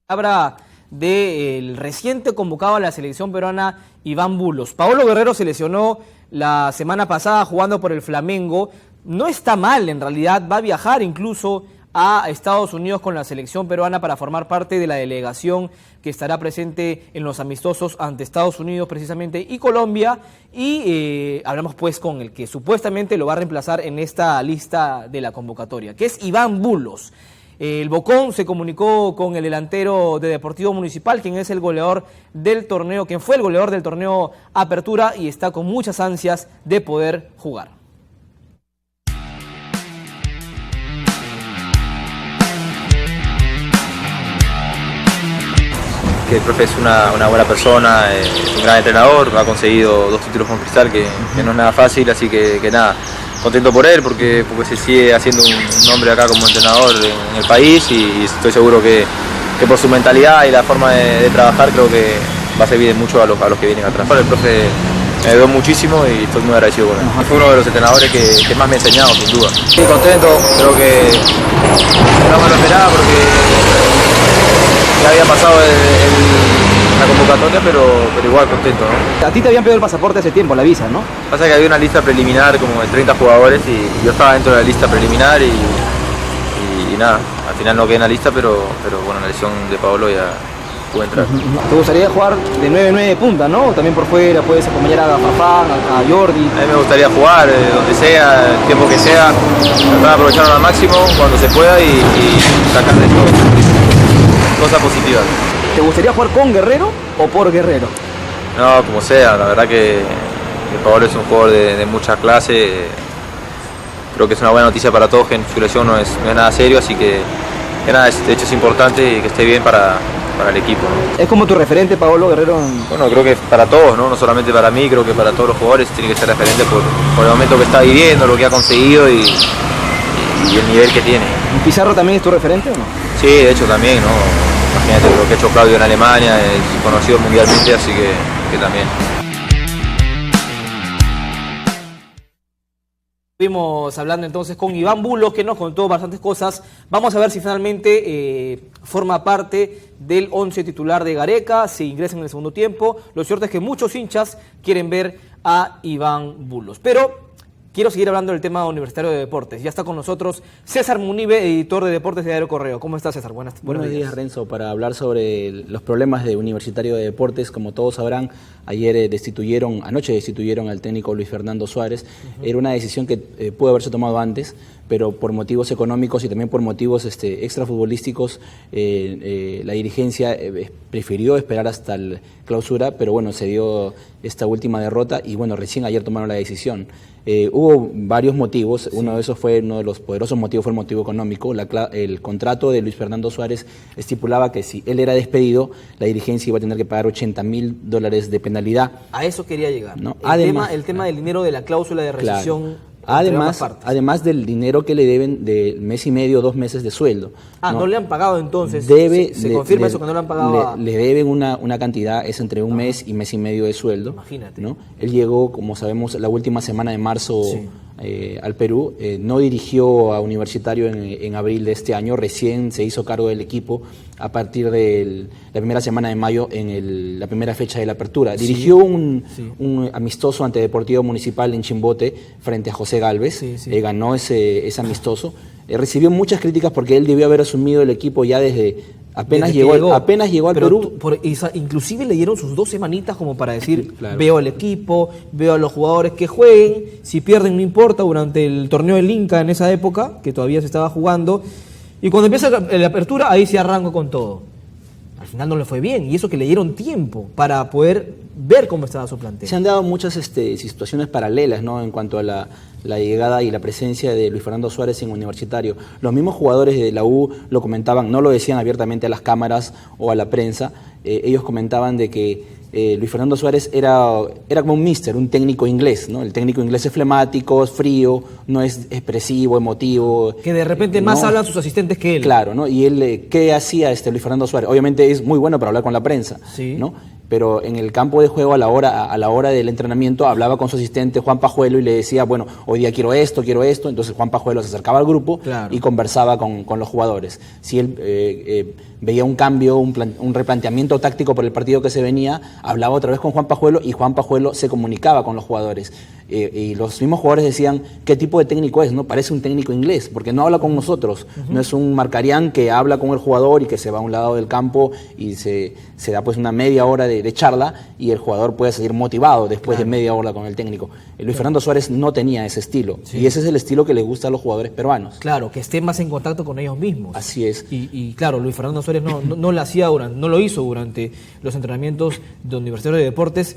Habla del reciente convocado a la selección peruana, Iván Bulos. Paolo Guerrero se lesionó la semana pasada jugando por el Flamengo. No está mal, en realidad, va a viajar incluso a Estados Unidos con la selección peruana para formar parte de la delegación que estará presente en los amistosos ante Estados Unidos precisamente y Colombia, y hablamos pues con el que supuestamente lo va a reemplazar en esta lista de la convocatoria, que es Iván Bulos. El Bocón se comunicó con el delantero de Deportivo Municipal, quien es el goleador del torneo, quien fue el goleador del torneo Apertura, y está con muchas ansias de poder jugar. Que el profe es una buena persona, es un gran entrenador, ha conseguido 2 títulos con Cristal, que no es nada fácil, así que nada, contento por él porque se sigue haciendo un nombre acá como entrenador en el país, y estoy seguro que por su mentalidad y la forma de trabajar creo que va a servir mucho a los que vienen atrás. El profe me ayudó muchísimo y estoy muy agradecido con él. Fue uno de los entrenadores que más me ha enseñado, sin duda. Sí, contento, creo que no me lo esperaba porque ya había pasado la convocatoria, pero igual contento, ¿no? A ti te habían pedido el pasaporte hace tiempo, la visa, ¿no? Pasa que había una lista preliminar como de 30 jugadores y yo estaba dentro de la lista preliminar y nada, al final no quedé en la lista, pero bueno, la lesión de Paolo ya pude entrar. ¿Te gustaría jugar de 9-9 de punta, no? También por fuera, puedes acompañar a Farfán, a Jordi. A mí me gustaría jugar donde sea, el tiempo que sea, tratar de aprovecharlo al máximo cuando se pueda y sacar de esto cosas positivas. ¿Te gustaría jugar con Guerrero o por Guerrero? No, como sea, la verdad que Paolo es un jugador de mucha clase. Creo que es una buena noticia para todos, que su lesión no es nada serio, así que nada, de hecho es importante que esté bien para el equipo, ¿no? ¿Es como tu referente Paolo Guerrero? Bueno, creo que para todos, ¿no? No solamente para mí, creo que para todos los jugadores tiene que ser referente por el momento que está viviendo, lo que ha conseguido y el nivel que tiene. ¿Pizarro también es tu referente o no? Sí, de hecho también, ¿no? Imagínate lo que ha hecho Claudio en Alemania, es conocido mundialmente, así que también. Estuvimos hablando entonces con Iván Bulos, que nos contó bastantes cosas. Vamos a ver si finalmente forma parte del 11 titular de Gareca, si ingresa en el segundo tiempo. Lo cierto es que muchos hinchas quieren ver a Iván Bulos. Pero quiero seguir hablando del tema Universitario de Deportes. Ya está con nosotros César Munive, editor de Deportes de Diario Correo. ¿Cómo estás, César? Buenos días, Renzo. Para hablar sobre los problemas de Universitario de Deportes, como todos sabrán, anoche destituyeron al técnico Luis Fernando Suárez. Era una decisión que pudo haberse tomado antes, pero por motivos económicos y también por motivos extrafutbolísticos, la dirigencia prefirió esperar hasta la clausura, pero bueno, se dio esta última derrota y bueno, recién ayer tomaron la decisión. Hubo varios motivos, uno de los poderosos motivos fue el motivo económico. El contrato de Luis Fernando Suárez estipulaba que si él era despedido, la dirigencia iba a tener que pagar $80.000 de penalidad. A eso quería llegar, ¿no? Además, el tema del dinero de la cláusula de rescisión. Claro. Además del dinero que le deben de mes y medio, 2 meses de sueldo. No le han pagado entonces. Se confirma eso que no le han pagado. Le deben una cantidad, es entre un mes y mes y medio de sueldo. Imagínate. ¿No? Él llegó, como sabemos, la última semana de marzo al Perú. No dirigió a Universitario en abril de este año. Recién se hizo cargo del equipo a partir de la primera semana de mayo en la primera fecha de la apertura. Dirigió un amistoso ante Deportivo Municipal en Chimbote frente a José Galvez. Ganó ese amistoso. Recibió muchas críticas porque él debió haber asumido el equipo ya desde apenas llegó al Perú. Inclusive le dieron sus 2 semanitas como para decir, veo el equipo, veo a los jugadores que jueguen, si pierden no importa, durante el torneo del Inca en esa época, que todavía se estaba jugando, y cuando empieza la apertura, ahí se arrancó con todo. Al final no le fue bien, y eso que le dieron tiempo para poder ver cómo estaba su plantel. Se han dado muchas situaciones paralelas, ¿no? En cuanto a la llegada y la presencia de Luis Fernando Suárez en Universitario. Los mismos jugadores de la U lo comentaban, no lo decían abiertamente a las cámaras o a la prensa. Ellos comentaban de que Luis Fernando Suárez era como un técnico inglés, ¿no? El técnico inglés es flemático, es frío, no es expresivo, emotivo. Que de repente más hablan sus asistentes que él. Claro, ¿no? Y él, ¿qué hacía Luis Fernando Suárez? Obviamente es muy bueno para hablar con la prensa, ¿no? Pero en el campo de juego a la hora del entrenamiento hablaba con su asistente Juan Pajuelo y le decía, bueno, hoy día quiero esto, entonces Juan Pajuelo se acercaba al grupo y conversaba con los jugadores. Si él veía un cambio, un replanteamiento táctico por el partido que se venía, hablaba otra vez con Juan Pajuelo y Juan Pajuelo se comunicaba con los jugadores. Y los mismos jugadores decían, ¿qué tipo de técnico es? ¿No? Parece un técnico inglés, porque no habla con nosotros. No es un Marcarián que habla con el jugador y que se va a un lado del campo y se da pues una media hora de charla y el jugador puede salir motivado después de media hora con el técnico. Luis Fernando Suárez no tenía ese estilo y ese es el estilo que le gusta a los jugadores peruanos. Claro, que estén más en contacto con ellos mismos. Así es. Y claro, Luis Fernando Suárez no lo hizo durante los entrenamientos de Universitario de Deportes,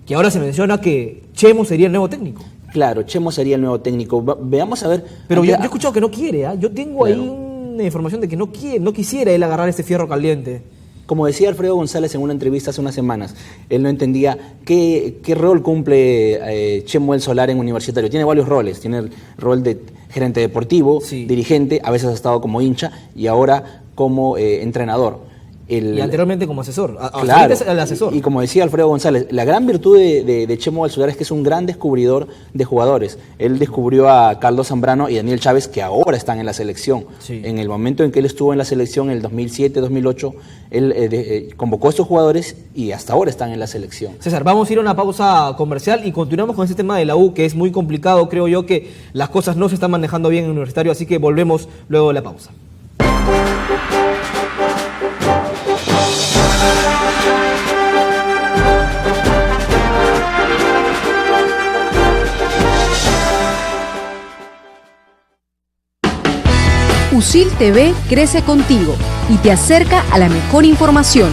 que ahora se menciona que Chemo sería el nuevo técnico. Claro, Chemo sería el nuevo técnico. Veamos a ver. Pero yo he escuchado que no quiere, ¿eh? Yo tengo ahí una información de que no quisiera él agarrar este fierro caliente. Como decía Alfredo González en una entrevista hace unas semanas, él no entendía qué rol cumple Chemo El Solar en Universitario. Tiene varios roles, tiene el rol de gerente deportivo, dirigente, a veces ha estado como hincha y ahora como entrenador. Y anteriormente como asesor. Claro, el asesor. Y como decía Alfredo González, la gran virtud de Chemo El Solar es que es un gran descubridor de jugadores. Él descubrió a Carlos Zambrano y Daniel Chávez, que ahora están en la selección. En el momento en que él estuvo en la selección, en el 2007-2008, él convocó a estos jugadores y hasta ahora están en la selección. César, vamos a ir a una pausa comercial y continuamos con este tema de la U, que es muy complicado. Creo yo que las cosas no se están manejando bien en Universitario, así que volvemos luego de la pausa. USIL TV crece contigo y te acerca a la mejor información.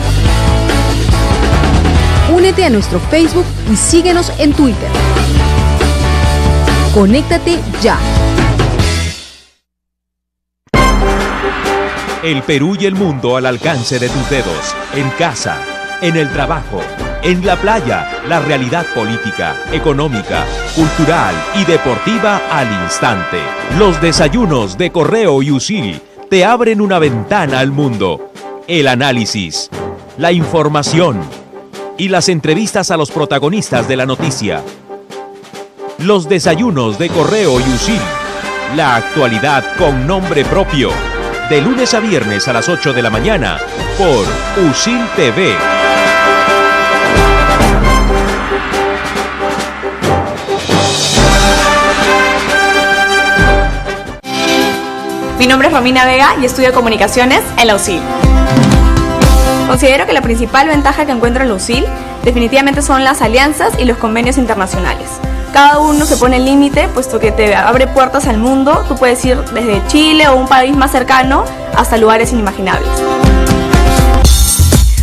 Únete a nuestro Facebook y síguenos en Twitter. Conéctate ya. El Perú y el mundo al alcance de tus dedos, en casa, en el trabajo, en la playa, la realidad política, económica, cultural y deportiva al instante. Los desayunos de Correo y USIL te abren una ventana al mundo. El análisis, la información y las entrevistas a los protagonistas de la noticia. Los desayunos de Correo y USIL. La actualidad con nombre propio. De lunes a viernes a las 8 de la mañana por USIL TV. Mi nombre es Romina Vega y estudio comunicaciones en la USIL. Considero que la principal ventaja que encuentro en la USIL definitivamente son las alianzas y los convenios internacionales. Cada uno se pone el límite, puesto que te abre puertas al mundo. Tú puedes ir desde Chile o un país más cercano hasta lugares inimaginables.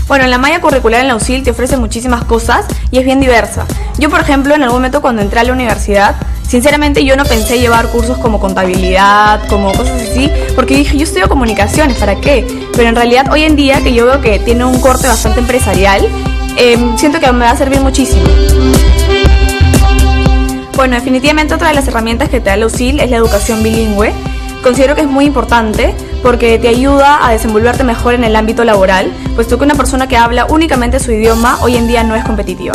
Bueno, la malla curricular en la USIL te ofrece muchísimas cosas y es bien diversa. Yo, por ejemplo, en algún momento cuando entré a la universidad, sinceramente yo no pensé llevar cursos como contabilidad, como cosas así, porque dije, yo estudio comunicaciones, ¿para qué? Pero en realidad hoy en día, que yo veo que tiene un corte bastante empresarial, siento que me va a servir muchísimo. Bueno, definitivamente otra de las herramientas que te da la USIL es la educación bilingüe. Considero que es muy importante porque te ayuda a desenvolverte mejor en el ámbito laboral, puesto que una persona que habla únicamente su idioma hoy en día no es competitiva.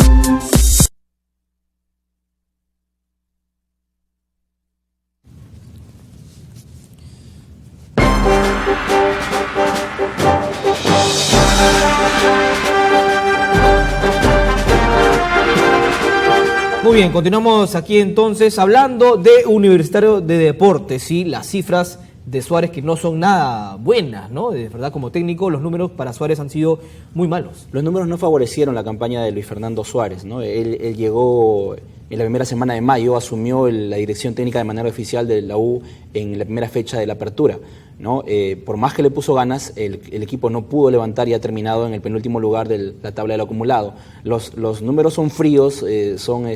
Muy bien, continuamos aquí entonces hablando de Universitario de Deportes, ¿sí? Las cifras de Suárez que no son nada buenas, ¿no? De verdad, como técnico, los números para Suárez han sido muy malos. Los números no favorecieron la campaña de Luis Fernando Suárez, ¿no? Él llegó en la primera semana de mayo, asumió la dirección técnica de manera oficial de la U en la primera fecha de la apertura, ¿no? Por más que le puso ganas, el equipo no pudo levantar y ha terminado en el penúltimo lugar de la tabla del acumulado. Los números son fríos, son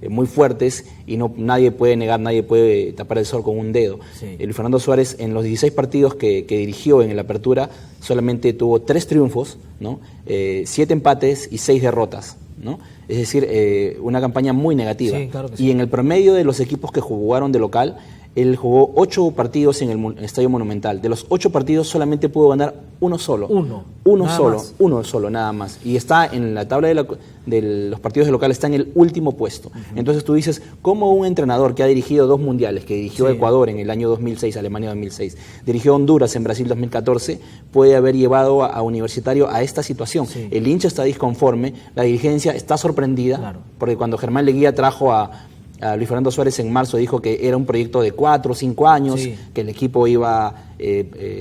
muy fuertes y nadie puede negar, nadie puede tapar el sol con un dedo. Sí. Luis Fernando Suárez, en los 16 partidos que dirigió en la apertura, solamente tuvo 3 triunfos, ¿no? 7 empates y 6 derrotas, ¿no? Es decir, una campaña muy negativa. Sí, claro que sí. Y en el promedio de los equipos que jugaron de local, él jugó 8 partidos en el Estadio Monumental. De los 8 partidos solamente pudo ganar uno solo. Uno solo, nada más. Y está en la tabla de los partidos de local, está en el último puesto. Entonces tú dices, ¿cómo un entrenador que ha dirigido 2 mundiales, que dirigió Ecuador en el año 2006, Alemania 2006, dirigió Honduras en Brasil 2014, puede haber llevado a Universitario a esta situación? Sí. El hincha está disconforme, la dirigencia está sorprendida, porque cuando Germán Leguía trajo a Luis Fernando Suárez en marzo, dijo que era un proyecto de 4 o 5 años, que el equipo iba a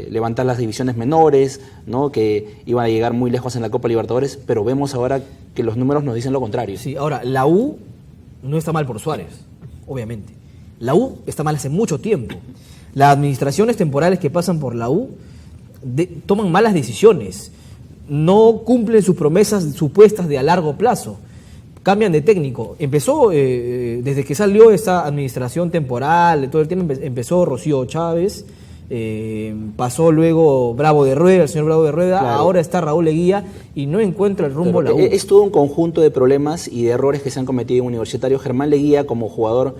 levantar las divisiones menores, ¿no? Que iban a llegar muy lejos en la Copa Libertadores, pero vemos ahora que los números nos dicen lo contrario. Sí, ahora, la U no está mal por Suárez, obviamente. La U está mal hace mucho tiempo. Las administraciones temporales que pasan por la U toman malas decisiones, no cumplen sus promesas supuestas de a largo plazo. Cambian de técnico. Empezó, desde que salió esta administración temporal, todo el tiempo empezó Rocío Chávez, pasó luego Bravo de Rueda, el señor Bravo de Rueda, Claro. Ahora está Raúl Leguía y no encuentra el rumbo la U. Es todo un conjunto de problemas y de errores que se han cometido en Universitario. Germán Leguía, como jugador,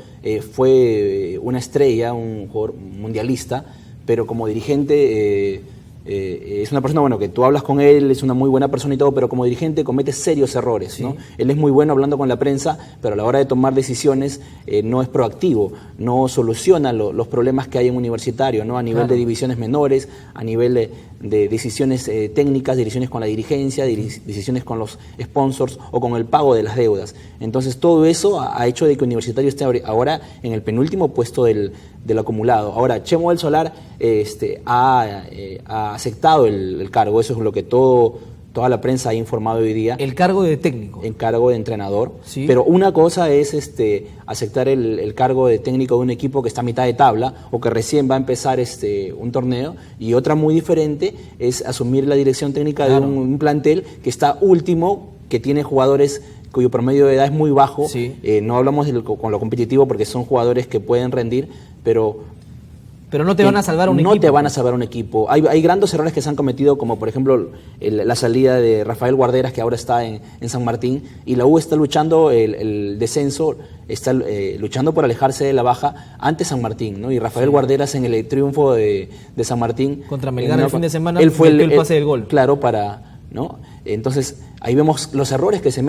fue una estrella, un jugador mundialista, pero como dirigente es una persona, bueno, que tú hablas con él, es una muy buena persona y todo, pero como dirigente comete serios errores, ¿no? Él es muy bueno hablando con la prensa, pero a la hora de tomar decisiones no es proactivo, no soluciona los problemas que hay en Universitario, ¿no? A nivel de divisiones menores, a nivel de decisiones técnicas, decisiones con la dirigencia, decisiones con los sponsors o con el pago de las deudas. Entonces todo eso ha hecho de que Universitario esté ahora en el penúltimo puesto del acumulado. Ahora, Chemo del Solar ha aceptado el cargo, eso es lo que toda la prensa ha informado hoy día. El cargo de técnico. El cargo de entrenador. Sí. Pero una cosa es aceptar el cargo de técnico de un equipo que está a mitad de tabla o que recién va a empezar un torneo, y otra muy diferente es asumir la dirección técnica de un plantel que está último, que tiene jugadores cuyo promedio de edad es muy bajo. No hablamos con lo competitivo porque son jugadores que pueden rendir, pero no te van a salvar un equipo. No te van a salvar un equipo. Hay grandes errores que se han cometido, como por ejemplo la salida de Rafael Guarderas, que ahora está en San Martín, y la U está luchando el descenso, está luchando por alejarse de la baja ante San Martín, ¿no? Y Rafael Guarderas en el triunfo de San Martín contra Melgar el fin de semana, él fue el pase del gol. Claro, ¿no? Entonces ahí vemos los errores que se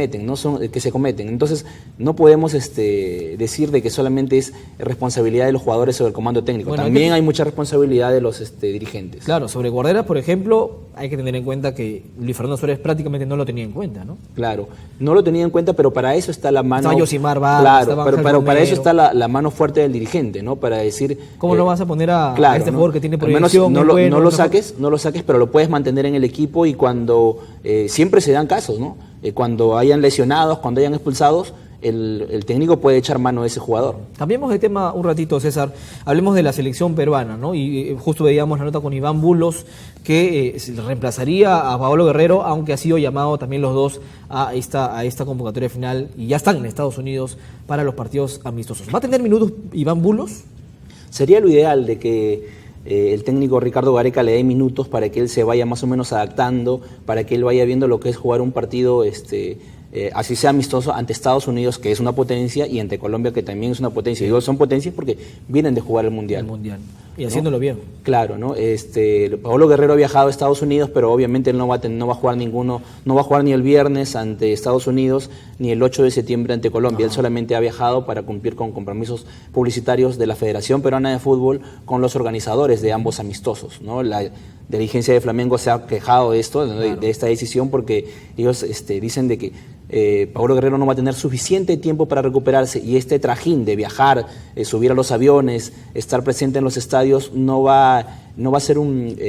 cometen. Entonces no podemos decir de que solamente es responsabilidad de los jugadores sobre el comando técnico. Bueno, también hay mucha responsabilidad de los dirigentes. Claro, sobre Guarderas, por ejemplo, hay que tener en cuenta que Luis Fernando Suárez prácticamente no lo tenía en cuenta, ¿no? Claro, no lo tenía en cuenta, pero para eso está la mano. Estaba Yosimar Vargas, pero para eso está la mano fuerte del dirigente, ¿no? Para decir ¿cómo lo vas a poner a este jugador que tiene proyección? No lo saques, pero lo puedes mantener en el equipo, y cuando siempre se dan casos, ¿no? Cuando hayan lesionados, cuando hayan expulsados, el técnico puede echar mano a ese jugador. Cambiemos de tema un ratito, César. Hablemos de la selección peruana, ¿no? Y justo veíamos la nota con Iván Bulos, que reemplazaría a Paolo Guerrero, aunque ha sido llamado también los dos a esta convocatoria final, y ya están en Estados Unidos para los partidos amistosos. ¿Va a tener minutos Iván Bulos? Sería lo ideal de que el técnico Ricardo Gareca le dé minutos para que él se vaya más o menos adaptando, para que él vaya viendo lo que es jugar un partido así sea amistoso, ante Estados Unidos, que es una potencia, y ante Colombia, que también es una potencia. Digo, son potencias porque vienen de jugar el Mundial. Y haciéndolo bien. Claro, ¿no? Paolo Guerrero ha viajado a Estados Unidos, pero obviamente él no va a jugar no va a jugar ni el viernes ante Estados Unidos, ni el 8 de septiembre ante Colombia. Él solamente ha viajado para cumplir con compromisos publicitarios de la Federación Peruana de Fútbol con los organizadores de ambos amistosos, ¿no? La dirigencia de Flamengo se ha quejado de esto, ¿no? de esta decisión, porque ellos dicen de que Paolo Guerrero no va a tener suficiente tiempo para recuperarse, y este trajín de viajar, subir a los aviones, estar presente en los estadios, no va a ser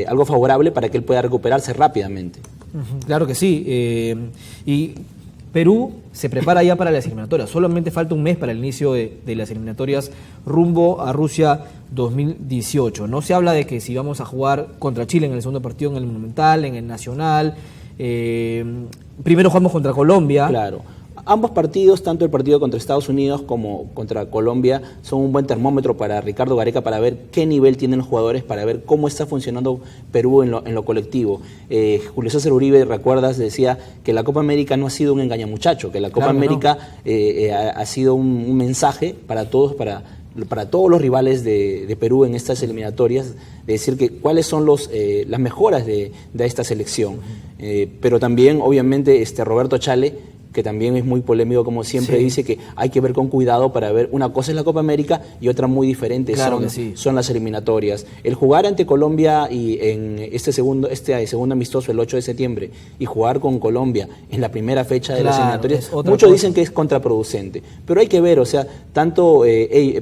algo favorable para que él pueda recuperarse rápidamente. Claro que sí. Y Perú se prepara ya para las eliminatorias. Solamente falta un mes para el inicio de las eliminatorias rumbo a Rusia 2018. No se habla de que si vamos a jugar contra Chile en el segundo partido, en el Monumental, en el Nacional. Primero jugamos contra Colombia. Claro. Ambos partidos, tanto el partido contra Estados Unidos como contra Colombia, son un buen termómetro para Ricardo Gareca, para ver qué nivel tienen los jugadores, para ver cómo está funcionando Perú en lo colectivo. Julio César Uribe, recuerdas, decía que la Copa América no ha sido un engañamuchacho, que la Copa América ha sido un mensaje para todos, para todos los rivales de Perú en estas eliminatorias, de decir que cuáles son las mejoras de esta selección. Pero también, obviamente, Roberto Chale, que también es muy polémico, como siempre, dice que hay que ver con cuidado para ver, una cosa es la Copa América y otra muy diferente son las eliminatorias. El jugar ante Colombia y en este segundo amistoso el 8 de septiembre y jugar con Colombia en la primera fecha de las eliminatorias, muchos dicen que es contraproducente, pero hay que ver, o sea, tanto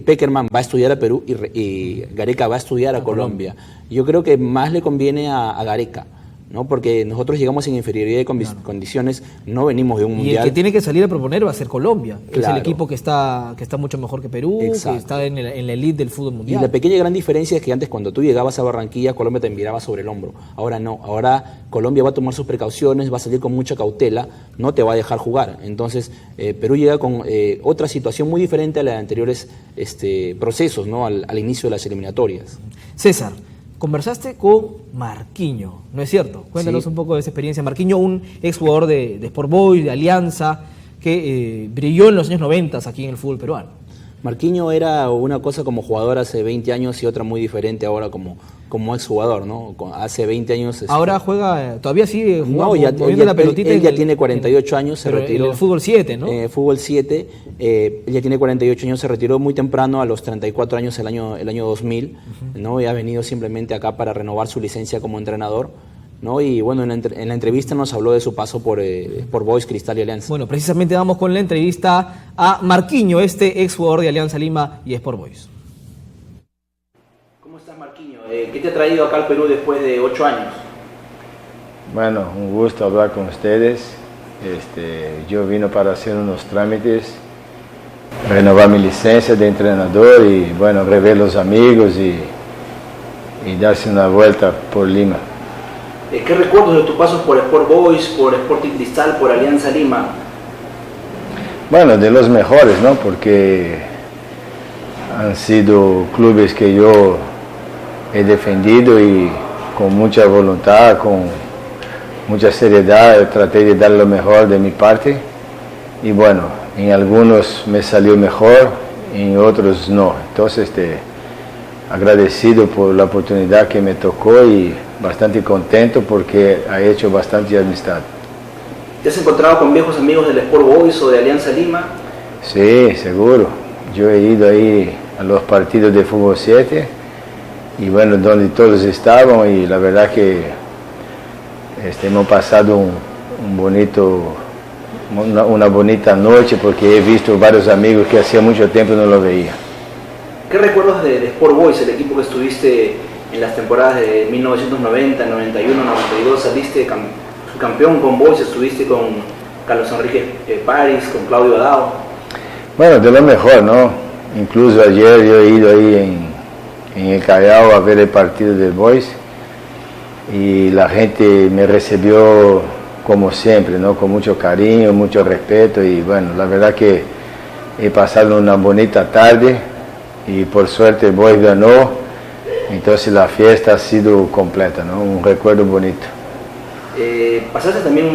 Pekerman va a estudiar a Perú y Gareca va a estudiar a Colombia. Yo creo que más le conviene a Gareca, ¿no? Porque nosotros llegamos en inferioridad de condiciones, no venimos de un mundial. Y el que tiene que salir a proponer va a ser Colombia, que es el equipo que está mucho mejor que Perú, que está en la elite del fútbol mundial. Y la pequeña gran diferencia es que antes, cuando tú llegabas a Barranquilla, Colombia te miraba sobre el hombro. Ahora no, ahora Colombia va a tomar sus precauciones, va a salir con mucha cautela, no te va a dejar jugar. Entonces Perú llega con otra situación muy diferente a la de anteriores procesos, ¿no? al inicio de las eliminatorias. César, conversaste con Marquinho, ¿no es cierto? Cuéntanos un poco de esa experiencia. Marquinho, un exjugador de Sport Boys, de Alianza, que brilló en los años 90 aquí en el fútbol peruano. Marquinho era una cosa como jugador hace 20 años y otra muy diferente ahora como exjugador, ¿no? Hace 20 años... Ahora juega, todavía sigue jugando, moviendo la pelotita. Él ya tiene 48 años, se retiró. En el fútbol 7, ¿no? Fútbol 7, él ya tiene 48 años, se retiró muy temprano, a los 34 años el año 2000, ¿no? Y ha venido simplemente acá para renovar su licencia como entrenador, ¿no? Y bueno, en la entrevista nos habló de su paso por Boys, Cristal y Alianza. Bueno, precisamente vamos con la entrevista a Marquinho, exjugador de Alianza Lima y Sport Boys. ¿Cómo estás, Marquinho? ¿Qué te ha traído acá al Perú después de 8 años? Bueno, un gusto hablar con ustedes. Yo vine para hacer unos trámites, renovar mi licencia de entrenador y bueno, rever los amigos y darse una vuelta por Lima. ¿Qué recuerdos de tu paso por Sport Boys, por Sporting Cristal, por Alianza Lima? Bueno, de los mejores, ¿no? Porque han sido clubes que yo he defendido y con mucha voluntad, con mucha seriedad, traté de dar lo mejor de mi parte. Y bueno, en algunos me salió mejor, en otros no. Entonces, agradecido por la oportunidad que me tocó y bastante contento porque ha hecho bastante amistad. ¿Te has encontrado con viejos amigos del Sport Boys o de Alianza Lima? Sí, seguro. Yo he ido ahí a los partidos de Fútbol 7 y bueno, donde todos estaban y la verdad que hemos pasado una bonita noche porque he visto varios amigos que hacía mucho tiempo no los veía. ¿Qué recuerdas de Sport Boys, el equipo que estuviste en las temporadas de 1990, 91, 92? Saliste campeón con Boys, estuviste con Carlos Enrique París, con Claudio Adao. Bueno, de lo mejor, ¿no? Incluso ayer yo he ido ahí en el Callao a ver el partido del Boys y la gente me recibió como siempre, ¿no? Con mucho cariño, mucho respeto y bueno, la verdad que he pasado una bonita tarde y por suerte el Boys ganó, entonces la fiesta ha sido completa, ¿no? Un recuerdo bonito. Pasaste también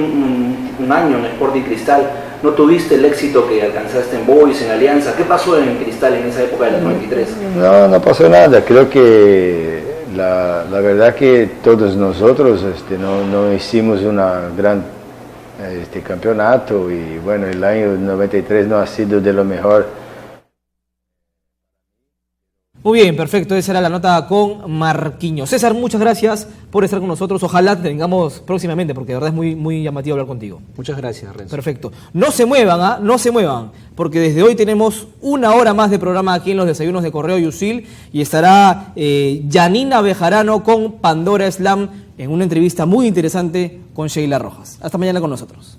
un año en Sporting Cristal. no tuviste el éxito que alcanzaste en Boys, en Alianza. ¿Qué pasó en Cristal en esa época del 93? No pasó nada. Creo que la verdad que todos nosotros no hicimos una gran campeonato y bueno, el año 93 no ha sido de lo mejor. Muy bien, perfecto. Esa era la nota con Marquinhos. César, muchas gracias por estar con nosotros. Ojalá te tengamos próximamente, porque de verdad es muy llamativo hablar contigo. Muchas gracias, Renzo. Perfecto. No se muevan, no se muevan, porque desde hoy tenemos 1 hora más de programa aquí en los desayunos de Correo y UCIL y estará Janina Bejarano con Pandora Slam en una entrevista muy interesante con Sheila Rojas. Hasta mañana con nosotros.